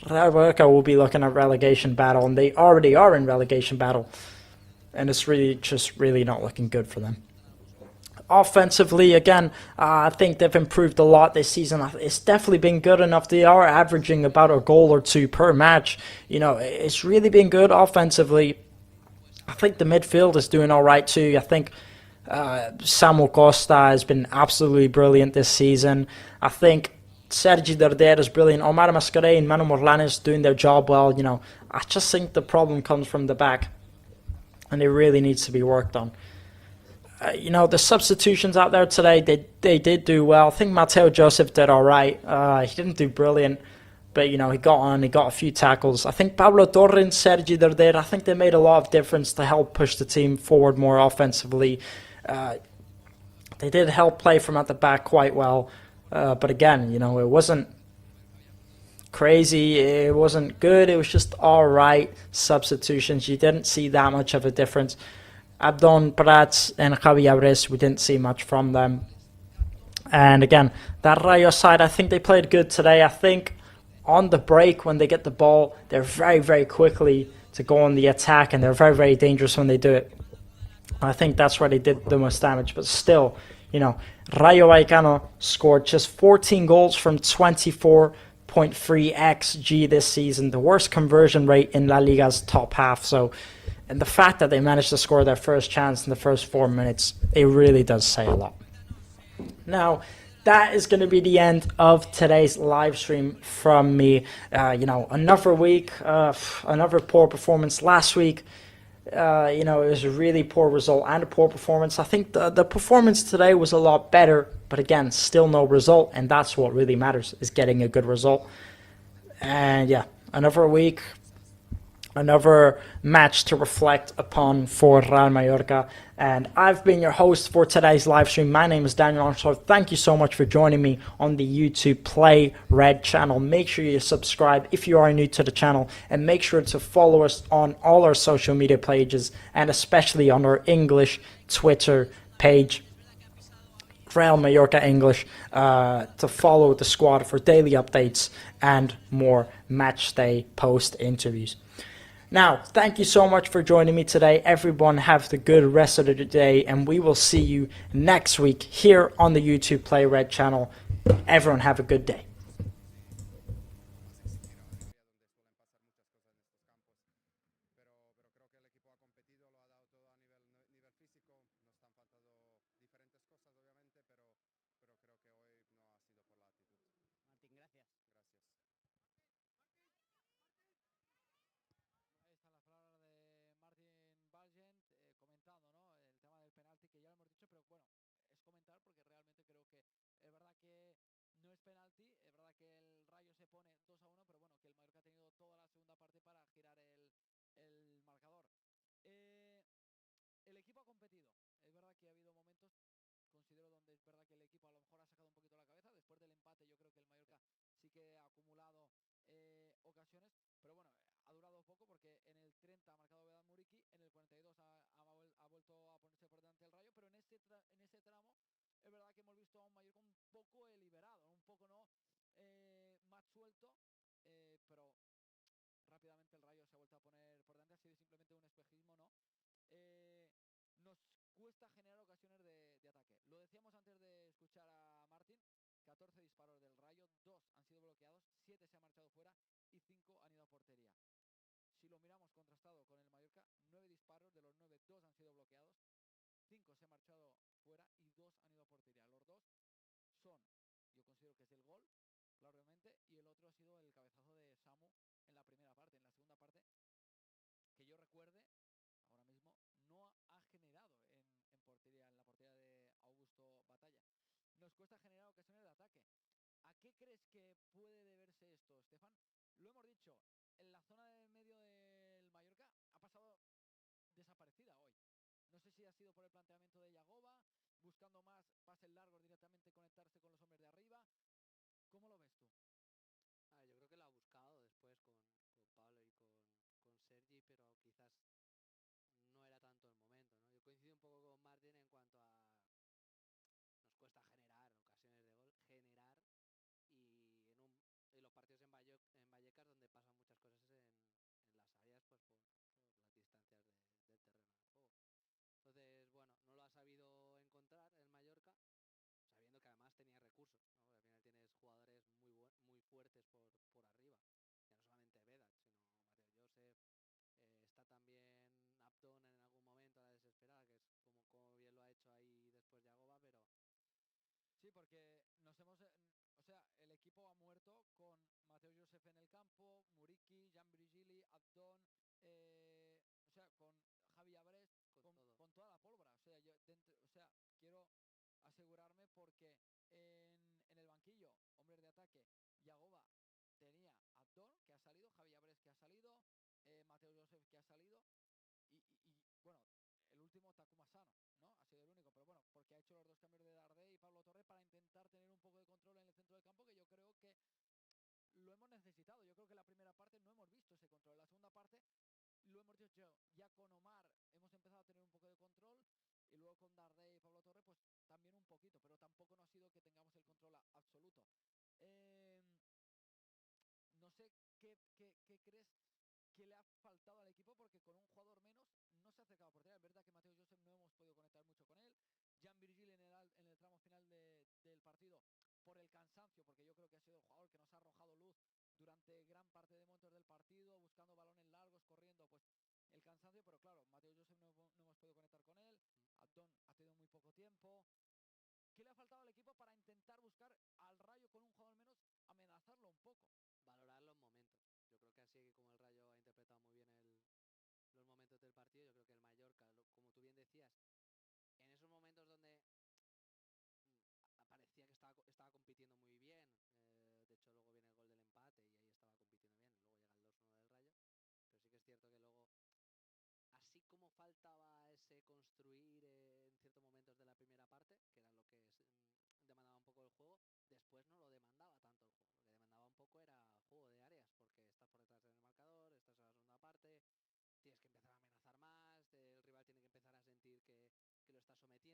Rayo Vallecano will be looking at relegation battle. And they already are in relegation battle. And it's really not looking good for them. Offensively, again, I think they've improved a lot this season. It's definitely been good enough. They are averaging about a goal or two per match. It's really been good offensively. I think the midfield is doing all right too. I think Samuel Costa has been absolutely brilliant this season. I think Sergi Darder is brilliant. Omar Mascaré and Manu Morlanes doing their job well. I just think the problem comes from the back, and it really needs to be worked on. The substitutions out there today, they did do well. I think Mateo Joseph did all right. He didn't do brilliant, But, you know, he got on, he got a few tackles. I think Pablo Torre, Sergi Derder, I think they made a lot of difference to help push the team forward more offensively. They did help play from at the back quite well. But again, you know, it wasn't crazy. It wasn't good. It was just all right substitutions. You didn't see that much of a difference. Abdon, Prats, and Javi Abres, we didn't see much from them. And again, that Rayo side, I think they played good today. I think on the break, when they get the ball, they're very, very quickly to go on the attack, and they're very, very dangerous when they do it. I think that's where they did the most damage. But still, you know, Rayo Vallecano scored just 14 goals from 24.3 XG this season, the worst conversion rate in La Liga's top half. So, and the fact that they managed to score their first chance in the first 4 minutes, it really does say a lot. Now, that is going to be the end of today's live stream from me. You know, another week, another poor performance last week. You know, it was a really poor result and a poor performance. I think the performance today was a lot better, but again, still no result, and that's what really matters, is getting a good result. And yeah, another week, another match to reflect upon for Real Mallorca. And I've been your host for today's live stream. My name is Daniel Armstrong. Thank you so much for joining me on the YouTube Play Red channel. Make sure you subscribe if you are new to the channel, and make sure to follow us on all our social media pages, and especially on our English Twitter page, Real Mallorca English, to follow the squad for daily updates and more matchday post interviews. Now, thank you so much for joining me today. Everyone have the good rest of the day, and we will see you next week here on the YouTube Play Red channel. Everyone have a good day. que ha salido, Mateo Joseph que ha salido, y bueno, el último Takuma Sano, ¿no? Ha sido el único, pero bueno, porque ha hecho los 2 cambios de Dardé y Pablo Torre para intentar tener un poco de control en el centro del campo, que yo creo que lo hemos necesitado. Yo creo que en la primera parte no hemos visto ese control. En la segunda parte lo hemos dicho ya con Omar, hemos empezado a tener un poco de control, y luego con Dardé y Pablo Torre, pues también un poquito, pero tampoco no ha sido que tengamos el control absoluto. Eh, no sé qué crees que le ha faltado al equipo, porque con un jugador menos no se ha acercado a portería. Es verdad que Mateo Joseph no hemos podido conectar mucho con él. Jan Virgil en el tramo final del partido, por el cansancio, porque yo creo que ha sido el jugador que nos ha arrojado luz durante gran parte de momentos del partido, buscando balones largos, corriendo, pues el cansancio, pero claro, Mateo Joseph no hemos podido conectar con él. Abdón ha tenido muy poco tiempo. ¿Qué le ha faltado al equipo para intentar buscar al Rayo con un jugador menos, amenazarlo un poco? Valorar los momentos. Yo creo que así como el Rayo ha interpretado muy bien los momentos del partido, yo creo que el Mallorca, como tú bien decías, en esos momentos donde parecía que estaba compitiendo muy bien, de hecho luego viene el gol del empate y ahí estaba compitiendo bien, luego llega el 2-1 del Rayo, pero sí que es cierto que luego, así como faltaba ese construir en ciertos momentos de la primera parte, que era lo que demandaba un poco el juego, después no lo demandaba tanto el juego. Lo que demandaba un poco era juego de áreas, porque estás por detrás del marcador, estás en la segunda parte, tienes que empezar a amenazar más, el rival tiene que empezar a sentir que lo está sometiendo, y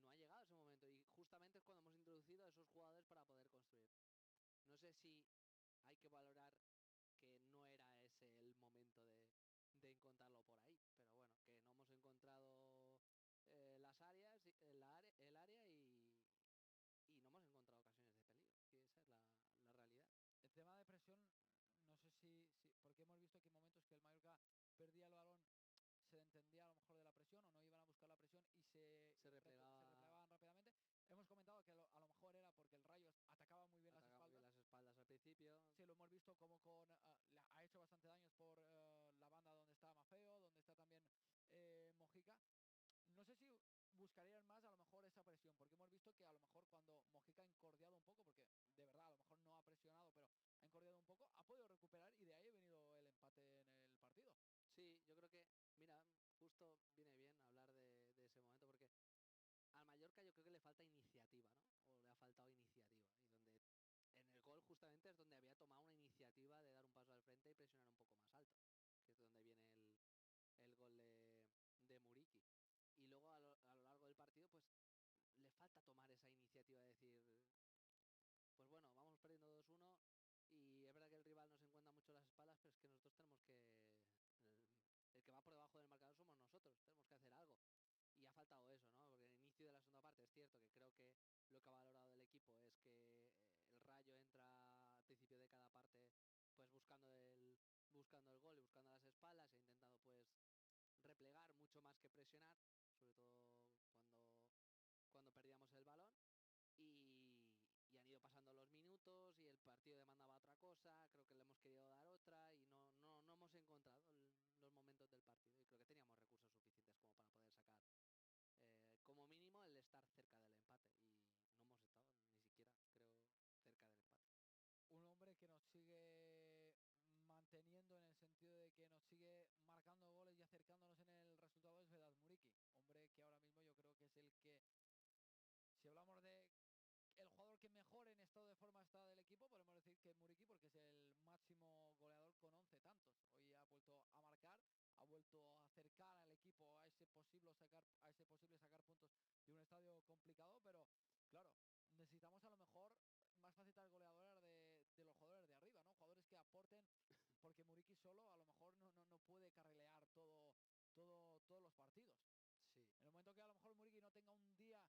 no ha llegado ese momento. Y justamente es cuando hemos introducido a esos jugadores para poder construir. No sé si hay que valorar que no era ese el momento de encontrarlo por ahí, pero bueno, que no hemos encontrado las áreas, el área y no hemos encontrado ocasiones de peligro, que esa es la realidad. El tema de presión, no sé porque hemos visto que hay momentos que el Mallorca perdía el balón, se entendía a lo mejor de la presión, o no iban a buscar la presión y Se se replegaba, replegaban rápidamente. Hemos comentado que a lo mejor era porque el Rayo atacaba muy bien las atacaba muy bien espaldas. las espaldas al principio. Sí, lo hemos visto como ha hecho bastante daños por la banda donde está Mafeo, donde está también Mojica. No sé si buscarían más a lo mejor esa presión, porque hemos visto que a lo mejor cuando Mojica ha encordiado un poco, porque de verdad a lo mejor no ha presionado, pero ha encordiado un poco, ha podido recuperar, y de ahí ha venido el empate en el partido. Sí, yo creo que, mira, justo viene bien hablar de ese momento porque al Mallorca yo creo que le falta iniciativa, ¿no? O le ha faltado iniciativa. Y donde en el gol justamente es donde había tomado una iniciativa de dar un paso al frente y presionar un poco más alto, que es donde viene el gol de Muriqi. Y luego a lo largo del partido, pues le falta tomar esa iniciativa de decir, pues bueno, vamos perdiendo 2-1 y es verdad que el rival nos encuentra mucho las espaldas, pero es que nosotros tenemos el que va por debajo del marcador somos nosotros, tenemos que hacer algo. Y ha faltado eso, ¿no? Porque en el inicio de la segunda parte es cierto que creo que lo que ha valorado el equipo es que el Rayo entra al principio de cada parte pues buscando el gol y buscando las espaldas e intentando pues replegar mucho más que presionar, sobre todo cuando perdíamos el balón. Y han ido pasando los minutos y el partido demandaba otra cosa, creo que le hemos querido dar otra y no hemos encontrado los momentos del partido y creo que teníamos recursos suficientes como para poder sacar como mínimo el estar cerca del empate y no hemos estado ni siquiera, creo, cerca del empate. Un hombre que nos sigue manteniendo en el sentido de que nos sigue marcando goles y acercándonos en el resultado es Vedat Muriqi. Hombre que ahora mismo yo creo que es el que, si hablamos de el jugador que mejor en estado de forma está del equipo, podemos decir que es Muriqui, porque es el máximo goleador con 11 tantos. Hoy ha vuelto a marcar, ha vuelto a acercar al equipo a ese posible sacar puntos de un estadio complicado, pero claro, necesitamos a lo mejor más facetas goleadoras de los jugadores de arriba, ¿no? Jugadores que aporten, porque Muriqui solo a lo mejor no puede carrilear todos los partidos. Sí, En el momento que a lo mejor Muriqui no tenga un día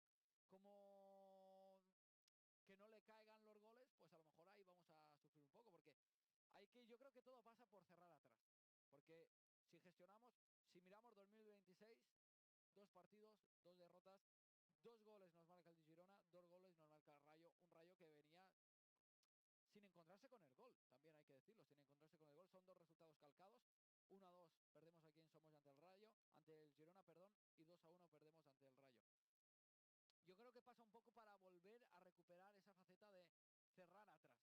como que no le caigan los goles, pues a lo mejor ahí vamos a sufrir un poco, porque yo creo que todo pasa por cerrar atrás, porque si gestionamos, si miramos 2026, 2 partidos, 2 derrotas, 2 goles nos marca el de Girona, 2 goles nos marca el Rayo, un Rayo que venía sin encontrarse con el gol, también hay que decirlo, sin encontrarse con el gol, son 2 resultados calcados. 1-2 perdemos aquí en Somos ante el Girona, perdón, y 2-1 perdemos ante el Rayo. Yo creo que pasa un poco para volver a recuperar esa faceta de cerrar atrás.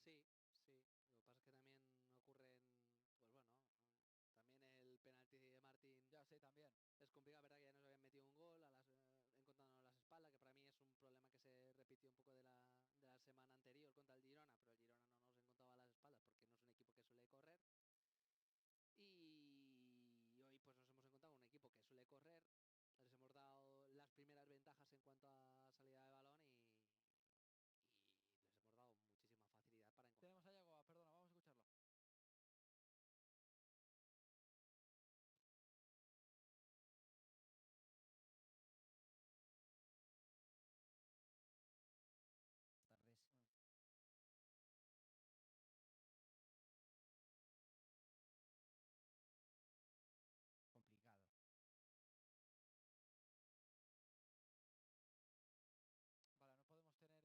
sí, sí, sí, también. Es complicado, verdad que ya nos habían metido un gol encontrándonos las espaldas, que para mí es un problema que se repitió un poco de la semana anterior contra el Girona, pero el Girona no nos encontraba las espaldas porque no es un equipo que suele correr. Y hoy pues nos hemos encontrado un equipo que suele correr, les hemos dado las primeras ventajas en cuanto a salida de balón y les hemos dado muchísima facilidad para encontrar. Tenemos a Yagoba, perdona, vamos a escucharlo.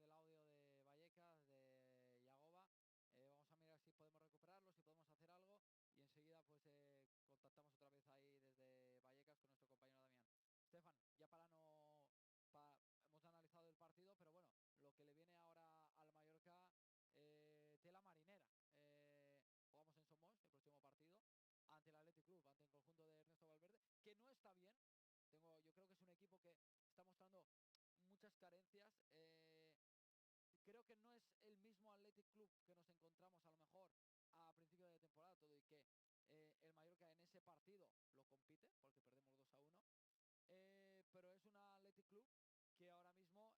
Tardes. Complicado. Vale, no podemos tener el audio de Vallecas, de Yagoba. Vamos a mirar si podemos recuperarlo, si podemos hacer algo. Y enseguida pues contactamos otra vez ahí desde Vallecas con nuestro compañero Damián. Stefan, ya para no... hemos analizado el partido, pero bueno, lo que le viene ahora al Mallorca, tela marinera. Jugamos en Somos el próximo partido ante el Athletic Club, ante el conjunto de Ernesto Valverde, que no está bien. Yo creo que es un equipo que está mostrando muchas carencias. Creo que no es el mismo Athletic Club que nos encontramos a lo mejor a principio de temporada, todo y que el Mallorca en ese partido lo compite, porque perdemos 2-1. Pero es un Athletic Club que ahora mismo,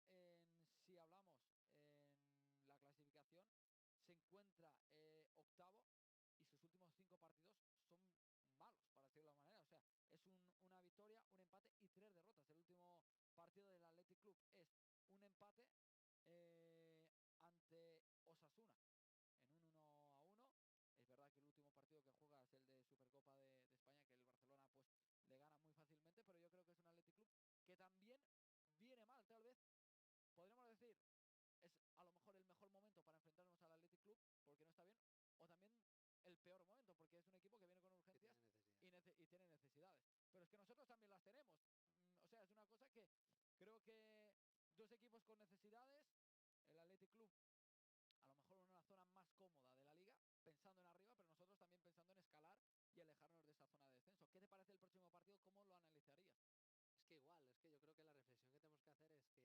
si hablamos en la clasificación, se encuentra octavo y sus últimos 5 partidos son malos, para decirlo de alguna manera. O sea, es una victoria, un empate y 3 derrotas. El último partido del Athletic Club es un empate eh, ante Osasuna en un 1-1. Es verdad que el último partido que juega es el de Supercopa de España, que el Barcelona pues le gana muy fácilmente, pero yo creo que es un Athletic Club que también viene mal, tal vez. Podríamos decir, es a lo mejor el mejor momento para enfrentarnos al Athletic Club, porque no está bien, o también el peor momento, porque es un equipo que viene con urgencias y tiene necesidades. Pero es que nosotros también las tenemos. O sea, es una cosa que creo que dos equipos con necesidades, el Athletic Club a lo mejor en una zona más cómoda de la liga, pensando en arriba, pero nosotros también pensando en escalar y alejarnos de esa zona de descenso. ¿Qué te parece el próximo partido? ¿Cómo lo analizarías? Es que igual, es que yo creo que la reflexión que tenemos que hacer es que tenemos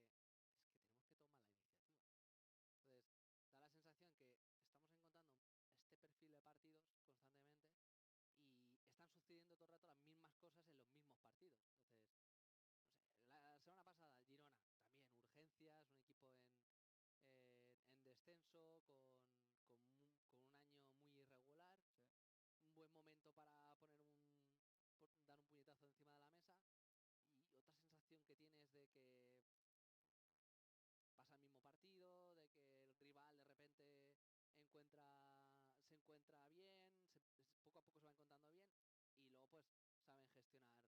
que tomar la iniciativa. Entonces, da la sensación que estamos encontrando este perfil de partidos constantemente y están sucediendo todo el rato las mismas cosas en los mismos partidos. Entonces, no sé, la semana pasada el Girona, también urgencias, un equipo en descenso, con un año muy irregular, Sí. un buen momento para dar un puñetazo encima de la mesa, y otra sensación que tienes de que pasa el mismo partido, de que el rival de repente se encuentra bien, poco a poco se va encontrando bien, y luego pues saben gestionar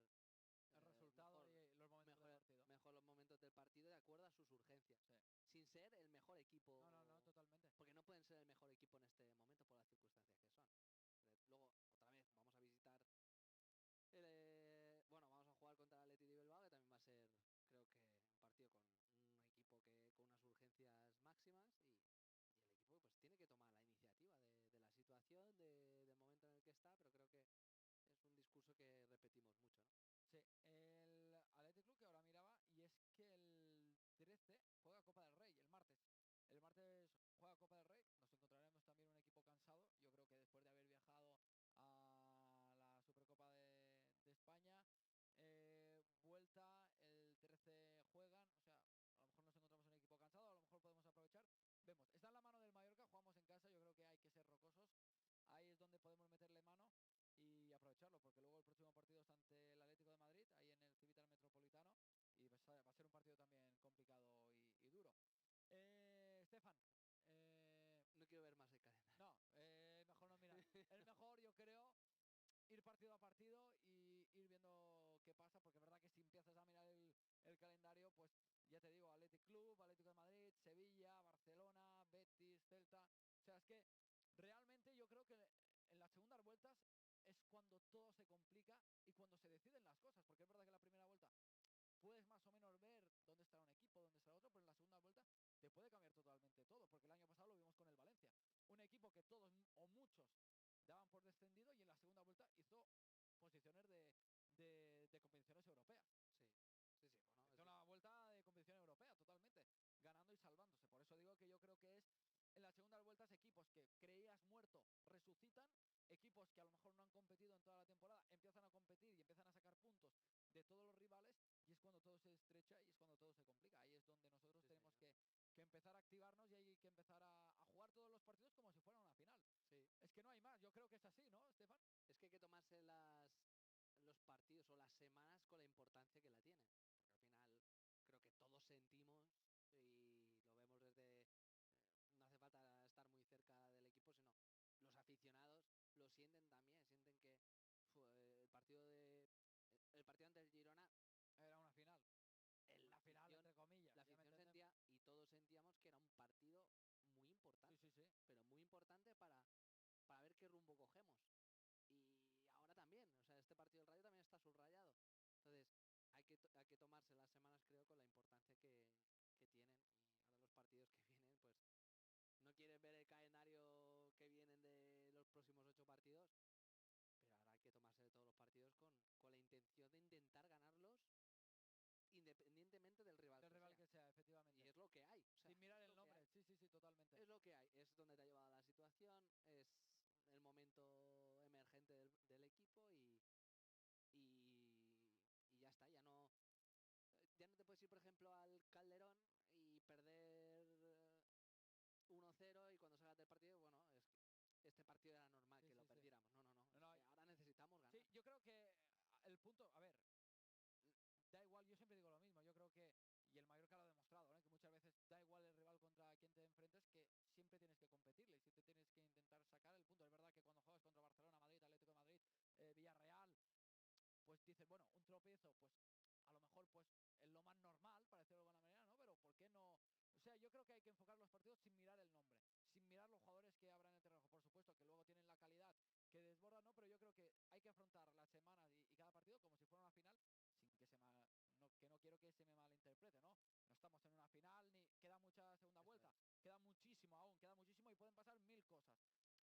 El resultado mejor, y los momentos del mejor, partido. mejor los momentos del partido de acuerdo a sus urgencias, Sí. sin ser el mejor No, equipo, totalmente. porque no pueden ser el mejor equipo en este momento por las circunstancias que son. Luego, otra vez, vamos a visitar bueno, vamos a jugar contra el Athletic de Bilbao, que también va a ser, creo que, un partido con un equipo que con unas urgencias máximas, y el equipo pues tiene que tomar la iniciativa de la situación, del momento en el que está, pero creo que es un discurso que repetimos mucho, ¿no? Sí, el Athletic Club que ahora miraba, y es que el 13 juega Copa del Rey, el martes. El martes juega Copa del Rey, nos encontraremos también un equipo cansado. Yo creo que después de haber viajado a la Supercopa de España, vuelta, el 13 juegan, o sea, a lo mejor nos encontramos un equipo cansado, a lo mejor podemos aprovechar. Vemos, está en la mano del Mallorca, jugamos en casa, yo creo que hay que ser rocosos. Ahí es donde podemos meterle mano y aprovecharlo, porque luego el próximo partido es ante el Atlético de Madrid, ahí en el Civitas Metropolitano, y va a ser un partido también complicado y duro. Stefan, No quiero ver más el calendario. no, mejor no mirar. Es mejor, yo creo, ir partido a partido y ir viendo qué pasa, porque es verdad que si empiezas a mirar el calendario, pues ya te digo, Athletic Club, Atlético de Madrid, Sevilla, Barcelona, Betis, Celta. O sea, es que realmente yo creo que en las segundas vueltas es cuando todo se complica y cuando se deciden las cosas, porque es verdad que en la primera vuelta puedes más o menos ver dónde estará un equipo, dónde estará otro, pero en la segunda vuelta te puede cambiar totalmente todo, porque el año pasado lo vimos con el Valencia. Un equipo que todos o muchos daban por descendido y en la segunda vuelta hizo posiciones de competiciones europeas. Sí, bueno. Hizo una vuelta de competición europea, totalmente, ganando y salvándose. Por eso digo que yo creo que es en las segundas vueltas equipos que creías muerto resucitan, equipos que a lo mejor no han competido en toda la temporada empiezan a competir y empiezan a sacar puntos de todos los rivales, y es cuando todo se estrecha y es cuando todo se complica. Ahí es donde nosotros tenemos que empezar a activarnos y hay que empezar a jugar todos los partidos como si fuera una final. Sí. Es que no hay más, yo creo que es así, ¿no, Estefan? Es que hay que tomarse los partidos o las semanas con la importancia que la tienen. Porque al final creo que todos sentimos y lo vemos desde... no hace falta estar muy cerca del equipo, sino los aficionados lo sienten también. Sienten que el partido ante el Girona... Era una final. Una final, entre comillas. La afición sentía y todos sentíamos que era un partido muy importante. Sí. Pero muy importante para ver qué rumbo cogemos. Y ahora también, o sea, este partido del Rayo también está subrayado. Entonces, hay que tomarse las semanas, creo, con la importancia que tienen. Y ahora los partidos que vienen, pues, no quieres ver el calendario que vienen de los próximos 8 partidos, pero ahora hay que tomarse de todos los partidos con la intención de intentar ganarlos independientemente del rival Del que rival sea. que sea, efectivamente. Y es lo que hay. O sea, Sin mirar es el lo que nombre, hay. sí, totalmente. Es lo que hay, es donde te ha llevado la situación, es el momento emergente del equipo y ya está, ya no te puedes ir, por ejemplo, al Calderón y perder 1-0 y cuando salgas del partido, bueno, este partido era normal que lo Sí. perdiéramos. No, es No, que ahora necesitamos ganar. sí, yo creo que el punto, a ver, da igual, yo siempre digo lo mismo, yo creo que, y el Mallorca lo ha demostrado, ¿no? Que muchas veces da igual el rival contra quien te enfrentes, que siempre tienes que competirle y siempre tienes que intentar sacar el punto. Es verdad que cuando juegas contra Barcelona, Madrid, Atlético de Madrid, Villarreal, pues dices, bueno, un tropiezo, pues a lo mejor pues es lo más normal, para decirlo de alguna manera, ¿no? Pero ¿por qué no? O sea, yo creo que hay que enfocar los partidos sin mirar el nombre, sin mirar los jugadores que habrá en el terreno. Por supuesto que luego tienen la calidad que desbordan, ¿no? Pero yo creo que hay que afrontar las semanas y cada partido como si fuera una final, sin que que no quiero que se me malinterprete, ¿no? No estamos en una final ni queda mucha segunda Eso vuelta, es. queda muchísimo aún, queda muchísimo y pueden pasar mil cosas.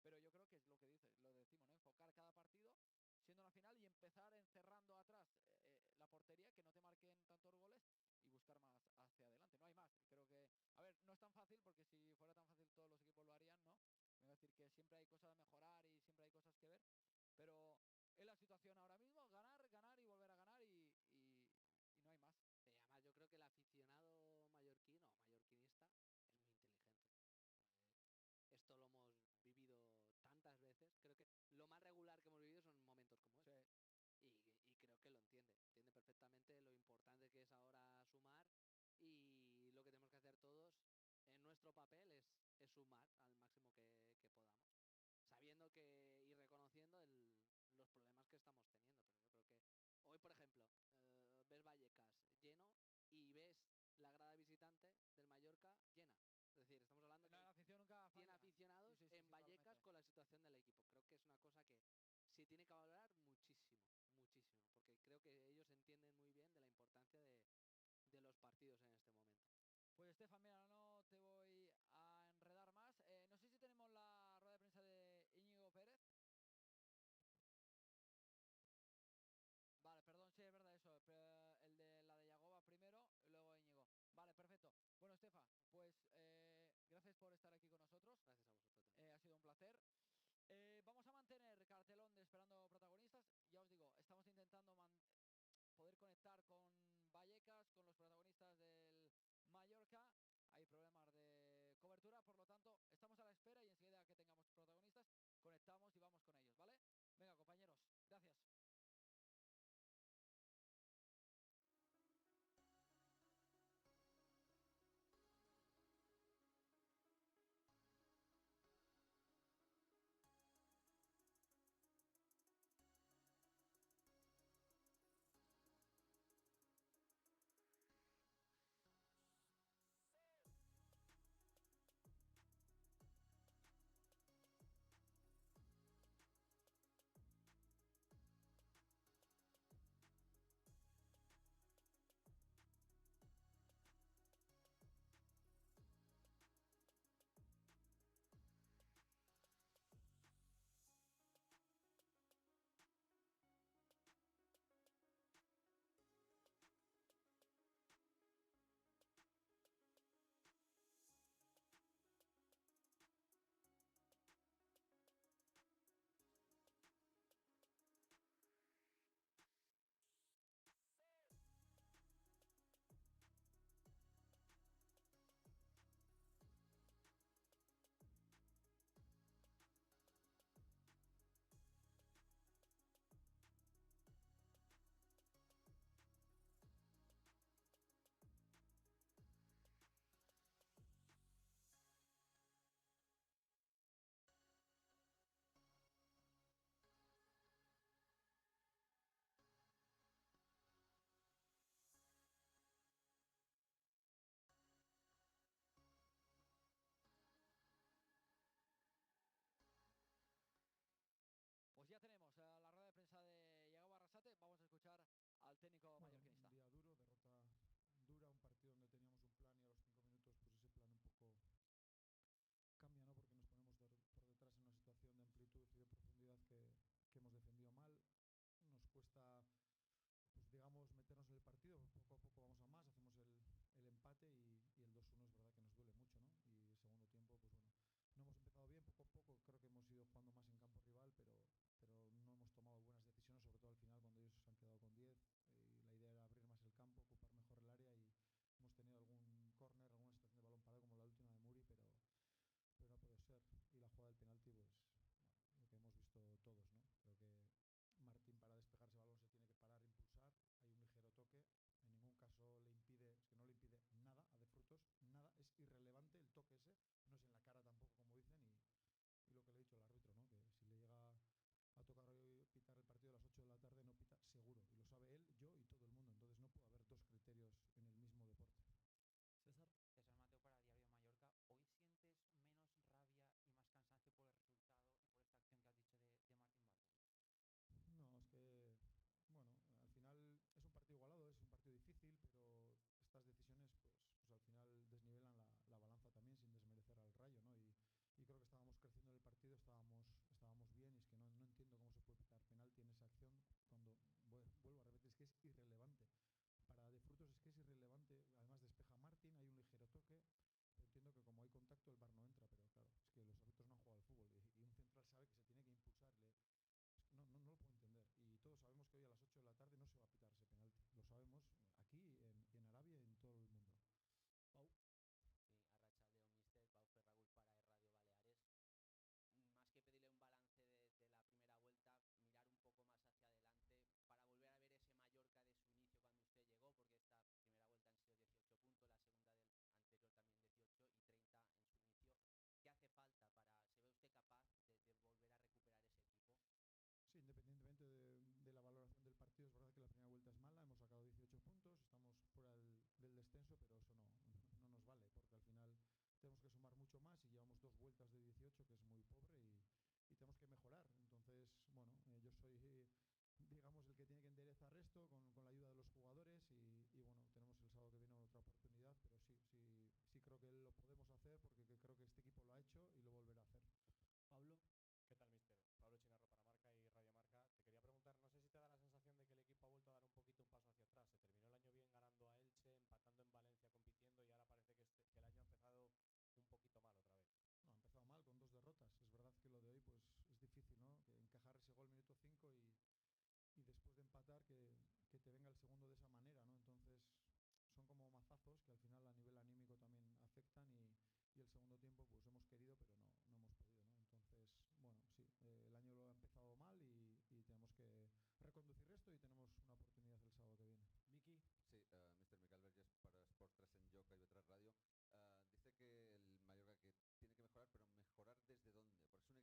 Pero yo creo que es lo que dices, lo decimos, ¿no? Enfocar cada partido siendo una final y empezar encerrando atrás la portería, que no te marquen tantos goles y buscar más hacia adelante. No hay más. Creo que, a ver, no es tan fácil porque si fuera tan fácil todos los equipos lo harían, ¿no? Vengo a decir que siempre hay cosas a mejorar y siempre hay cosas que ver, pero es la situación ahora mismo, ganar y volver a ganar y no hay más. Además, yo creo que el aficionado mallorquín o mallorquinista es muy inteligente. Eh, Esto lo hemos vivido tantas veces. Creo que lo más regular que hemos vivido son momentos como Sí. estos. Y creo que lo entiende. Entiende perfectamente lo importante que es ahora sumar y lo que tenemos que hacer todos en nuestro papel es sumar al máximo que podamos. Sabiendo que y reconociendo los problemas que estamos teniendo. Pero yo creo que hoy, por ejemplo, ves Vallecas lleno y ves la grada visitante del Mallorca llena. Es decir, estamos hablando que No, hay la afición nunca 100 falla. aficionados en Vallecas Totalmente. con la situación del equipo. Creo que es una cosa que se tiene que valorar muchísimo, porque creo que ellos entienden muy bien de la importancia de los partidos en este momento. Pues Estefan, mira, no te voy a enredar más. No sé si tenemos la rueda de prensa de Íñigo Pérez. Vale, perdón, sí, es verdad eso. El de la de Yagoba primero, y luego Íñigo. Vale, perfecto. Bueno, Estefa, pues gracias por estar aquí con nosotros. Gracias a vosotros también. Ha sido un placer. Vamos a mantener cartelón de esperando protagonistas. Ya os digo, estamos intentando poder conectar con Vallecas, con los protagonistas del Mallorca. Hay problemas de cobertura, por lo tanto, estamos a la espera y enseguida que tengamos protagonistas, conectamos y vamos con ellos, ¿vale? Venga, compañeros, gracias. el técnico mallorquinista. Un día duro, derrota dura, un partido donde teníamos un plan y a los 5 minutos pues ese plan un poco cambia, ¿no? Porque nos ponemos por detrás en una situación de amplitud y de profundidad que hemos defendido mal. Nos cuesta, pues digamos, meternos en el partido, poco a poco vamos a más, hacemos el empate y el 2-1 es verdad que nos duele mucho, ¿no? Y el segundo tiempo, pues bueno, no hemos empezado bien, poco a poco creo que hemos ido jugando más en campo rival, pero no hemos tomado buenas decisiones, sobre todo al final cuando ellos se han quedado con 10 y la idea era abrir más el campo, ocupar mejor el área y hemos tenido algún córner, alguna situación de balón parado como la última de Muri, pero no puede ser. Y la jugada del penalti, pues bueno, lo que hemos visto todos, ¿no? Creo que Martín para despejarse el balón se tiene que parar, impulsar, hay un ligero toque, en ningún caso le impide, es que no le impide nada a De Frutos, nada, es irrelevante el toque ese, no es en la cara tampoco como dicen y lo que le he dicho al árbitro, ¿no? Que si le llega a tocar hoy pitar el partido a las 8 de la tarde no pita seguro, y lo sabe él, yo y todo el mundo, entonces no puede haber dos criterios en el mismo deporte. César. César Mateo para Diario de Mallorca. ¿Hoy sientes menos rabia y más cansancio por el resultado y por esta acción que has dicho de Martín Valverde? No, es que, bueno, al final es un partido igualado, es un partido difícil, pero estas decisiones, pues al final desnivelan la balanza también sin desmerecer al Rayo, ¿no? Y creo que estábamos creciendo en el partido, estábamos bien y es que no entiendo cómo se puede pitar penalti en esa acción cuando, vuelvo a repetir, es que es irrelevante. Para De Frutos es que es irrelevante, además despeja Martín, hay un ligero toque, pero entiendo que como hay contacto el VAR no entra, pero claro, es que los árbitros no han jugado al fútbol y un central sabe que se tiene que impulsar, es que no lo puedo entender. Y todos sabemos que hoy a las 8 de la tarde no se va a pitar ese penalti. Lo sabemos aquí, en Arabia y en todo el mundo. Pau. Sí, arratsaldeon, mister. Pau Ferragut para Radio Baleares. Más que pedirle un balance de la primera vuelta, mirar un poco más hacia adelante para volver a ver ese Mallorca de su inicio cuando usted llegó, porque esta primera vuelta han sido 18 puntos, la segunda del anterior también 18 y 30 en su inicio. ¿Qué hace falta para, se ve usted capaz de volver a recuperar ese equipo? Sí, independientemente de la valoración del partido, es verdad que la primera vuelta es mala, hemos sacado 18 puntos, estamos fuera del descenso, pero eso no nos vale, porque al final tenemos que sumar mucho más y llevamos 2 vueltas de 18, que es muy pobre y tenemos que mejorar. Entonces, bueno, yo soy, digamos, el que tiene que enderezar esto con la ayuda de los jugadores y bueno, tenemos el sábado que viene otra oportunidad, pero sí creo que lo podemos hacer porque creo que este equipo lo ha hecho y lo volverá a hacer. Pablo. ¿Qué tal, mister? Pablo Chinarro para Marca y Radio Marca. Te quería preguntar, no sé si te da la sensación de que el equipo ha vuelto a dar un poquito un paso hacia atrás. Se terminó el año bien ganando a Elche, empatando en Valencia, compitiendo y ahora parece que el año ha empezado un poquito mal otra vez. No, ha empezado mal con 2 derrotas. Es verdad que lo de hoy pues es difícil, ¿no? Que encajar ese gol minuto 5 y después de empatar que te venga el segundo de esa manera, ¿no? Entonces son como mazazos que al final a nivel anímico también afectan y el segundo tiempo pues hemos querido pero no hemos podido, ¿no? Entonces, bueno, sí, el año lo ha empezado mal y tenemos que reconducir esto y tenemos una oportunidad el sábado que viene. Miki. Sí, Mr. Miquel Verges para Sport 3 en Joca y B3 Radio. Dice que el Mallorca que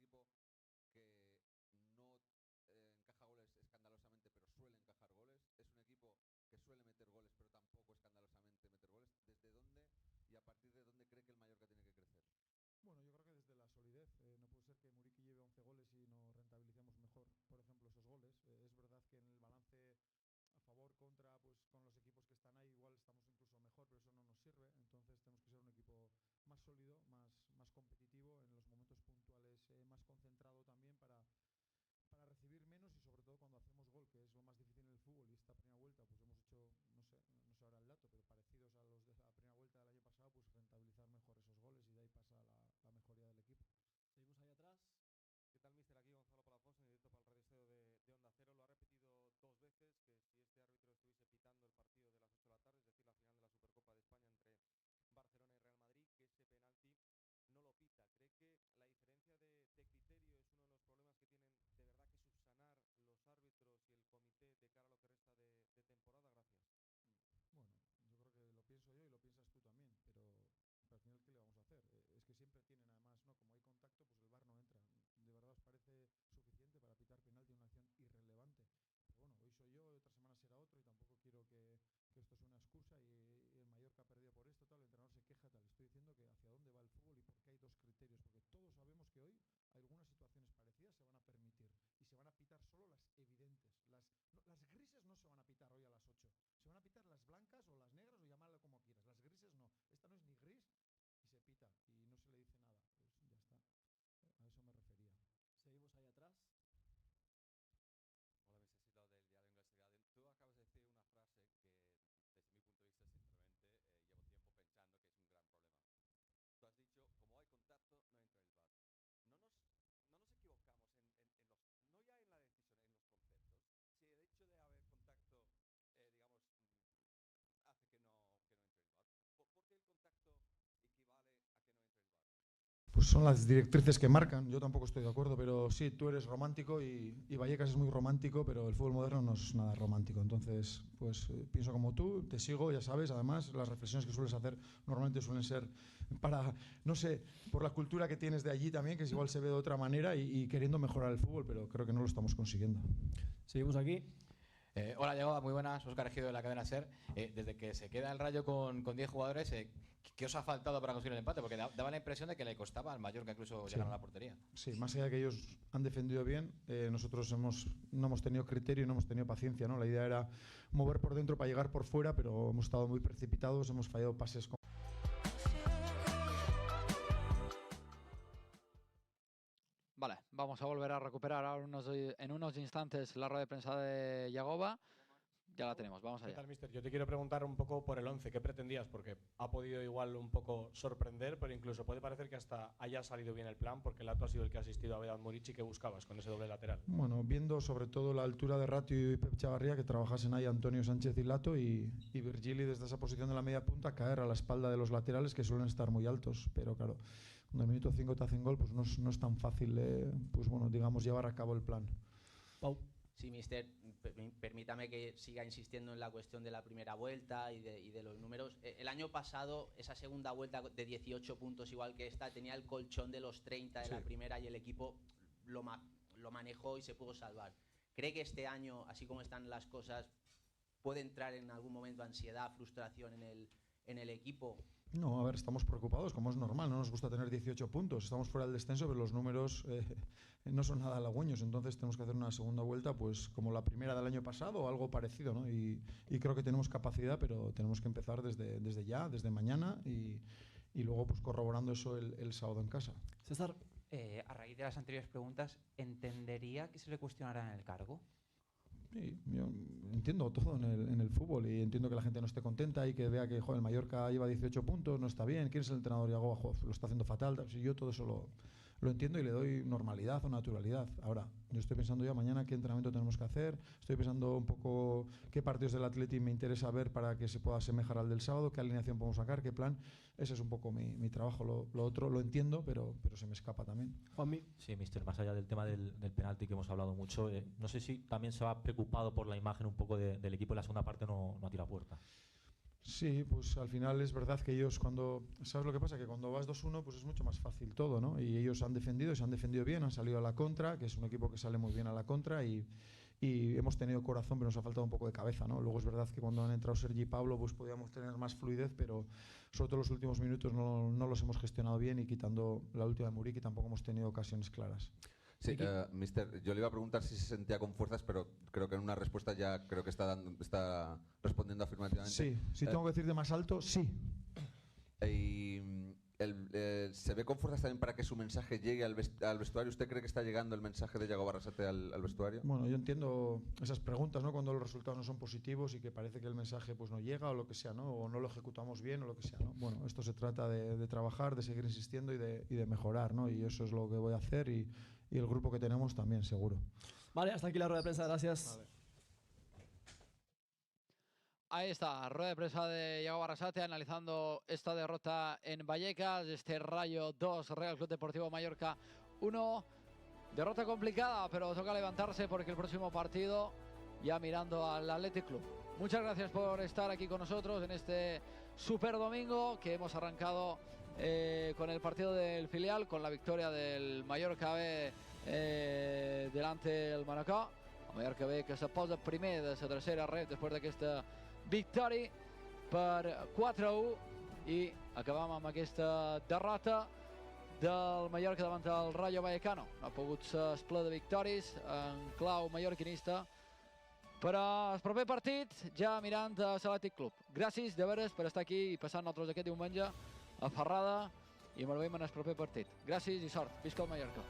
tiene que mejorar, pero mejorar ¿desde dónde? Porque es un equipo que no encaja goles escandalosamente, pero suele encajar goles. Es un equipo que suele meter goles, pero tampoco escandalosamente meter goles. ¿Desde dónde y a partir de dónde cree que el Mallorca tiene que crecer? Bueno, yo creo que desde la solidez. No puede ser que Muriqi lleve 11 goles y no rentabilicemos mejor, por ejemplo, esos goles. Es verdad que en el balance a favor, contra, pues con los equipos que están ahí igual estamos incluso mejor, pero eso no nos sirve. Entonces tenemos que ser un equipo más sólido, más competitivo, en los momentos puntuales más concentrado también para recibir menos y sobre todo cuando hacemos gol, que es lo más difícil en el fútbol. Y esta primera vuelta pues hemos hecho, no sé ahora el dato, pero parecidos a los de la primera vuelta del año pasado, pues rentabilizar mejor esos goles y de ahí pasa la mejoría del equipo. Seguimos ahí atrás. ¿Qué tal, mister? Aquí Gonzalo Palafox, en directo para el Radio Estadio de Onda Cero. Lo ha repetido 2 veces, que si este árbitro estuviese pitando el partido de las 8 de la tarde, es decir, la final de la Supercopa de España entre Barcelona y Real Madrid, que ese penalti no lo pita. ¿Cree que la diferencia de criterio es uno de los problemas que tienen de verdad que subsanar los árbitros y el comité de cara a lo que resta de temporada? Gracias. Bueno, yo creo que lo pienso yo y lo piensas tú también, pero al final, ¿qué le vamos a hacer? Es que siempre tienen, además, ¿no? Como hay contacto, pues el VAR no entra. ¿De verdad os parece suficiente para pitar penalti en una acción irrelevante? Pero bueno, hoy soy yo, otra semana será otro y tampoco quiero que esto sea una excusa y el Mallorca ha perdido por esto, tal, el entrenador se queja, tal. Estoy diciendo que hacia dónde va el fútbol y por qué hay 2 criterios, porque todos sabemos que hoy algunas situaciones parecidas se van a permitir y se van a pitar solo las evidentes. Las grises no se van a pitar hoy a las 8. pues son las directrices que marcan. Yo tampoco estoy de acuerdo, pero sí, tú eres romántico y Vallecas es muy romántico, pero el fútbol moderno no es nada romántico. Entonces, pues pienso como tú, te sigo, ya sabes. Además, las reflexiones que sueles hacer normalmente suelen ser para, no sé, por la cultura que tienes de allí también, que igual se ve de otra manera y queriendo mejorar el fútbol, pero creo que no lo estamos consiguiendo. Seguimos aquí. Hola, Diego, muy buenas. Óscar Ejido de la cadena SER. Desde que se queda el Rayo con 10 jugadores, ¿qué os ha faltado para conseguir el empate? Porque daba la impresión de que le costaba al Mallorca incluso llegar a la portería. Sí, más allá de que ellos han defendido bien, nosotros no hemos tenido criterio y no hemos tenido paciencia, ¿no? La idea era mover por dentro para llegar por fuera, pero hemos estado muy precipitados, hemos fallado pases con... Vale, vamos a volver a recuperar ahora en unos instantes la rueda de prensa de Yagoba. Ya la tenemos, vamos ¿Qué allá. tal, mister? Yo te quiero preguntar un poco por el 11. ¿Qué pretendías? Porque ha podido igual un poco sorprender, pero incluso puede parecer que hasta haya salido bien el plan, porque el Lato ha sido el que ha asistido a Vedat Muriqi. ¿Qué buscabas con ese doble lateral? Bueno, viendo sobre todo la altura de Ratio y Pep Chavarría, que trabajasen ahí Antonio Sánchez y Lato, y Virgili desde esa posición de la media punta caer a la espalda de los laterales, que suelen estar muy altos. Pero claro, cuando el minuto 5 te hacen gol, pues no es tan fácil, pues bueno, digamos, llevar a cabo el plan. Pau. Sí, mister, permítame que siga insistiendo en la cuestión de la primera vuelta y de los números. El año pasado, esa segunda vuelta de 18 puntos, igual que esta, tenía el colchón de los 30 de la primera y el equipo lo manejó y se pudo salvar. ¿Cree que este año, así como están las cosas, puede entrar en algún momento ansiedad, frustración en el equipo? No, a ver, estamos preocupados, como es normal, no nos gusta tener 18 puntos, estamos fuera del descenso, pero los números no son nada halagüeños, entonces tenemos que hacer una segunda vuelta, pues como la primera del año pasado o algo parecido, ¿no? Y creo que tenemos capacidad, pero tenemos que empezar desde ya, desde mañana y luego pues corroborando eso el sábado en casa. César. A raíz de las anteriores preguntas, ¿entendería que se le cuestionara en el cargo? Sí, yo entiendo todo en el fútbol y entiendo que la gente no esté contenta y que vea que el Mallorca lleva 18 puntos, no está bien, ¿quién es el entrenador? Y hago, lo está haciendo fatal. Yo todo eso lo entiendo y le doy normalidad o naturalidad. Ahora, yo estoy pensando ya mañana qué entrenamiento tenemos que hacer, estoy pensando un poco qué partidos del Atleti me interesa ver para que se pueda asemejar al del sábado, qué alineación podemos sacar, qué plan. Ese es un poco mi trabajo. Lo otro lo entiendo, pero se me escapa también. Juanmi. Sí, mister, más allá del tema del penalti que hemos hablado mucho, no sé si también se va preocupado por la imagen un poco del equipo en la segunda parte, no ha tirado puerta. Sí, pues al final es verdad que ellos ¿sabes lo que pasa? Que cuando vas 2-1 pues es mucho más fácil todo, ¿no? Y ellos han defendido y se han defendido bien, han salido a la contra, que es un equipo que sale muy bien a la contra y hemos tenido corazón, pero nos ha faltado un poco de cabeza, ¿no? Luego es verdad que cuando han entrado Sergi y Pablo pues podíamos tener más fluidez, pero sobre todo los últimos minutos no los hemos gestionado bien y quitando la última de Muriqui tampoco hemos tenido ocasiones claras. Sí, mister, yo le iba a preguntar si se sentía con fuerzas, pero creo que en una respuesta ya creo que está respondiendo afirmativamente. Sí, si tengo que decir de más alto, sí. Y ¿se ve con fuerzas también para que su mensaje llegue al vestuario? ¿Usted cree que está llegando el mensaje de Yago Barrasate al vestuario? Bueno, yo entiendo esas preguntas, ¿no? Cuando los resultados no son positivos y que parece que el mensaje pues no llega o lo que sea, ¿no? O no lo ejecutamos bien o lo que sea, ¿no? Bueno, esto se trata de trabajar, de seguir insistiendo y de mejorar, ¿no? Y eso es lo que voy a hacer y el grupo que tenemos también, seguro. Vale, hasta aquí la rueda de prensa, gracias. Vale. Ahí está, rueda de prensa de Yago Barrasate analizando esta derrota en Vallecas, este Rayo 2, Real Club Deportivo Mallorca 1. Derrota complicada, pero toca levantarse porque el próximo partido ya mirando al Athletic Club. Muchas gracias por estar aquí con nosotros en este super domingo que hemos arrancado con el partido del filial, con la victoria del Mallorca B delante del Manacor. El Mallorca B que se posa primer de la tercera red después d'aquesta victòria per 4-1 i acabam amb aquesta derrota del Mallorca davant del Rayo Vallecano. No ha pogut ser el ple de victòries en clau mallorquinista, però el proper partit ja mirant a l'Athletic Club. Gràcies de veres per estar aquí i passar nosaltres aquest diumenge a Ferrada i ens veiem en el proper partit. Gràcies i sort. Visca el Mallorca.